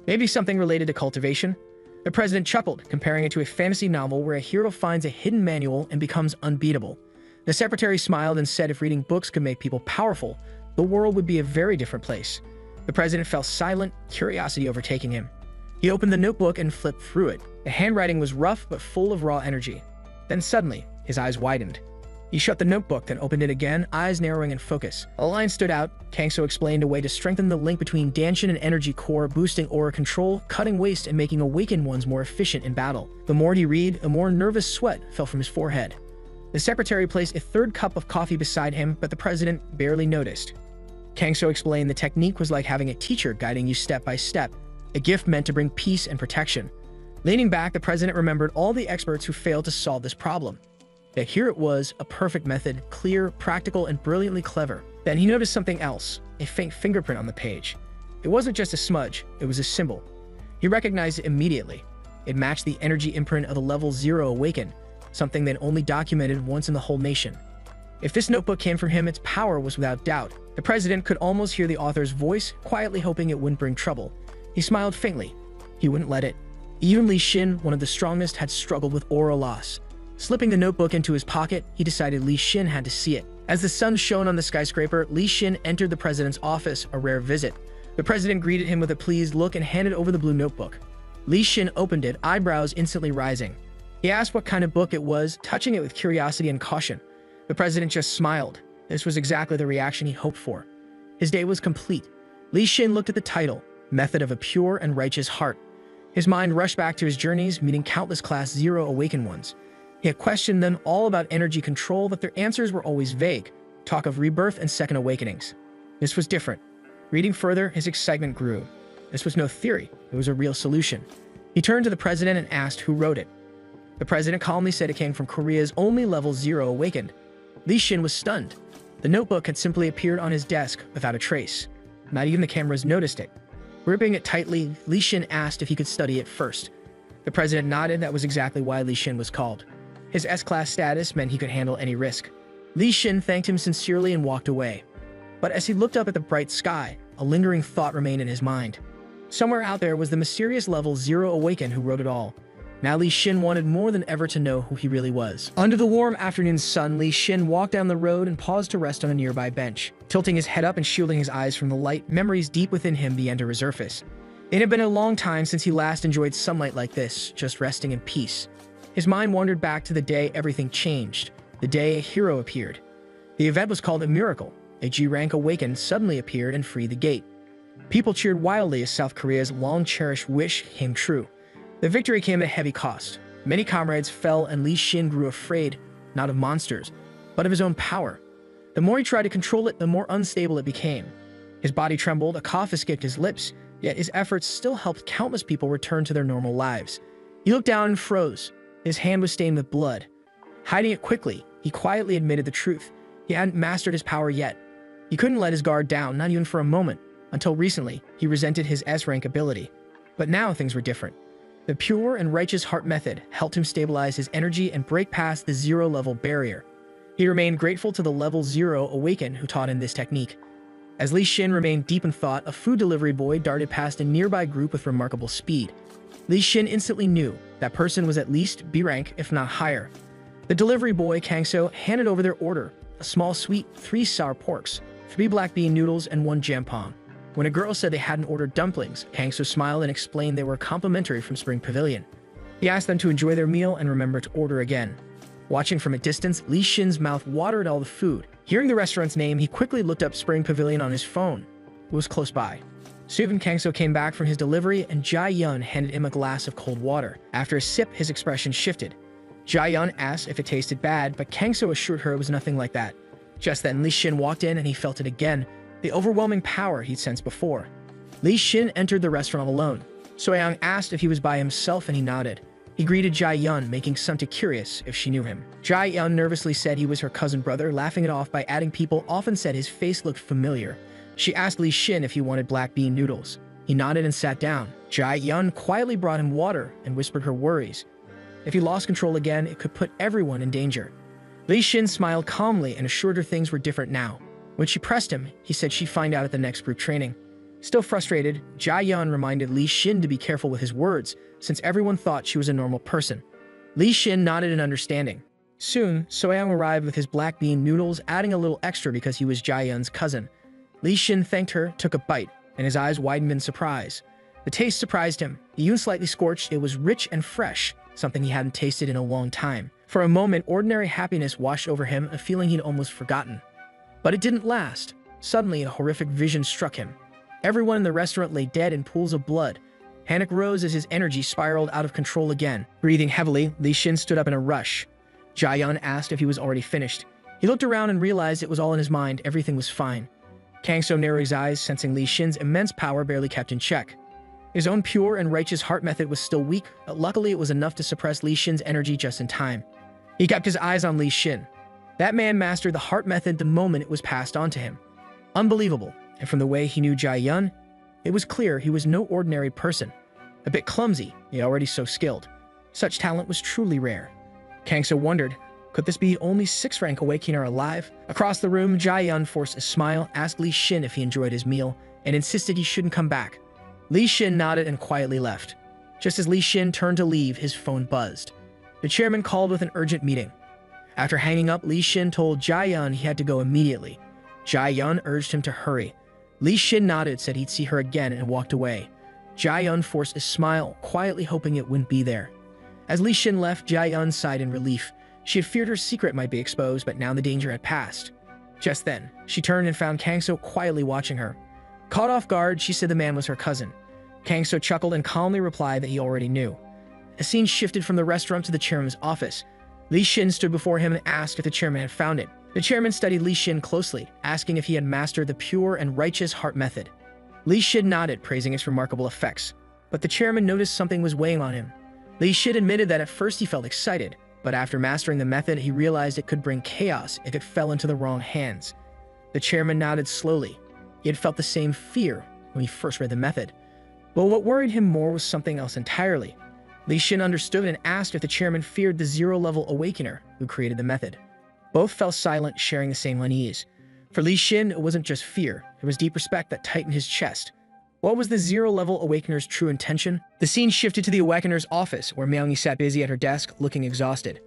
Maybe something related to cultivation? The president chuckled, comparing it to a fantasy novel where a hero finds a hidden manual and becomes unbeatable. The secretary smiled and said if reading books could make people powerful, the world would be a very different place. The president fell silent, curiosity overtaking him. He opened the notebook and flipped through it. The handwriting was rough but full of raw energy. Then suddenly, his eyes widened. He shut the notebook, then opened it again, eyes narrowing in focus. A line stood out. Kangso explained a way to strengthen the link between Danshin and Energy Core, boosting aura control, cutting waste, and making awakened ones more efficient in battle. The more he read, the more nervous sweat fell from his forehead. The secretary placed a third cup of coffee beside him, but the president barely noticed. Kangso explained the technique was like having a teacher guiding you step by step, a gift meant to bring peace and protection. Leaning back, the president remembered all the experts who failed to solve this problem. Yet here it was, a perfect method, clear, practical, and brilliantly clever. Then he noticed something else, a faint fingerprint on the page. It wasn't just a smudge, it was a symbol. He recognized it immediately. It matched the energy imprint of the level 0 awakened, something they'd only documented once in the whole nation. If this notebook came from him, its power was without doubt. The president could almost hear the author's voice, quietly hoping it wouldn't bring trouble. He smiled faintly. He wouldn't let it. Even Li Xin, one of the strongest, had struggled with aura loss. Slipping the notebook into his pocket, he decided Li Xin had to see it. As the sun shone on the skyscraper, Li Xin entered the president's office, a rare visit. The president greeted him with a pleased look and handed over the blue notebook. Li Xin opened it, eyebrows instantly rising. He asked what kind of book it was, touching it with curiosity and caution. The president just smiled. This was exactly the reaction he hoped for. His day was complete. Li Xin looked at the title, Method of a Pure and Righteous Heart. His mind rushed back to his journeys, meeting countless Class 0 awakened ones. He had questioned them all about energy control, but their answers were always vague, talk of rebirth and second awakenings. This was different. Reading further, his excitement grew. This was no theory, it was a real solution. He turned to the president and asked who wrote it. The president calmly said it came from Korea's only level 0 awakened. Li Xin was stunned. The notebook had simply appeared on his desk without a trace. Not even the cameras noticed it. Gripping it tightly, Li Xin asked if he could study it first. The president nodded. That was exactly why Li Xin was called. His S-class status meant he could handle any risk. Li Xin thanked him sincerely and walked away. But as he looked up at the bright sky, a lingering thought remained in his mind. Somewhere out there was the mysterious level 0 awakened who wrote it all. Now Li Xin wanted more than ever to know who he really was. Under the warm afternoon sun, Li Xin walked down the road and paused to rest on a nearby bench. Tilting his head up and shielding his eyes from the light, memories deep within him began to resurface. It had been a long time since he last enjoyed sunlight like this, just resting in peace. His mind wandered back to the day everything changed, the day a hero appeared. The event was called a miracle. A G-rank awakened suddenly appeared and freed the gate. People cheered wildly as South Korea's long-cherished wish came true. The victory came at a heavy cost. Many comrades fell and Li Xin grew afraid, not of monsters, but of his own power. The more he tried to control it, the more unstable it became. His body trembled, a cough escaped his lips, yet his efforts still helped countless people return to their normal lives. He looked down and froze. His hand was stained with blood. Hiding it quickly, he quietly admitted the truth. He hadn't mastered his power yet. He couldn't let his guard down, not even for a moment. Until recently, he resented his S-rank ability. But now things were different. The pure and righteous heart method helped him stabilize his energy and break past the 0-level barrier. He remained grateful to the level 0 awakened who taught him this technique. As Li Xin remained deep in thought, a food delivery boy darted past a nearby group with remarkable speed. Li Xin instantly knew that person was at least B rank, if not higher. The delivery boy, Kangso, handed over their order, a small sweet, 3 sour porks, 3 black bean noodles, and 1 jampong. When a girl said they hadn't ordered dumplings, Kangso smiled and explained they were complimentary from Spring Pavilion. He asked them to enjoy their meal and remember to order again. Watching from a distance, Li Xin's mouth watered all the food. Hearing the restaurant's name, he quickly looked up Spring Pavilion on his phone. It was close by. Soon Kangso came back from his delivery and Jai Yun handed him a glass of cold water. After a sip, his expression shifted. Jai Yun asked if it tasted bad, but Kangso assured her it was nothing like that. Just then, Li Xin walked in and he felt it again, the overwhelming power he'd sensed before. Li Xin entered the restaurant alone. Soyoung asked if he was by himself and he nodded. He greeted Jai Yun, making Sunta curious if she knew him. Jai Yun nervously said he was her cousin brother, laughing it off by adding people often said his face looked familiar. She asked Li Xin if he wanted black bean noodles. He nodded and sat down. Jai Yun quietly brought him water and whispered her worries. If he lost control again, it could put everyone in danger. Li Xin smiled calmly and assured her things were different now. When she pressed him, he said she'd find out at the next group training. Still frustrated, Jai Yun reminded Li Xin to be careful with his words, since everyone thought she was a normal person. Li Xin nodded in understanding. Soon, Soyoung arrived with his black bean noodles, adding a little extra because he was Jai Yun's cousin. Li Xin thanked her, took a bite, and his eyes widened in surprise. The taste surprised him. Even slightly scorched, it was rich and fresh, something he hadn't tasted in a long time. For a moment, ordinary happiness washed over him, a feeling he'd almost forgotten. But it didn't last. Suddenly, a horrific vision struck him. Everyone in the restaurant lay dead in pools of blood. Panic rose as his energy spiraled out of control again. Breathing heavily, Li Xin stood up in a rush. Jai Yun asked if he was already finished. He looked around and realized it was all in his mind. Everything was fine. Kangso narrowed his eyes, sensing Li Xin's immense power barely kept in check. His own pure and righteous heart method was still weak, but luckily it was enough to suppress Li Xin's energy just in time. He kept his eyes on Li Xin. That man mastered the heart method the moment it was passed on to him. Unbelievable, and from the way he knew Jai Yun, it was clear he was no ordinary person. A bit clumsy, yet already so skilled. Such talent was truly rare. Kangso wondered, could this be only 6th-rank awakener alive? Across the room, Jai Yun forced a smile, asked Li Xin if he enjoyed his meal, and insisted he shouldn't come back. Li Xin nodded and quietly left. Just as Li Xin turned to leave, his phone buzzed. The chairman called with an urgent meeting. After hanging up, Li Xin told Jai Yun he had to go immediately. Jai Yun urged him to hurry. Li Xin nodded, said he'd see her again, and walked away. Jai Yun forced a smile, quietly hoping it wouldn't be there. As Li Xin left, Jai Yun sighed in relief. She had feared her secret might be exposed, but now the danger had passed. Just then, she turned and found Kangso quietly watching her. Caught off guard, she said the man was her cousin. Kangso chuckled and calmly replied that he already knew. A scene shifted from the restaurant to the chairman's office. Li Xin stood before him and asked if the chairman had found it. The chairman studied Li Xin closely, asking if he had mastered the pure and righteous heart method. Li Shid nodded, praising its remarkable effects, but the chairman noticed something was weighing on him. Li Shid admitted that at first he felt excited, but after mastering the method, he realized it could bring chaos if it fell into the wrong hands. The chairman nodded slowly. He had felt the same fear when he first read the method. But what worried him more was something else entirely. Li Shin understood and asked if the chairman feared the zero-level awakener who created the method. Both fell silent, sharing the same unease. For Li Shin, it wasn't just fear. It was deep respect that tightened his chest. What was the zero-level awakener's true intention? The scene shifted to the awakener's office, where Myungi sat busy at her desk, looking exhausted.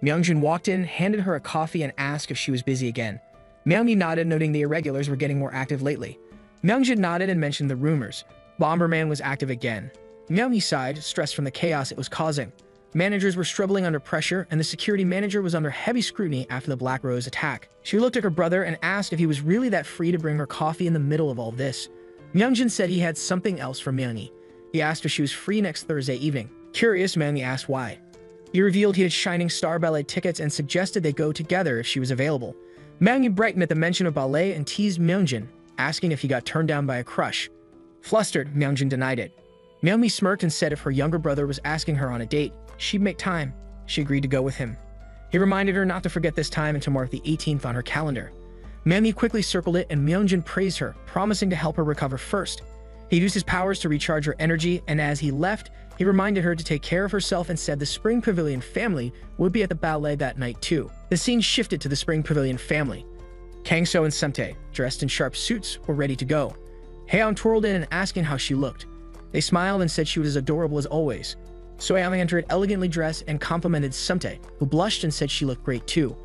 Myungjin walked in, handed her a coffee, and asked if she was busy again. Myungi nodded, noting the irregulars were getting more active lately. Myungjin nodded and mentioned the rumors. Bomberman was active again. Myungi sighed, stressed from the chaos it was causing. Managers were struggling under pressure, and the security manager was under heavy scrutiny after the Black Rose attack. She looked at her brother and asked if he was really that free to bring her coffee in the middle of all this. Myungjin said he had something else for Myungi. He asked if she was free next Thursday evening. Curious, Myungi asked why. He revealed he had Shining Star Ballet tickets and suggested they go together if she was available. Myungi brightened at the mention of ballet and teased Myungjin, asking if he got turned down by a crush. Flustered, Myungjin denied it. Myungi smirked and said if her younger brother was asking her on a date, she'd make time. She agreed to go with him. He reminded her not to forget this time and to mark the 18th on her calendar. Myungi quickly circled it and Myungjin praised her, promising to help her recover first. He used his powers to recharge her energy, and as he left, he reminded her to take care of herself and said the Spring Pavilion family would be at the ballet that night too. The scene shifted to the Spring Pavilion family. Kangso and Sumtae, dressed in sharp suits, were ready to go. Haeyeon twirled in and asking how she looked. They smiled and said she was as adorable as always. Soyeon entered elegantly dressed and complimented Sumtae, who blushed and said she looked great too.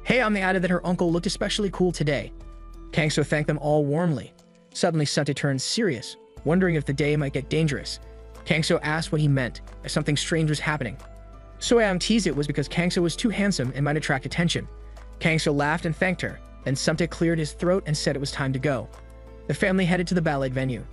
Haeyeon added that her uncle looked especially cool today. Kangso thanked them all warmly. Suddenly Sumtae turned serious, wondering if the day might get dangerous. Kangso asked what he meant, if something strange was happening. Soyeon teased it was because Kangso was too handsome and might attract attention. Kangso laughed and thanked her. Then Sumtae cleared his throat and said it was time to go. The family headed to the ballet venue.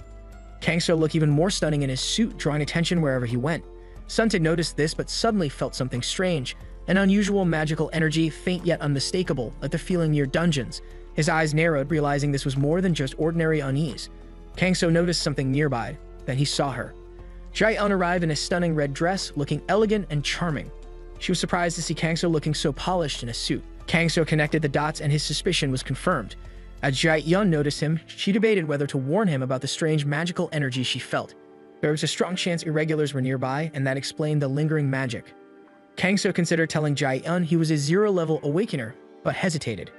Kangso looked even more stunning in his suit, drawing attention wherever he went. Sumtae noticed this but suddenly felt something strange, an unusual magical energy, faint yet unmistakable, like the feeling near dungeons. His eyes narrowed, realizing this was more than just ordinary unease. Kangso noticed something nearby. Then he saw her. Jae-eun arrived in a stunning red dress, looking elegant and charming. She was surprised to see Kangso looking so polished in a suit. Kangso connected the dots and his suspicion was confirmed. As Jae-eun noticed him, she debated whether to warn him about the strange magical energy she felt. There was a strong chance irregulars were nearby, and that explained the lingering magic. Kangso considered telling Jae-eun he was a zero-level awakener, but hesitated.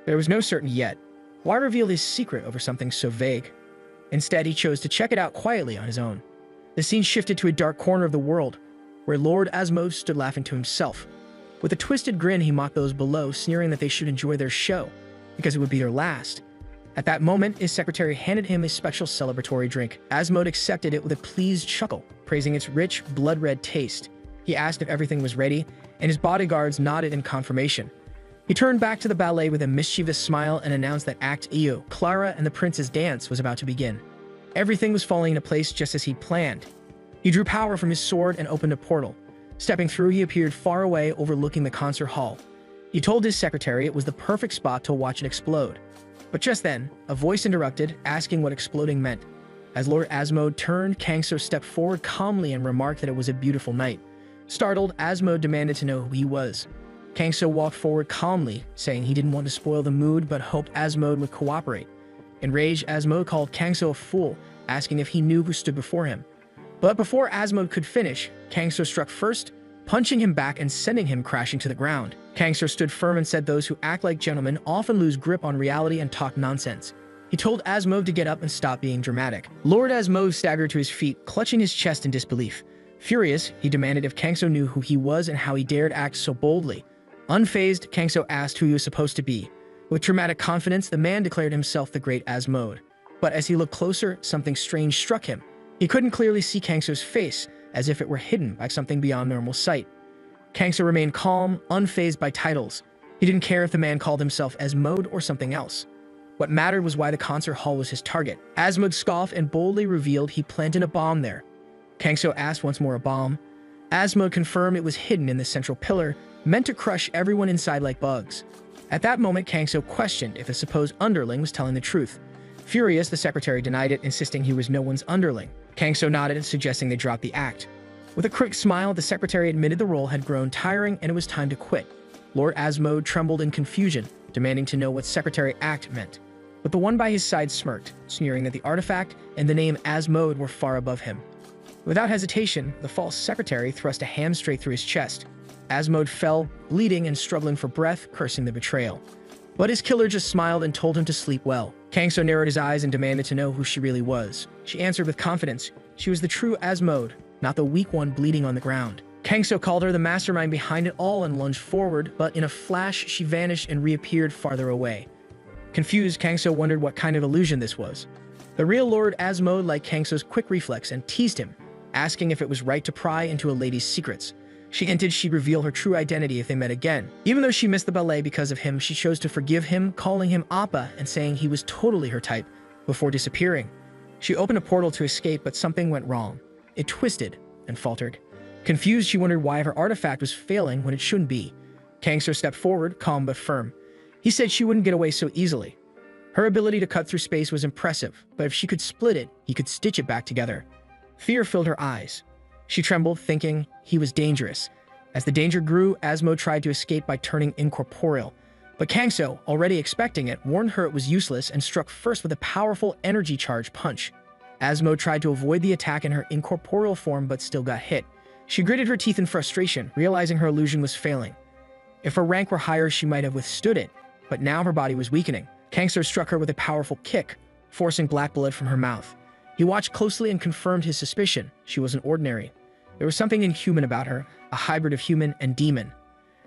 There was no certainty yet. Why reveal his secret over something so vague? Instead, he chose to check it out quietly on his own. The scene shifted to a dark corner of the world, where Lord Asmode stood laughing to himself. With a twisted grin, he mocked those below, sneering that they should enjoy their show, because it would be their last. At that moment, his secretary handed him a special celebratory drink. Asmode accepted it with a pleased chuckle, praising its rich, blood-red taste. He asked if everything was ready, and his bodyguards nodded in confirmation. He turned back to the ballet with a mischievous smile and announced that Act EO, Clara and the Prince's dance, was about to begin. Everything was falling into place just as he planned. He drew power from his sword and opened a portal. Stepping through, he appeared far away, overlooking the concert hall. He told his secretary it was the perfect spot to watch it explode. But just then, a voice interrupted, asking what exploding meant. As Lord Asmode turned, Kangso stepped forward calmly and remarked that it was a beautiful night. Startled, Asmode demanded to know who he was. Kangso walked forward calmly, saying he didn't want to spoil the mood but hoped Asmode would cooperate. Enraged, Asmode called Kangso a fool, asking if he knew who stood before him. But before Asmode could finish, Kangso struck first, punching him back and sending him crashing to the ground. Kangso stood firm and said those who act like gentlemen often lose grip on reality and talk nonsense. He told Asmode to get up and stop being dramatic. Lord Asmode staggered to his feet, clutching his chest in disbelief. Furious, he demanded if Kangso knew who he was and how he dared act so boldly. Unfazed, Kangso asked who he was supposed to be. With dramatic confidence, the man declared himself the great Asmode. But as he looked closer, something strange struck him. He couldn't clearly see Kangso's face, as if it were hidden by something beyond normal sight. Kangso remained calm, unfazed by titles. He didn't care if the man called himself Asmode or something else. What mattered was why the concert hall was his target. Asmode scoffed and boldly revealed he planted a bomb there. Kangso asked once more a bomb. Asmode confirmed it was hidden in the central pillar, meant to crush everyone inside like bugs. At that moment, Kangso questioned if the supposed underling was telling the truth. Furious, the secretary denied it, insisting he was no one's underling. Kangso nodded, suggesting they drop the act. With a quick smile, the secretary admitted the role had grown tiring and it was time to quit. Lord Asmode trembled in confusion, demanding to know what Secretary Act meant. But the one by his side smirked, sneering that the artifact and the name Asmode were far above him. Without hesitation, the false secretary thrust a hand straight through his chest. Asmode fell, bleeding and struggling for breath, cursing the betrayal. But his killer just smiled and told him to sleep well. Kangso narrowed his eyes and demanded to know who she really was. She answered with confidence. She was the true Asmode, not the weak one bleeding on the ground. Kangso called her the mastermind behind it all and lunged forward, but in a flash, she vanished and reappeared farther away. Confused, Kangso wondered what kind of illusion this was. The real Lord Asmode liked Kangso's quick reflex and teased him, asking if it was right to pry into a lady's secrets. She hinted she'd reveal her true identity if they met again. Even though she missed the ballet because of him, she chose to forgive him, calling him Appa and saying he was totally her type, before disappearing. She opened a portal to escape, but something went wrong. It twisted and faltered. Confused, she wondered why her artifact was failing when it shouldn't be. Kangso stepped forward, calm but firm. He said she wouldn't get away so easily. Her ability to cut through space was impressive, but if she could split it, he could stitch it back together. Fear filled her eyes. She trembled, thinking he was dangerous. As the danger grew, Asmode tried to escape by turning incorporeal. But Kangso, already expecting it, warned her it was useless and struck first with a powerful energy charge punch. Asmode tried to avoid the attack in her incorporeal form but still got hit. She gritted her teeth in frustration, realizing her illusion was failing. If her rank were higher, she might have withstood it, but now her body was weakening. Kangso struck her with a powerful kick, forcing black blood from her mouth. He watched closely and confirmed his suspicion. She wasn't ordinary. There was something inhuman about her, a hybrid of human and demon.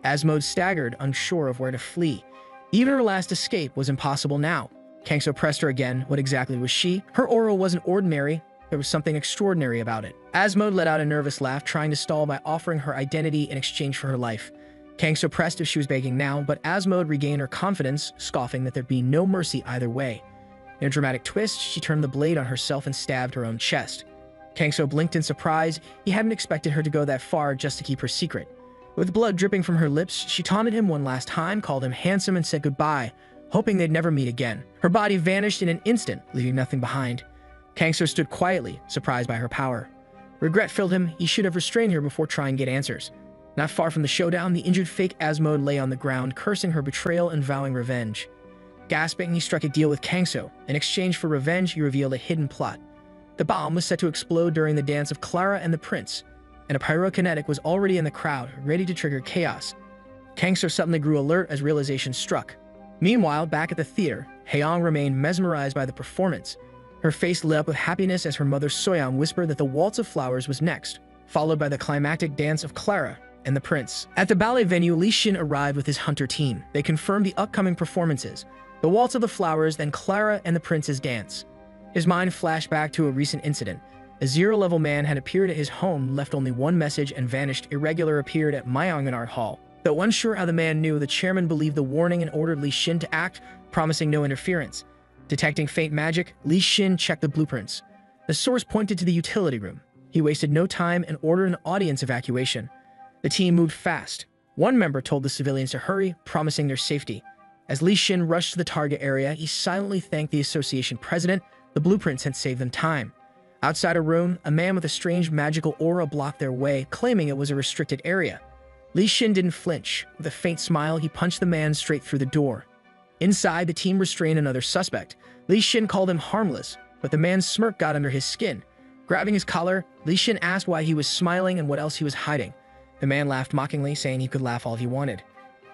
Asmode staggered, unsure of where to flee. Even her last escape was impossible now. Kangso pressed her again. What exactly was she? Her aura wasn't ordinary. There was something extraordinary about it. Asmode let out a nervous laugh, trying to stall by offering her identity in exchange for her life. Kangso pressed if she was begging now, but Asmode regained her confidence, scoffing that there'd be no mercy either way. In a dramatic twist, she turned the blade on herself and stabbed her own chest. Kangso blinked in surprise. He hadn't expected her to go that far just to keep her secret. With blood dripping from her lips, she taunted him one last time, called him handsome, and said goodbye, hoping they'd never meet again. Her body vanished in an instant, leaving nothing behind. Kangso stood quietly, surprised by her power. Regret filled him. He should have restrained her before trying to get answers. Not far from the showdown, the injured fake Asmode lay on the ground, cursing her betrayal and vowing revenge. Gasping, he struck a deal with Kangso. In exchange for revenge, he revealed a hidden plot. The bomb was set to explode during the dance of Clara and the prince, and a pyrokinetic was already in the crowd, ready to trigger chaos. Kangso suddenly grew alert as realization struck. Meanwhile, back at the theater, Haeyang remained mesmerized by the performance. Her face lit up with happiness as her mother Soyeon whispered that the Waltz of Flowers was next, followed by the climactic dance of Clara and the prince. At the ballet venue, Li Xin arrived with his hunter team. They confirmed the upcoming performances, the Waltz of the Flowers, then Clara and the prince's dance. His mind flashed back to a recent incident. A zero-level man had appeared at his home, left only one message, and vanished. Irregular appeared at Myeongan Hall. Though unsure how the man knew, the chairman believed the warning and ordered Li Xin to act, promising no interference. Detecting faint magic, Li Xin checked the blueprints. The source pointed to the utility room. He wasted no time and ordered an audience evacuation. The team moved fast. One member told the civilians to hurry, promising their safety. As Li Xin rushed to the target area, he silently thanked the association president. The blueprints had saved them time. Outside a room, a man with a strange magical aura blocked their way, claiming it was a restricted area. Li Xin didn't flinch. With a faint smile, he punched the man straight through the door. Inside, the team restrained another suspect. Li Xin called him harmless, but the man's smirk got under his skin. Grabbing his collar, Li Xin asked why he was smiling and what else he was hiding. The man laughed mockingly, saying he could laugh all he wanted.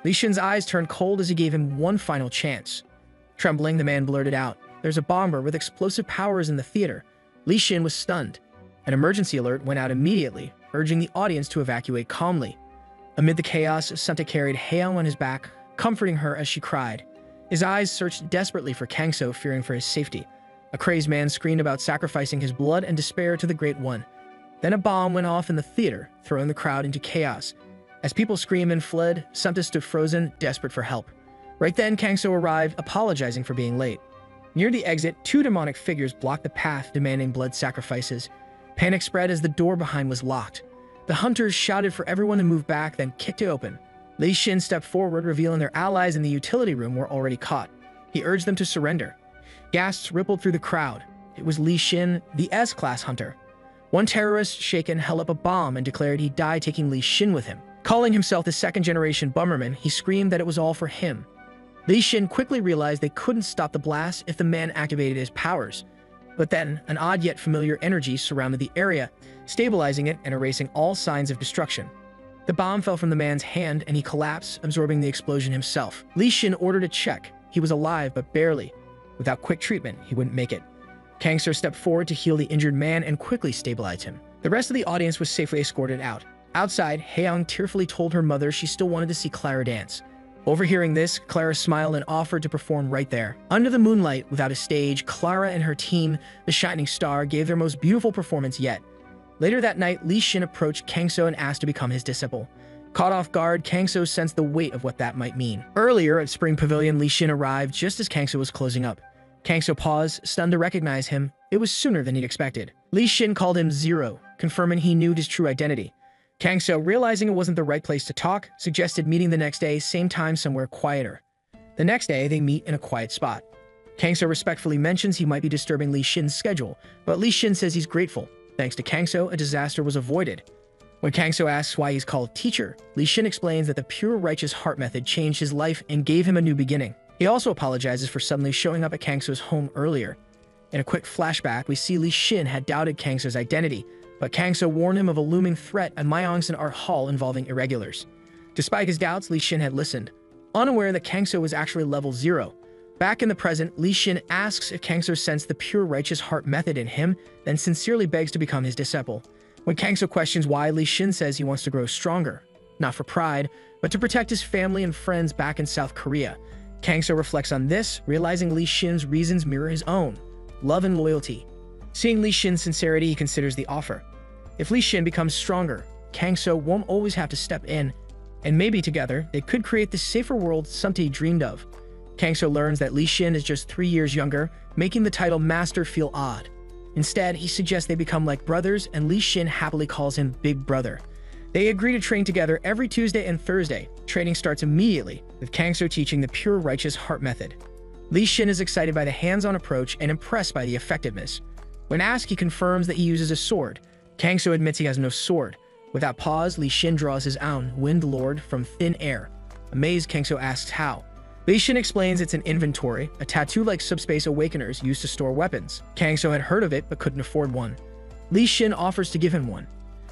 Li Xin's eyes turned cold as he gave him one final chance. Trembling, the man blurted out, "There's a bomber with explosive powers in the theater." Li Xin was stunned. An emergency alert went out immediately, urging the audience to evacuate calmly. Amid the chaos, Santa carried Haeyang on his back, comforting her as she cried. His eyes searched desperately for Kangso, fearing for his safety. A crazed man screamed about sacrificing his blood and despair to the Great One. Then a bomb went off in the theater, throwing the crowd into chaos. As people screamed and fled, Santa stood frozen, desperate for help. Right then, Kangso arrived, apologizing for being late. Near the exit, two demonic figures blocked the path, demanding blood sacrifices. Panic spread as the door behind was locked. The hunters shouted for everyone to move back, then kicked it open. Li Xin stepped forward, revealing their allies in the utility room were already caught. He urged them to surrender. Gasps rippled through the crowd. It was Li Xin, the S-class hunter. One terrorist shaken held up a bomb and declared he'd die taking Li Xin with him. Calling himself the second-generation Bummerman, he screamed that it was all for him. Li Xin quickly realized they couldn't stop the blast if the man activated his powers. But then, an odd yet familiar energy surrounded the area, stabilizing it and erasing all signs of destruction. The bomb fell from the man's hand and he collapsed, absorbing the explosion himself. Li Xin ordered a check. He was alive, but barely. Without quick treatment, he wouldn't make it. Kangso stepped forward to heal the injured man and quickly stabilize him. The rest of the audience was safely escorted out. Outside, Haeyang tearfully told her mother she still wanted to see Clara dance. Overhearing this, Clara smiled and offered to perform right there. Under the moonlight, without a stage, Clara and her team, the Shining Star, gave their most beautiful performance yet. Later that night, Li Xin approached Kangso and asked to become his disciple. Caught off guard, Kangso sensed the weight of what that might mean. Earlier, at Spring Pavilion, Li Xin arrived just as Kangso was closing up. Kangso paused, stunned to recognize him. It was sooner than he'd expected. Li Xin called him Zero, confirming he knew his true identity. Kangso, realizing it wasn't the right place to talk, suggested meeting the next day, same time somewhere quieter. The next day, they meet in a quiet spot. Kangso respectfully mentions he might be disturbing Li Xin's schedule, but Li Xin says he's grateful. Thanks to Kangso, a disaster was avoided. When Kangso asks why he's called teacher, Li Xin explains that the pure righteous heart method changed his life and gave him a new beginning. He also apologizes for suddenly showing up at Kangso's home earlier. In a quick flashback, we see Li Xin had doubted Kangso's identity, but Kangso warned him of a looming threat at Myeongsan Art Hall involving irregulars. Despite his doubts, Li Xin had listened, unaware that Kangso was actually level 0. Back in the present, Li Xin asks if Kangso sensed the pure righteous heart method in him, then sincerely begs to become his disciple. When Kangso questions why, Li Xin says he wants to grow stronger, not for pride, but to protect his family and friends back in South Korea. Kangso reflects on this, realizing Li Xin's reasons mirror his own: love and loyalty. Seeing Li Xin's sincerity, he considers the offer. If Li Xin becomes stronger, Kangso won't always have to step in, and maybe together, they could create the safer world Sunti dreamed of. Kangso learns that Li Xin is just 3 years younger, making the title Master feel odd. Instead, he suggests they become like brothers, and Li Xin happily calls him Big Brother. They agree to train together every Tuesday and Thursday. Training starts immediately, with Kangso teaching the pure righteous heart method. Li Xin is excited by the hands-on approach and impressed by the effectiveness. When asked, he confirms that he uses a sword. Kangso admits he has no sword. Without pause, Li Xin draws his own, Wind Lord, from thin air. Amazed, Kangso asks how. Li Xin explains it's an inventory, a tattoo like Subspace Awakeners used to store weapons. Kangso had heard of it but couldn't afford one. Li Xin offers to give him one.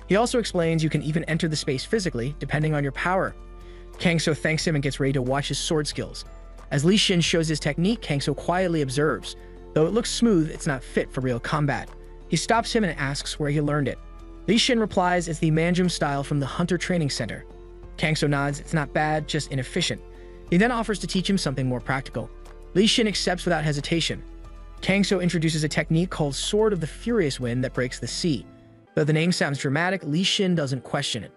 He also explains you can even enter the space physically, depending on your power. Kangso thanks him and gets ready to watch his sword skills. As Li Xin shows his technique, Kangso quietly observes. Though it looks smooth, it's not fit for real combat. He stops him and asks where he learned it. Li Xin replies it's the Manjum style from the Hunter Training Center. Kangso nods, it's not bad, just inefficient. He then offers to teach him something more practical. Li Xin accepts without hesitation. Kangso introduces a technique called Sword of the Furious Wind that breaks the sea. Though the name sounds dramatic, Li Xin doesn't question it.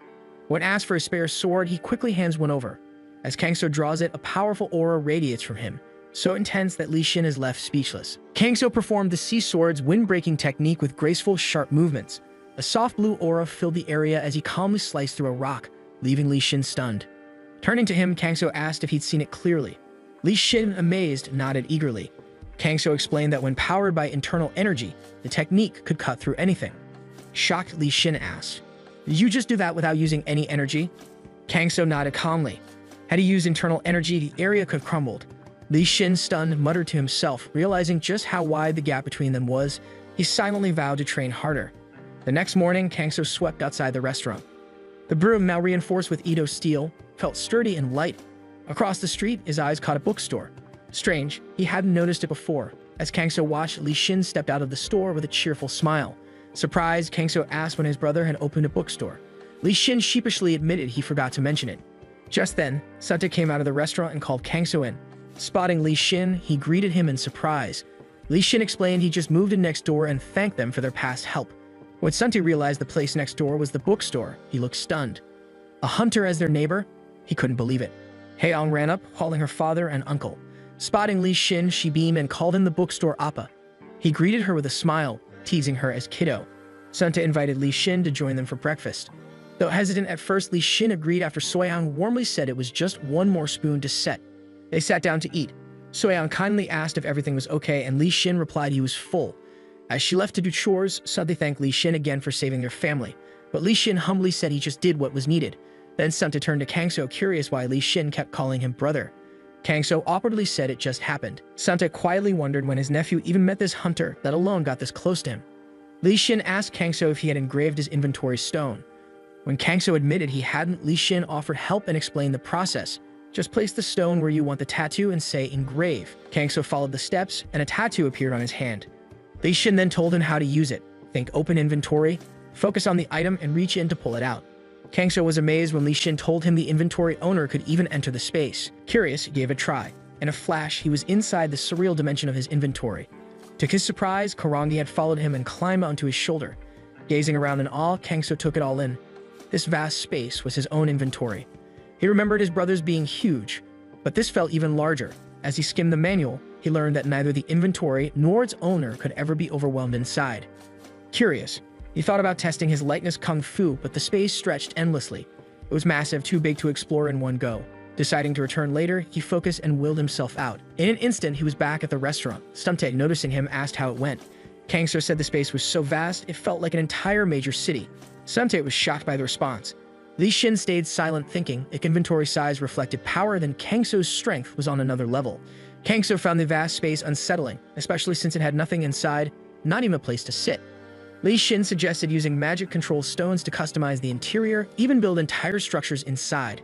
When asked for a spare sword, he quickly hands one over. As Kangso draws it, a powerful aura radiates from him, so intense that Li Xin is left speechless. Kangso performed the Sea Sword's wind-breaking technique with graceful, sharp movements. A soft blue aura filled the area as he calmly sliced through a rock, leaving Li Xin stunned. Turning to him, Kangso asked if he'd seen it clearly. Li Xin, amazed, nodded eagerly. Kangso explained that when powered by internal energy, the technique could cut through anything. Shocked, Li Xin asked, "Did you just do that without using any energy?" Kangso nodded calmly. Had he used internal energy, the area could have crumbled. Li Xin, stunned, muttered to himself, realizing just how wide the gap between them was. He silently vowed to train harder. The next morning, Kangso swept outside the restaurant. The broom, now reinforced with Edo steel, felt sturdy and light. Across the street, his eyes caught a bookstore. Strange, he hadn't noticed it before. As Kangso watched, Li Xin stepped out of the store with a cheerful smile. Surprised, Kangso asked when his brother had opened a bookstore. Li Xin sheepishly admitted he forgot to mention it. Just then, Santa came out of the restaurant and called Kangso in. Spotting Li Xin, he greeted him in surprise. Li Xin explained he just moved in next door and thanked them for their past help. When Sunti realized the place next door was the bookstore, he looked stunned. A hunter as their neighbor? He couldn't believe it. Haeyang ran up, calling her father and uncle. Spotting Li Xin, she beamed and called him the bookstore Appa. He greeted her with a smile, teasing her as kiddo. Sunta invited Li Xin to join them for breakfast. Though hesitant at first, Li Xin agreed after Soyang warmly said it was just one more spoon to set. They sat down to eat. Soyeon kindly asked if everything was okay, and Lee Shin replied he was full. As she left to do chores, Sante thanked Lee Shin again for saving their family, but Lee Shin humbly said he just did what was needed. Then Sante turned to Kangso, curious why Lee Shin kept calling him brother. Kangso awkwardly said it just happened. Sante quietly wondered when his nephew even met this hunter, let alone got this close to him. Lee Shin asked Kangso if he had engraved his inventory stone. When Kangso admitted he hadn't, Lee Shin offered help and explained the process. Just place the stone where you want the tattoo and say engrave. Kangso followed the steps, and a tattoo appeared on his hand. Lee Shin then told him how to use it. Think open inventory, focus on the item, and reach in to pull it out. Kangso was amazed when Lee Shin told him the inventory owner could even enter the space. Curious, he gave it a try. In a flash, he was inside the surreal dimension of his inventory. To his surprise, Karangi had followed him and climbed onto his shoulder. Gazing around in awe, Kangso took it all in. This vast space was his own inventory. He remembered his brothers being huge, but this felt even larger. As he skimmed the manual, he learned that neither the inventory nor its owner could ever be overwhelmed inside. Curious, he thought about testing his lightness kung fu, but the space stretched endlessly. It was massive, too big to explore in one go. Deciding to return later, he focused and willed himself out. In an instant, he was back at the restaurant. Stumte, noticing him, asked how it went. Kangso said the space was so vast, it felt like an entire major city. Stumte was shocked by the response. Lee Shin stayed silent, thinking if inventory size reflected power, then Kangso's strength was on another level. Kangso found the vast space unsettling, especially since it had nothing inside, not even a place to sit. Lee Shin suggested using magic control stones to customize the interior, even build entire structures inside.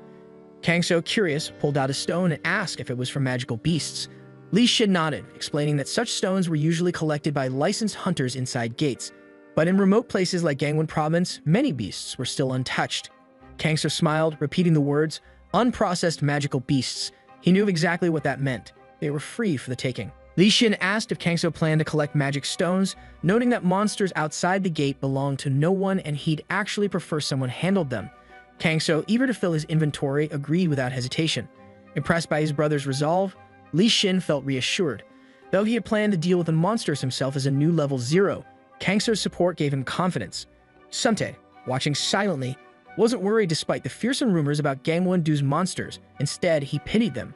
Kangso, curious, pulled out a stone and asked if it was for magical beasts. Lee Shin nodded, explaining that such stones were usually collected by licensed hunters inside gates. But in remote places like Gangwon Province, many beasts were still untouched. Kangso smiled, repeating the words, unprocessed magical beasts. He knew exactly what that meant. They were free for the taking. Lee Shin asked if Kangso planned to collect magic stones, noting that monsters outside the gate belonged to no one and he'd actually prefer someone handled them. Kangso, eager to fill his inventory, agreed without hesitation. Impressed by his brother's resolve, Lee Shin felt reassured. Though he had planned to deal with the monsters himself as a new level 0, Kangso's support gave him confidence. Sumte, watching silently, wasn't worried despite the fearsome rumors about Gangwon-do's monsters. Instead, he pitied them.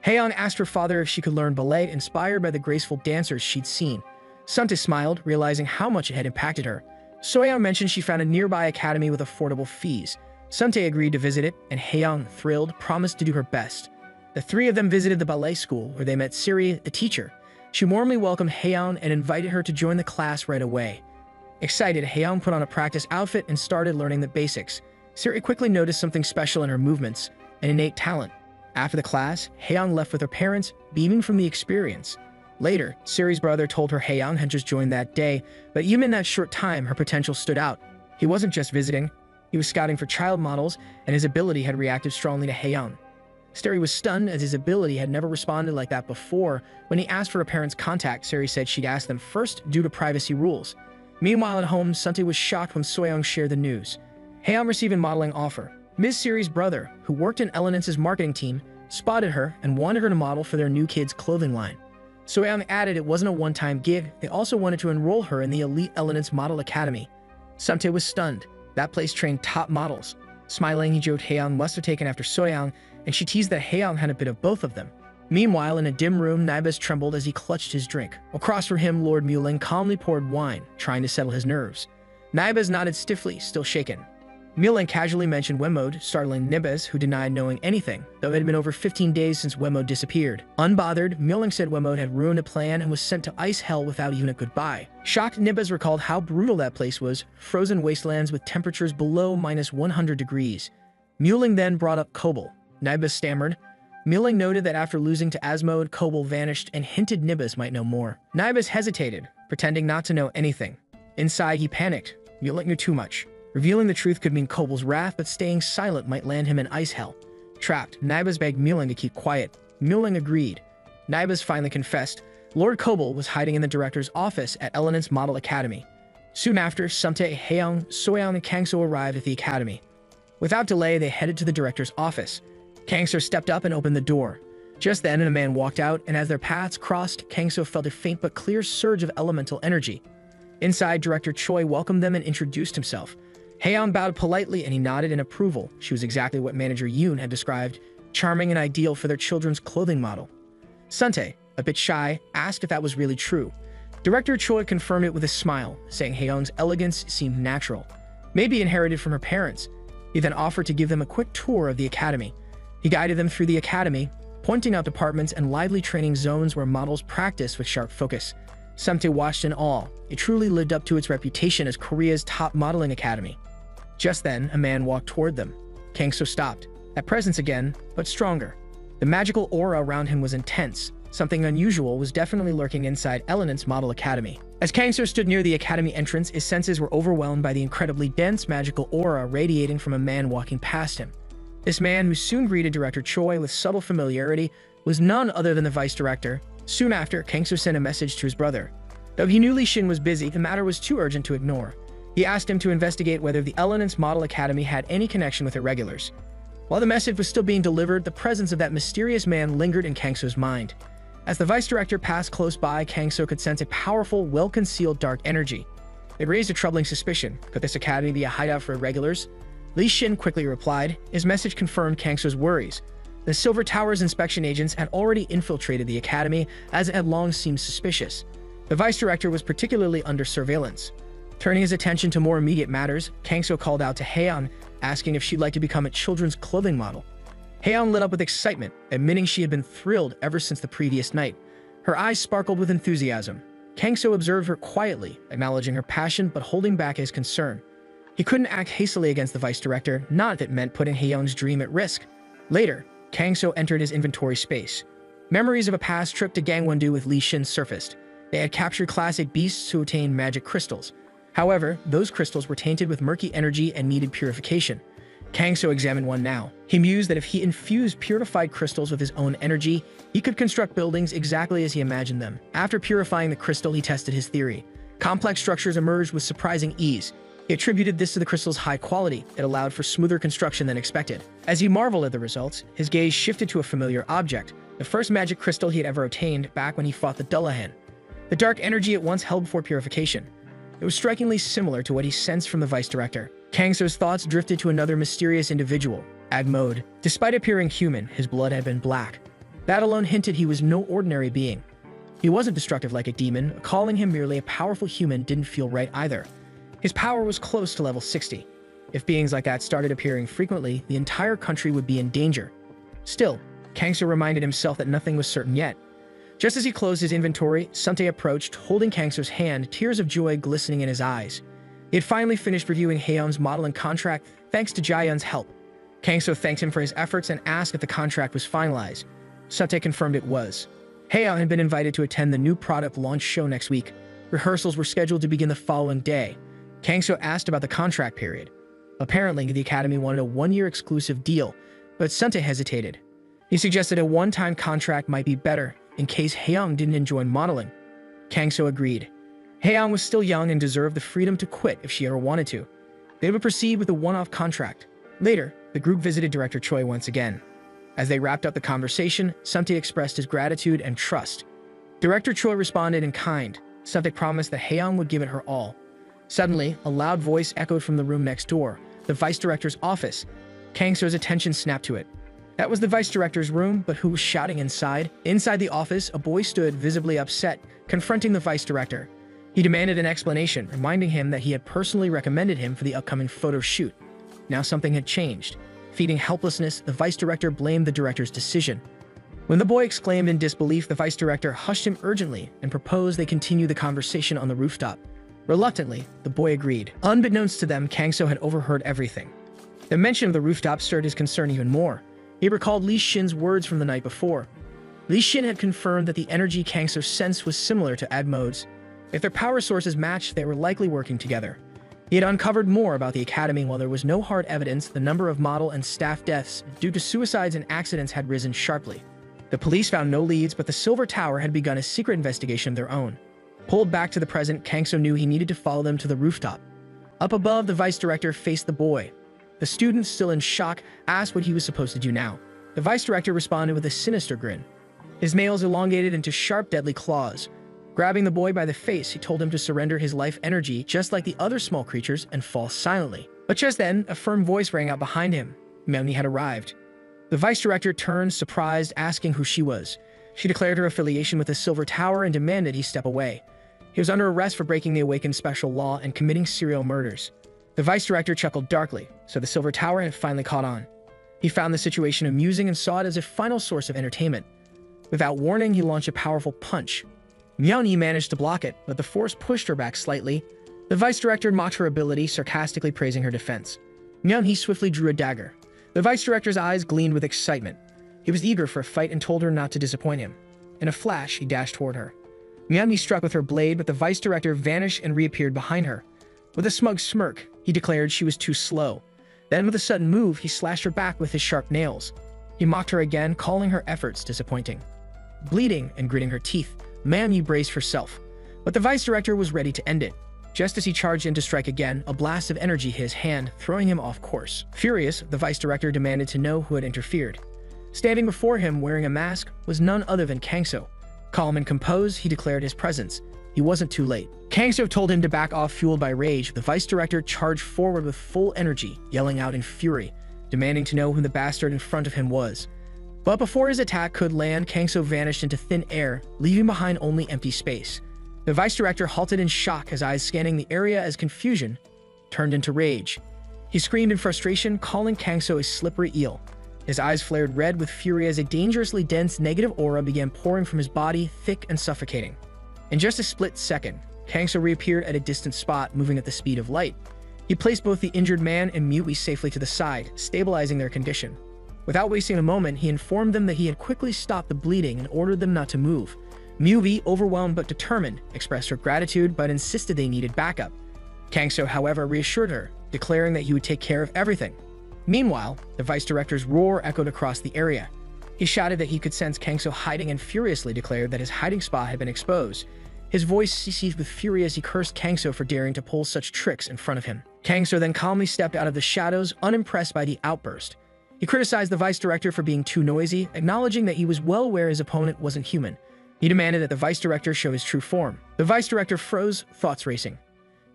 Haeyoung asked her father if she could learn ballet inspired by the graceful dancers she'd seen. Sumte smiled, realizing how much it had impacted her. Soyeon mentioned she found a nearby academy with affordable fees. Sumte agreed to visit it, and Haeyoung, thrilled, promised to do her best. The three of them visited the ballet school, where they met Siri, the teacher. She warmly welcomed Haeyoung and invited her to join the class right away. Excited, Haeyoung put on a practice outfit and started learning the basics. Siri quickly noticed something special in her movements, an innate talent. After the class, Haeyoung left with her parents, beaming from the experience. Later, Siri's brother told her Haeyoung had just joined that day, but even in that short time, her potential stood out. He wasn't just visiting, he was scouting for child models, and his ability had reacted strongly to Haeyoung. Siri was stunned, as his ability had never responded like that before. When he asked for her parents' contact, Siri said she'd ask them first due to privacy rules. Meanwhile, at home, Sumte was shocked when Soyeon shared the news. Haeyoung received a modeling offer. Ms. Siri's brother, who worked in Elemence's marketing team, spotted her and wanted her to model for their new kids' clothing line. Soyeon added it wasn't a one-time gig, they also wanted to enroll her in the elite Elements Model Academy. Sumte was stunned. That place trained top models. Smiling, he joked Haeyoung must have taken after Soyeon, and she teased that Haeyoung had a bit of both of them. Meanwhile, in a dim room, Naibas trembled as he clutched his drink. Across from him, Lord Muling calmly poured wine, trying to settle his nerves. Naibas nodded stiffly, still shaken. Muling casually mentioned Wemode, startling Nibas, who denied knowing anything, though it had been over 15 days since Wemode disappeared. Unbothered, Muling said Wemode had ruined a plan and was sent to ice hell without even a goodbye. Shocked, Nibas recalled how brutal that place was, frozen wastelands with temperatures below -100 degrees. Muling then brought up Kobol. Nibas stammered. Muling noted that after losing to Asmode, Kobol vanished and hinted Nibas might know more. Nibas hesitated, pretending not to know anything. Inside, he panicked. Muling knew too much. Revealing the truth could mean Kobol's wrath, but staying silent might land him in ice hell. Trapped, Naibas begged Muling to keep quiet. Muling agreed. Naibas finally confessed. Lord Kobol was hiding in the director's office at Elements Model Academy. Soon after, Sumte, Haeyoung, Soyeon, and Kangso arrived at the academy. Without delay, they headed to the director's office. Kangso stepped up and opened the door. Just then, a man walked out, and as their paths crossed, Kangso felt a faint but clear surge of elemental energy. Inside, Director Choi welcomed them and introduced himself. Haeyoung bowed politely and he nodded in approval. She was exactly what Manager Yoon had described, charming and ideal for their children's clothing model. Suntae, a bit shy, asked if that was really true. Director Choi confirmed it with a smile, saying Haeyoung's elegance seemed natural, maybe inherited from her parents. He then offered to give them a quick tour of the academy. He guided them through the academy, pointing out departments and lively training zones where models practice with sharp focus. Suntae watched in awe. It truly lived up to its reputation as Korea's top modeling academy. Just then, a man walked toward them. Kangso stopped. That presence again, but stronger. The magical aura around him was intense. Something unusual was definitely lurking inside Elenant's model academy. As Kangso stood near the academy entrance, his senses were overwhelmed by the incredibly dense magical aura radiating from a man walking past him. This man, who soon greeted Director Choi with subtle familiarity, was none other than the vice director. Soon after, Kangso sent a message to his brother. Though he knew Li Xin was busy, the matter was too urgent to ignore. He asked him to investigate whether the Elenant's model academy had any connection with irregulars. While the message was still being delivered, the presence of that mysterious man lingered in Kangso's mind. As the vice director passed close by, Kangso could sense a powerful, well-concealed dark energy. It raised a troubling suspicion. Could this academy be a hideout for irregulars? Li Xin quickly replied. His message confirmed Kangso's worries. The Silver Tower's inspection agents had already infiltrated the academy, as it had long seemed suspicious. The vice director was particularly under surveillance. Turning his attention to more immediate matters, Kangso called out to Haeyeon, asking if she'd like to become a children's clothing model. Haeyeon lit up with excitement, admitting she had been thrilled ever since the previous night. Her eyes sparkled with enthusiasm. Kangso observed her quietly, acknowledging her passion but holding back his concern. He couldn't act hastily against the vice director, not if it meant putting Haeyeon's dream at risk. Later, Kangso entered his inventory space. Memories of a past trip to Gangwon-do with Li Xin surfaced. They had captured classic beasts to obtain magic crystals. However, those crystals were tainted with murky energy and needed purification. Kangso examined one now. He mused that if he infused purified crystals with his own energy, he could construct buildings exactly as he imagined them. After purifying the crystal, he tested his theory. Complex structures emerged with surprising ease. He attributed this to the crystal's high quality. It allowed for smoother construction than expected. As he marveled at the results, his gaze shifted to a familiar object, the first magic crystal he had ever obtained back when he fought the Dullahan. The dark energy it once held before purification. It was strikingly similar to what he sensed from the vice director. Kangso's thoughts drifted to another mysterious individual, Agmode. Despite appearing human, his blood had been black. That alone hinted he was no ordinary being. He wasn't destructive like a demon. Calling him merely a powerful human didn't feel right either. His power was close to level 60. If beings like that started appearing frequently, the entire country would be in danger. Still, Kangso reminded himself that nothing was certain yet. Just as he closed his inventory, Suntae approached, holding Kangso's hand, tears of joy glistening in his eyes. He had finally finished reviewing Haeyeon's modeling contract thanks to Jaeyeon's help. Kangso thanked him for his efforts and asked if the contract was finalized. Suntae confirmed it was. Haeyeon had been invited to attend the new product launch show next week. Rehearsals were scheduled to begin the following day. Kangso asked about the contract period. Apparently, the academy wanted a one-year exclusive deal, but Suntae hesitated. He suggested a one-time contract might be better, in case Haeyeon didn't enjoy modeling. Kangso agreed. Haeyeon was still young and deserved the freedom to quit if she ever wanted to. They would proceed with a one-off contract. Later, the group visited Director Choi once again. As they wrapped up the conversation, Suntae expressed his gratitude and trust. Director Choi responded in kind. Suntae promised that Haeyeon would give it her all. Suddenly, a loud voice echoed from the room next door, the vice director's office. Kangso's attention snapped to it. That was the vice director's room, but who was shouting inside? Inside the office, a boy stood, visibly upset, confronting the vice director. He demanded an explanation, reminding him that he had personally recommended him for the upcoming photo shoot. Now something had changed. Feeding helplessness, the vice director blamed the director's decision. When the boy exclaimed in disbelief, the vice director hushed him urgently and proposed they continue the conversation on the rooftop. Reluctantly, the boy agreed. Unbeknownst to them, Kangso had overheard everything. The mention of the rooftop stirred his concern even more. He recalled Li Xin's words from the night before. Li Xin had confirmed that the energy Kangso sensed was similar to Agmode's. If their power sources matched, they were likely working together. He had uncovered more about the academy. While there was no hard evidence, the number of model and staff deaths due to suicides and accidents had risen sharply. The police found no leads, but the Silver Tower had begun a secret investigation of their own. Pulled back to the present, Kangso knew he needed to follow them to the rooftop. Up above, the vice director faced the boy. The student, still in shock, asked what he was supposed to do now. The vice director responded with a sinister grin. His nails elongated into sharp, deadly claws. Grabbing the boy by the face, he told him to surrender his life energy just like the other small creatures and fall silently. But just then, a firm voice rang out behind him. Melanie had arrived. The vice director turned, surprised, asking who she was. She declared her affiliation with the Silver Tower and demanded he step away. He was under arrest for breaking the Awakened Special Law and committing serial murders. The vice director chuckled darkly, so the Silver Tower had finally caught on. He found the situation amusing and saw it as a final source of entertainment. Without warning, he launched a powerful punch. Myeon-hee managed to block it, but the force pushed her back slightly. The vice director mocked her ability, sarcastically praising her defense. Myeon-hee swiftly drew a dagger. The vice director's eyes gleamed with excitement. He was eager for a fight and told her not to disappoint him. In a flash, he dashed toward her. Myeon-hee struck with her blade, but the vice director vanished and reappeared behind her. With a smug smirk, he declared she was too slow. Then, with a sudden move, he slashed her back with his sharp nails. He mocked her again, calling her efforts disappointing. Bleeding and gritting her teeth, Myeon-hee braced herself. But the vice director was ready to end it. Just as he charged in to strike again, a blast of energy hit his hand, throwing him off course. Furious, the vice director demanded to know who had interfered. Standing before him, wearing a mask, was none other than Kangso. Calm and composed, he declared his presence. He wasn't too late. Kangso told him to back off, fueled by rage. The vice director charged forward with full energy, yelling out in fury, demanding to know who the bastard in front of him was. But before his attack could land, Kangso vanished into thin air, leaving behind only empty space. The vice director halted in shock, his eyes scanning the area as confusion turned into rage. He screamed in frustration, calling Kangso a slippery eel. His eyes flared red with fury as a dangerously dense negative aura began pouring from his body, thick and suffocating. In just a split second, Kangso reappeared at a distant spot, moving at the speed of light. He placed both the injured man and Mui safely to the side, stabilizing their condition. Without wasting a moment, he informed them that he had quickly stopped the bleeding and ordered them not to move. Mui, overwhelmed but determined, expressed her gratitude but insisted they needed backup. Kangso, however, reassured her, declaring that he would take care of everything. Meanwhile, the vice director's roar echoed across the area. He shouted that he could sense Kangso hiding and furiously declared that his hiding spot had been exposed. His voice seethed with fury as he cursed Kangso for daring to pull such tricks in front of him. Kangso then calmly stepped out of the shadows, unimpressed by the outburst. He criticized the vice director for being too noisy, acknowledging that he was well aware his opponent wasn't human. He demanded that the vice director show his true form. The vice director froze, thoughts racing.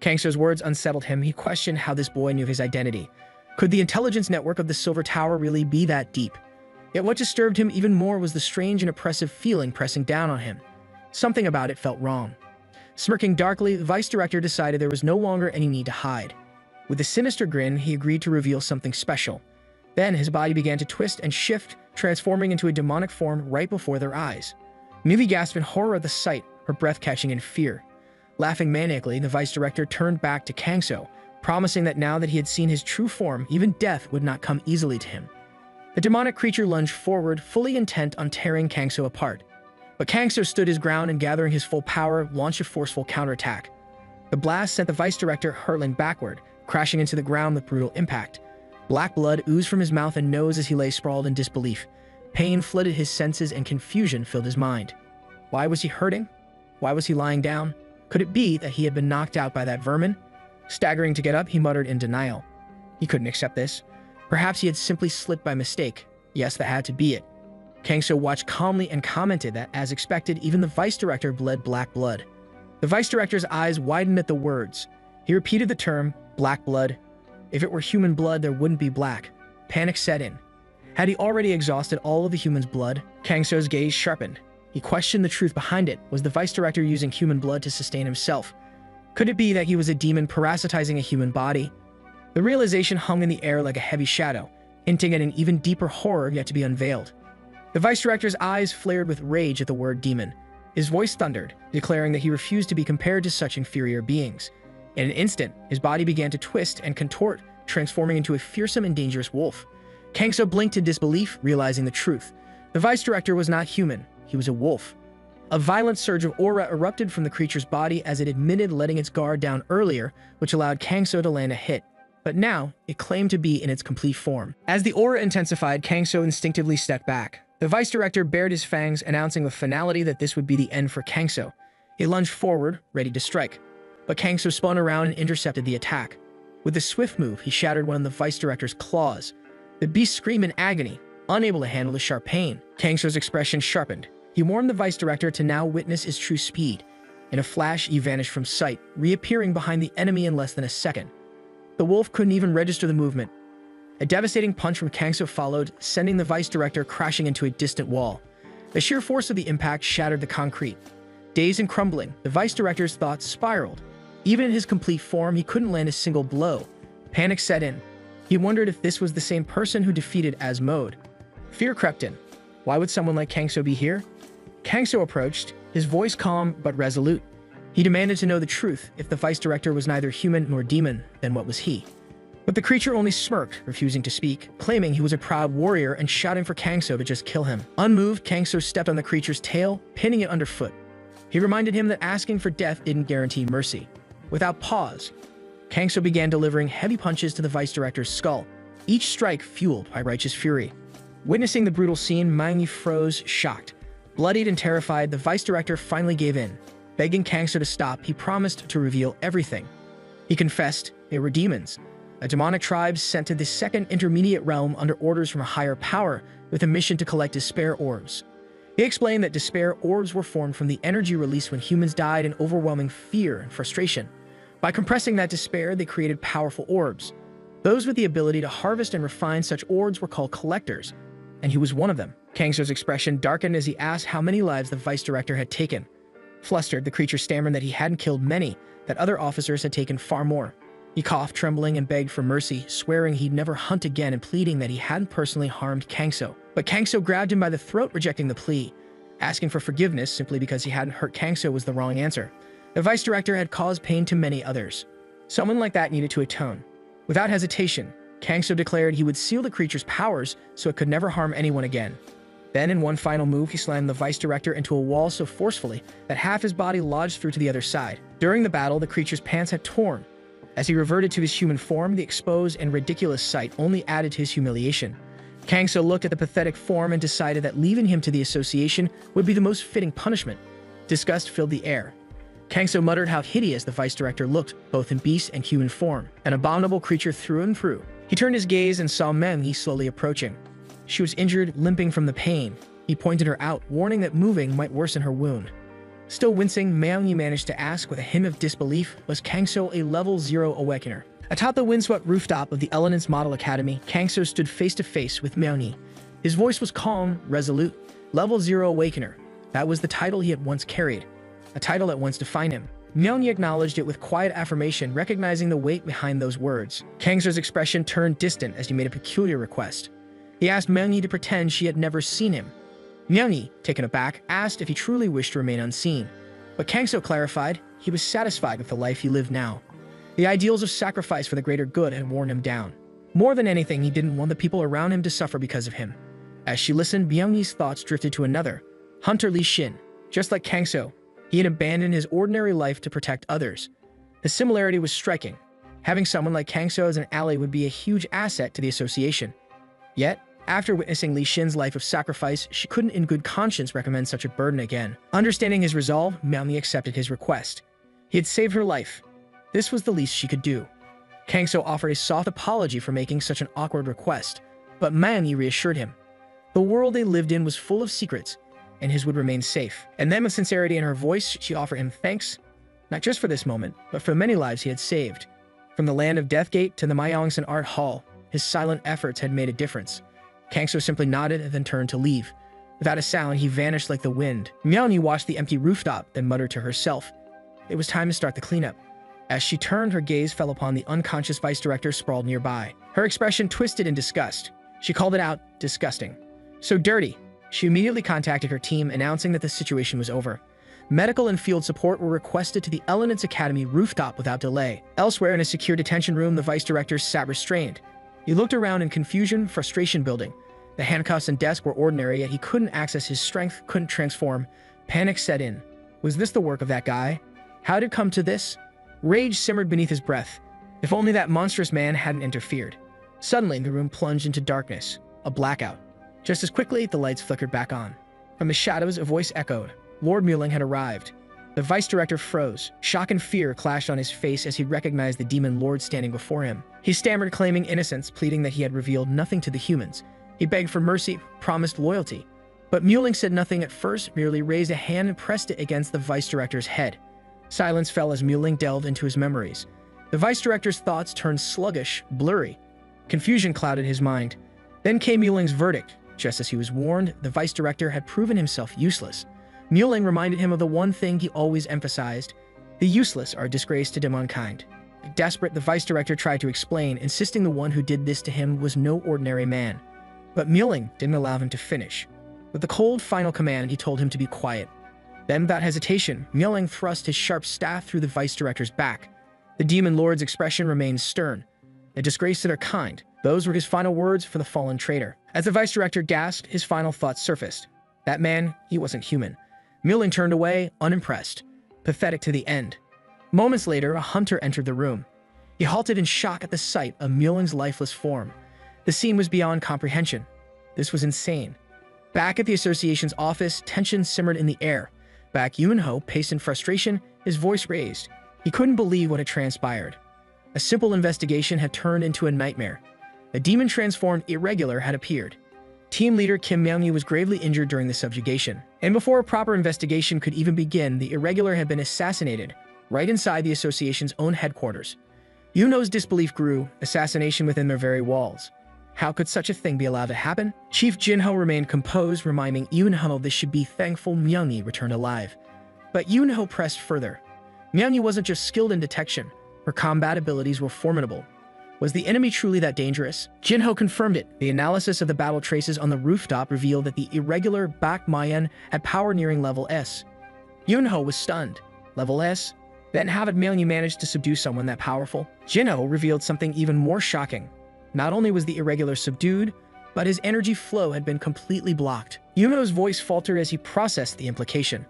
Kangso's words unsettled him. He questioned how this boy knew his identity. Could the intelligence network of the Silver Tower really be that deep? Yet what disturbed him even more was the strange and oppressive feeling pressing down on him. Something about it felt wrong. Smirking darkly, the vice director decided there was no longer any need to hide. With a sinister grin, he agreed to reveal something special. Then his body began to twist and shift, transforming into a demonic form right before their eyes. Mui gasped in horror at the sight, her breath catching in fear. Laughing maniacally, the vice director turned back to Kangso, promising that now that he had seen his true form, even death would not come easily to him. The demonic creature lunged forward, fully intent on tearing Kangso apart. But Kangso stood his ground and, gathering his full power, launched a forceful counterattack. The blast sent the vice director hurtling backward, crashing into the ground with brutal impact. Black blood oozed from his mouth and nose as he lay sprawled in disbelief. Pain flooded his senses and confusion filled his mind. Why was he hurting? Why was he lying down? Could it be that he had been knocked out by that vermin? Staggering to get up, he muttered in denial. He couldn't accept this. Perhaps he had simply slipped by mistake. Yes, that had to be it. Kangso watched calmly and commented that, as expected, even the vice director bled black blood. The vice director's eyes widened at the words. He repeated the term, black blood. If it were human blood, there wouldn't be black. Panic set in. Had he already exhausted all of the human's blood? Kangso's gaze sharpened. He questioned the truth behind it. Was the vice director using human blood to sustain himself? Could it be that he was a demon parasitizing a human body? The realization hung in the air like a heavy shadow, hinting at an even deeper horror yet to be unveiled. The vice director's eyes flared with rage at the word demon. His voice thundered, declaring that he refused to be compared to such inferior beings. In an instant, his body began to twist and contort, transforming into a fearsome and dangerous wolf. Kangso blinked in disbelief, realizing the truth. The vice director was not human. He was a wolf. A violent surge of aura erupted from the creature's body as it admitted letting its guard down earlier, which allowed Kangso to land a hit. But now, it claimed to be in its complete form. As the aura intensified, Kangso instinctively stepped back. The vice director bared his fangs, announcing with finality that this would be the end for Kangso. He lunged forward, ready to strike. But Kangso spun around and intercepted the attack. With a swift move, he shattered one of the vice director's claws. The beast screamed in agony, unable to handle the sharp pain. Kangso's expression sharpened. He warned the vice director to now witness his true speed. In a flash, he vanished from sight, reappearing behind the enemy in less than a second. The wolf couldn't even register the movement. A devastating punch from Kangso followed, sending the vice director crashing into a distant wall. The sheer force of the impact shattered the concrete. Dazed and crumbling, the vice director's thoughts spiraled. Even in his complete form, he couldn't land a single blow. Panic set in. He wondered if this was the same person who defeated Asmode. Fear crept in. Why would someone like Kangso be here? Kangso approached, his voice calm but resolute. He demanded to know the truth. If the vice director was neither human nor demon, then what was he? But the creature only smirked, refusing to speak, claiming he was a proud warrior and shouting for Kangso to just kill him. Unmoved, Kangso stepped on the creature's tail, pinning it underfoot. He reminded him that asking for death didn't guarantee mercy. Without pause, Kangso began delivering heavy punches to the vice director's skull, each strike fueled by righteous fury. Witnessing the brutal scene, Manhwa froze, shocked. Bloodied and terrified, the vice director finally gave in. Begging Kangso to stop, he promised to reveal everything. He confessed they were demons, a demonic tribe sent to the second intermediate realm under orders from a higher power with a mission to collect despair orbs. He explained that despair orbs were formed from the energy released when humans died in overwhelming fear and frustration. By compressing that despair, they created powerful orbs. Those with the ability to harvest and refine such orbs were called collectors, and he was one of them. Kangso's expression darkened as he asked how many lives the vice director had taken. Flustered, the creature stammered that he hadn't killed many, that other officers had taken far more. He coughed, trembling, and begged for mercy, swearing he'd never hunt again and pleading that he hadn't personally harmed Kangso. But Kangso grabbed him by the throat, rejecting the plea. Asking for forgiveness simply because he hadn't hurt Kangso was the wrong answer. The vice director had caused pain to many others. Someone like that needed to atone. Without hesitation, Kangso declared he would seal the creature's powers so it could never harm anyone again. Then, in one final move, he slammed the vice director into a wall so forcefully that half his body lodged through to the other side. During the battle, the creature's pants had torn. As he reverted to his human form, the exposed and ridiculous sight only added to his humiliation. Kangso looked at the pathetic form and decided that leaving him to the association would be the most fitting punishment. Disgust filled the air. Kangso muttered how hideous the vice director looked, both in beast and human form, an abominable creature through and through. He turned his gaze and saw Manhwa slowly approaching. She was injured, limping from the pain. He pointed her out, warning that moving might worsen her wound. Still wincing, Manhwa managed to ask with a hint of disbelief, was Kangso a level 0 awakener? Atop the windswept rooftop of the Elements Model Academy, Kangso stood face to face with Manhwa. His voice was calm, resolute. Level 0 awakener. That was the title he had once carried. A title that once defined him. Manhwa acknowledged it with quiet affirmation, recognizing the weight behind those words. Kangso's expression turned distant as he made a peculiar request. He asked Manhwa to pretend she had never seen him. Manhwa, taken aback, asked if he truly wished to remain unseen. But Kangso clarified he was satisfied with the life he lived now. The ideals of sacrifice for the greater good had worn him down. More than anything, he didn't want the people around him to suffer because of him. As she listened, Manhwa's thoughts drifted to another, Hunter Li Xin. Just like Kangso, he had abandoned his ordinary life to protect others. The similarity was striking. Having someone like Kangso as an ally would be a huge asset to the association. Yet, after witnessing Li Xin's life of sacrifice, she couldn't in good conscience recommend such a burden again. Understanding his resolve, Manhwa accepted his request. He had saved her life. This was the least she could do. Kangso offered a soft apology for making such an awkward request, but Manhwa reassured him. The world they lived in was full of secrets, and his would remain safe. And then with sincerity in her voice, she offered him thanks, not just for this moment, but for many lives he had saved. From the land of Deathgate to the Myeongsan Art Hall, his silent efforts had made a difference. Kangso simply nodded and then turned to leave. Without a sound, he vanished like the wind. Manhwa watched the empty rooftop, then muttered to herself. It was time to start the cleanup. As she turned, her gaze fell upon the unconscious vice director sprawled nearby. Her expression twisted in disgust. She called it out, disgusting. So dirty. She immediately contacted her team, announcing that the situation was over. Medical and field support were requested to the Elements Academy rooftop without delay. Elsewhere in a secure detention room, the vice director sat restrained. He looked around in confusion, frustration building. The handcuffs and desk were ordinary, yet he couldn't access his strength, couldn't transform. Panic set in. Was this the work of that guy? How did it come to this? Rage simmered beneath his breath. If only that monstrous man hadn't interfered. Suddenly, the room plunged into darkness, a blackout. Just as quickly, the lights flickered back on. From the shadows, a voice echoed. Lord Muling had arrived. The vice director froze. Shock and fear clashed on his face as he recognized the demon lord standing before him. He stammered, claiming innocence, pleading that he had revealed nothing to the humans. He begged for mercy, promised loyalty. But Muling said nothing at first, merely raised a hand and pressed it against the vice director's head. Silence fell as Muling delved into his memories. The vice director's thoughts turned sluggish, blurry. Confusion clouded his mind. Then came Muling's verdict. Just as he was warned, the vice director had proven himself useless. Muling reminded him of the one thing he always emphasized: the useless are a disgrace to demonkind. Desperate, the vice director tried to explain, insisting the one who did this to him was no ordinary man. But Muling didn't allow him to finish. With the cold final command, he told him to be quiet. Then, without hesitation, Muling thrust his sharp staff through the vice director's back. The demon lord's expression remained stern. A disgrace to their kind. Those were his final words for the fallen traitor. As the vice director gasped, his final thoughts surfaced. That man, he wasn't human. Muling turned away, unimpressed. Pathetic to the end. Moments later, a hunter entered the room. He halted in shock at the sight of Muling's lifeless form. The scene was beyond comprehension. This was insane. Back at the association's office, tension simmered in the air. Back, Yunho paced in frustration, his voice raised. He couldn't believe what had transpired. A simple investigation had turned into a nightmare. A demon-transformed irregular had appeared. Team leader Kim Myung-hee was gravely injured during the subjugation. And before a proper investigation could even begin, the irregular had been assassinated, right inside the association's own headquarters. Yunho's disbelief grew, assassination within their very walls. How could such a thing be allowed to happen? Chief Jinho remained composed, reminding Yunho they should be thankful Myung-hee returned alive. But Yunho pressed further. Myung-hee wasn't just skilled in detection. Her combat abilities were formidable. Was the enemy truly that dangerous? Jinho confirmed it. The analysis of the battle traces on the rooftop revealed that the irregular Bak Mayan had power nearing level S. Yunho was stunned. Level S? Then how had Myung-hee managed to subdue someone that powerful? Jinho revealed something even more shocking. Not only was the irregular subdued, but his energy flow had been completely blocked. Yunho's voice faltered as he processed the implication.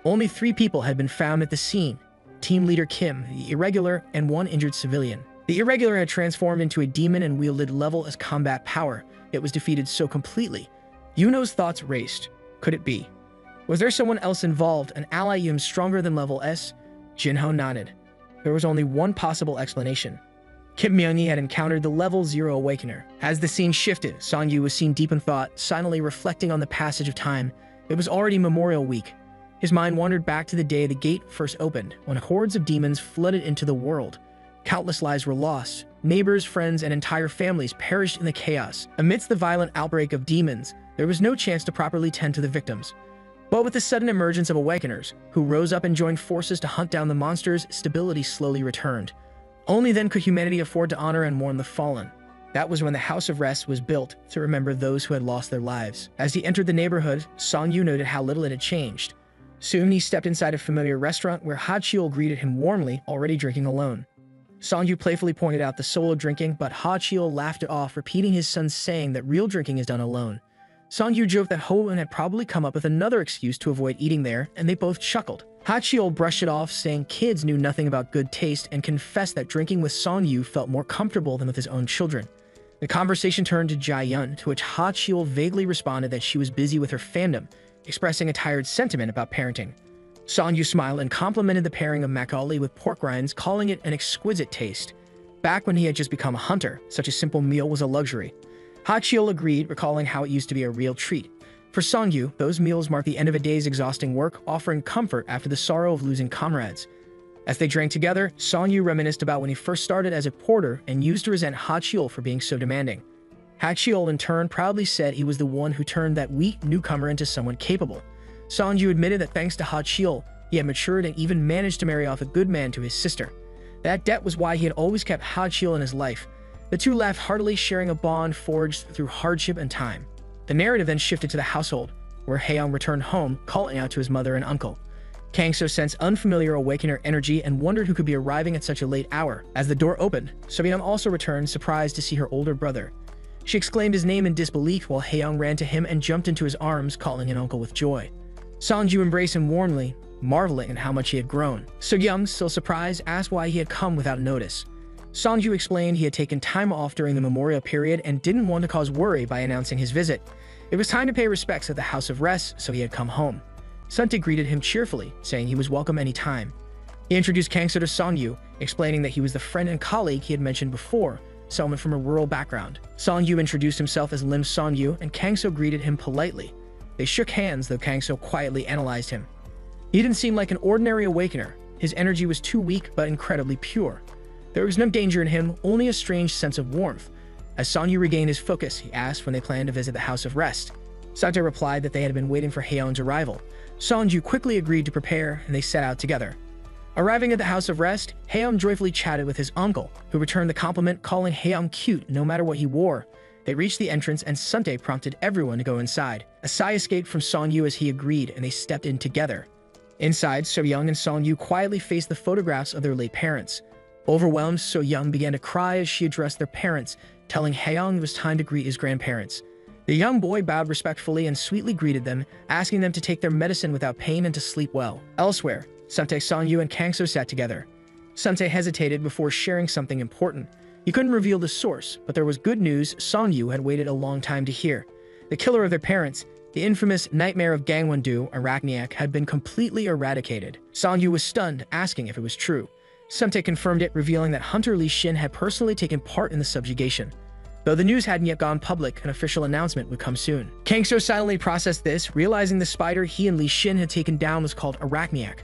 Only 3 people had been found at the scene: Team leader Kim, the irregular, and 1 injured civilian. The irregular had transformed into a demon and wielded level as combat power. It was defeated so completely. Yunho's thoughts raced. Could it be? Was there someone else involved, an ally even stronger than level S? Jinho nodded. There was only one possible explanation. Kim Myung-hee had encountered the level 0 awakener. As the scene shifted, Song-yu was seen deep in thought, silently reflecting on the passage of time. It was already Memorial Week. His mind wandered back to the day the gate first opened, when hordes of demons flooded into the world. Countless lives were lost. Neighbors, friends, and entire families perished in the chaos. Amidst the violent outbreak of demons, there was no chance to properly tend to the victims. But with the sudden emergence of awakeners, who rose up and joined forces to hunt down the monsters, stability slowly returned. Only then could humanity afford to honor and mourn the fallen. That was when the House of Rest was built to remember those who had lost their lives. As he entered the neighborhood, Song-yu noted how little it had changed. Soon he stepped inside a familiar restaurant where Ha-cheol greeted him warmly, already drinking alone. Song-yu playfully pointed out the solo drinking, but Ha-cheol laughed it off, repeating his son's saying that real drinking is done alone. Song-yu joked that Ho-eun had probably come up with another excuse to avoid eating there, and they both chuckled. Ha-cheol brushed it off, saying kids knew nothing about good taste, and confessed that drinking with Song-yu felt more comfortable than with his own children. The conversation turned to Jae-yun, to which Ha-cheol vaguely responded that she was busy with her fandom, expressing a tired sentiment about parenting. Song-yu smiled and complimented the pairing of makgeolli with pork rinds, calling it an exquisite taste. Back when he had just become a hunter, such a simple meal was a luxury. Ha-cheol agreed, recalling how it used to be a real treat. For Song-yu, those meals marked the end of a day's exhausting work, offering comfort after the sorrow of losing comrades. As they drank together, Song-yu reminisced about when he first started as a porter and used to resent Ha-cheol for being so demanding. Ha-cheol, in turn, proudly said he was the one who turned that weak newcomer into someone capable. Song-yu admitted that thanks to Ha-cheol, he had matured and even managed to marry off a good man to his sister. That debt was why he had always kept Ha-cheol in his life. The two laughed heartily, sharing a bond forged through hardship and time. The narrative then shifted to the household, where Haeyoung returned home, calling out to his mother and uncle. Kang-so sensed unfamiliar awakener energy and wondered who could be arriving at such a late hour. As the door opened, So-young also returned, surprised to see her older brother. She exclaimed his name in disbelief while Haeyoung ran to him and jumped into his arms, calling him uncle with joy. Song-ju embraced him warmly, marveling at how much he had grown. So-young, still surprised, asked why he had come without notice. Song-ju explained he had taken time off during the memorial period and didn't want to cause worry by announcing his visit. It was time to pay respects at the House of Rest, so he had come home. Suntae greeted him cheerfully, saying he was welcome any time. He introduced Kang-so to Song-yu, explaining that he was the friend and colleague he had mentioned before, someone from a rural background. Song-yu introduced himself as Lim Song-yu, and Kang-so greeted him politely. They shook hands, though Kang-so quietly analyzed him. He didn't seem like an ordinary awakener. His energy was too weak but incredibly pure. There was no danger in him, only a strange sense of warmth. As Sonyu regained his focus, he asked when they planned to visit the House of Rest. Sante replied that they had been waiting for Haeyoung's arrival. Sonju quickly agreed to prepare, and they set out together. Arriving at the House of Rest, Haeyoung joyfully chatted with his uncle, who returned the compliment, calling Haeyoung cute no matter what he wore. They reached the entrance, and Sante prompted everyone to go inside. A sigh escaped from Sonyu as he agreed, and they stepped in together. Inside, So-young and Sonyu quietly faced the photographs of their late parents. Overwhelmed, So-young began to cry as she addressed their parents, telling Haeyoung it was time to greet his grandparents. The young boy bowed respectfully and sweetly greeted them, asking them to take their medicine without pain and to sleep well. Elsewhere, Sante, Sonyu, and Kangso sat together. Sante hesitated before sharing something important. He couldn't reveal the source, but there was good news Sonyu had waited a long time to hear. The killer of their parents, the infamous nightmare of Gangwon-do, Arachniac, had been completely eradicated. Sonyu was stunned, asking if it was true. Sante confirmed it, revealing that Hunter Lee Shin had personally taken part in the subjugation. Though the news hadn't yet gone public, an official announcement would come soon. Kangso silently processed this, realizing the spider he and Lee Shin had taken down was called Arachniac.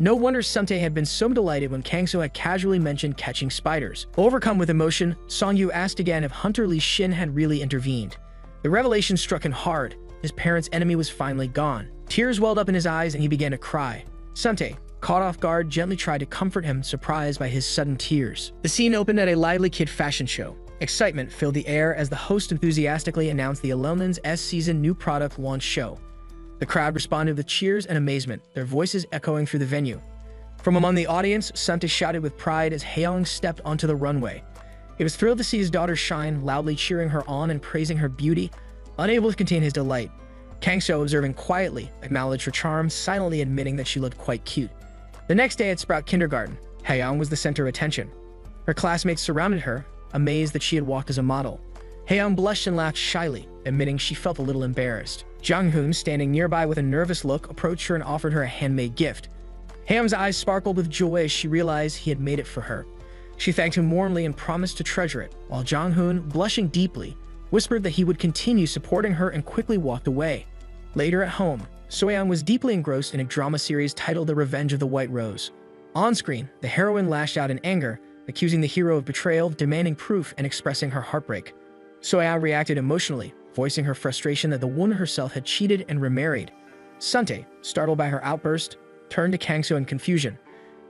No wonder Sante had been so delighted when Kangso had casually mentioned catching spiders. Overcome with emotion, Sonyu asked again if Hunter Lee Shin had really intervened. The revelation struck him hard. His parents' enemy was finally gone. Tears welled up in his eyes and he began to cry. Sante, caught off guard, gently tried to comfort him, surprised by his sudden tears. The scene opened at a lively kid fashion show. Excitement filled the air as the host enthusiastically announced the Enrollment's S-season new product launch show. The crowd responded with cheers and amazement, their voices echoing through the venue. From among the audience, Sante shouted with pride as Haeyoung stepped onto the runway. He was thrilled to see his daughter shine, loudly cheering her on and praising her beauty, unable to contain his delight. Kangso, observing quietly, acknowledged her charm, silently admitting that she looked quite cute. The next day at Sprout Kindergarten, Haeyoung was the center of attention. Her classmates surrounded her, amazed that she had walked as a model. Haeyoung blushed and laughed shyly, admitting she felt a little embarrassed. Jung-hoon, standing nearby with a nervous look, approached her and offered her a handmade gift. Haeyoung's eyes sparkled with joy as she realized he had made it for her. She thanked him warmly and promised to treasure it, while Jung-hoon, blushing deeply, whispered that he would continue supporting her and quickly walked away. Later at home, So-young was deeply engrossed in a drama series titled The Revenge of the White Rose. On screen, the heroine lashed out in anger, accusing the hero of betrayal, demanding proof, and expressing her heartbreak. So-young reacted emotionally, voicing her frustration that the woman herself had cheated and remarried. Sante, startled by her outburst, turned to Kangso in confusion.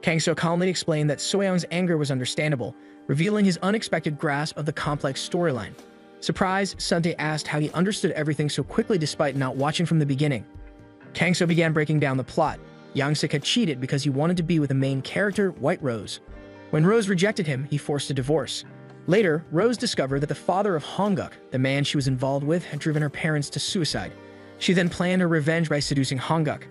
Kangso calmly explained that So-young's anger was understandable, revealing his unexpected grasp of the complex storyline. Surprised, Sante asked how he understood everything so quickly despite not watching from the beginning. Kangso began breaking down the plot. Young-sik had cheated because he wanted to be with the main character, White Rose. When Rose rejected him, he forced a divorce. Later, Rose discovered that the father of Honguk, the man she was involved with, had driven her parents to suicide. She then planned her revenge by seducing Honguk.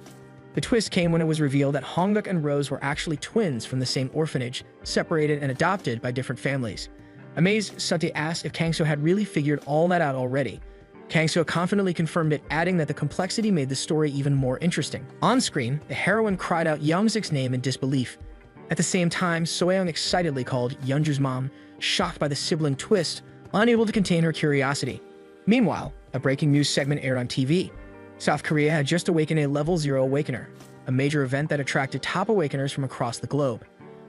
The twist came when it was revealed that Honguk and Rose were actually twins from the same orphanage, separated and adopted by different families. Amazed, Sante asked if Kangso had really figured all that out already. Kangso confidently confirmed it, adding that the complexity made the story even more interesting. On screen, the heroine cried out Young-sik's name in disbelief. At the same time, So-young excitedly called Yeonju's mom, shocked by the sibling twist, unable to contain her curiosity. Meanwhile, a breaking news segment aired on TV. South Korea had just awakened a Level 0 Awakener, a major event that attracted top awakeners from across the globe.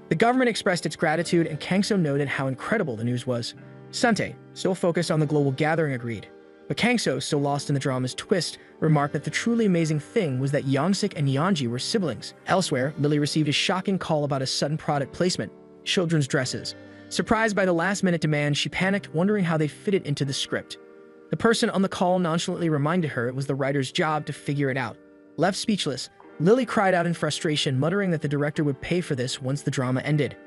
The government expressed its gratitude, and Kangso noted how incredible the news was. Sante, still focused on the global gathering, agreed. But Kangso, still lost in the drama's twist, remarked that the truly amazing thing was that Young-sik and Yeonji were siblings. Elsewhere, Lily received a shocking call about a sudden product placement: children's dresses. Surprised by the last-minute demand, she panicked, wondering how they fitted into the script. The person on the call nonchalantly reminded her it was the writer's job to figure it out. Left speechless, Lily cried out in frustration, muttering that the director would pay for this once the drama ended.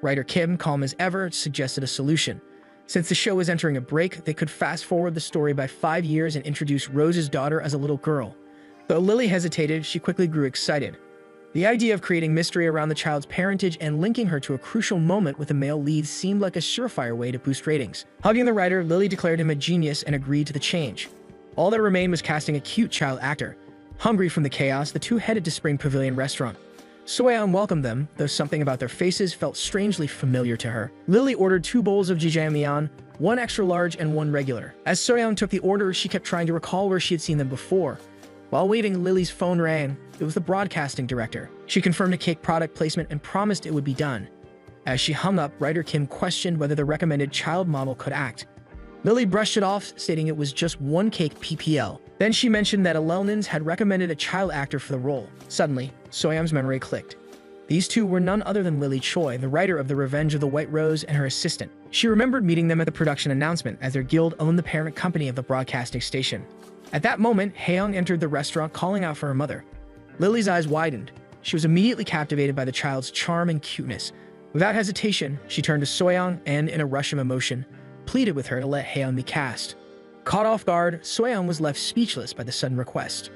Writer Kim, calm as ever, suggested a solution. Since the show was entering a break, they could fast-forward the story by 5 years and introduce Rose's daughter as a little girl. Though Lily hesitated, she quickly grew excited. The idea of creating mystery around the child's parentage and linking her to a crucial moment with a male lead seemed like a surefire way to boost ratings. Hugging the writer, Lily declared him a genius and agreed to the change. All that remained was casting a cute child actor. Hungry from the chaos, the two headed to Spring Pavilion restaurant. So-young welcomed them, though something about their faces felt strangely familiar to her. Lily ordered 2 bowls of jjajangmyeon, 1 extra large and 1 regular. As So-young took the order, she kept trying to recall where she had seen them before. While waiting, Lily's phone rang. It was the broadcasting director. She confirmed a cake product placement and promised it would be done. As she hung up, writer Kim questioned whether the recommended child model could act. Lily brushed it off, stating it was just one cake PPL. Then she mentioned that Alelnins had recommended a child actor for the role. Suddenly, Soyam's memory clicked. These two were none other than Lily Choi, the writer of The Revenge of the White Rose, and her assistant. She remembered meeting them at the production announcement, as their guild owned the parent company of the broadcasting station. At that moment, Haeyoung entered the restaurant calling out for her mother. Lily's eyes widened. She was immediately captivated by the child's charm and cuteness. Without hesitation, she turned to Soyoung and, in a rush of emotion, pleaded with her to let Haeyoung be cast. Caught off guard, Soyoung was left speechless by the sudden request.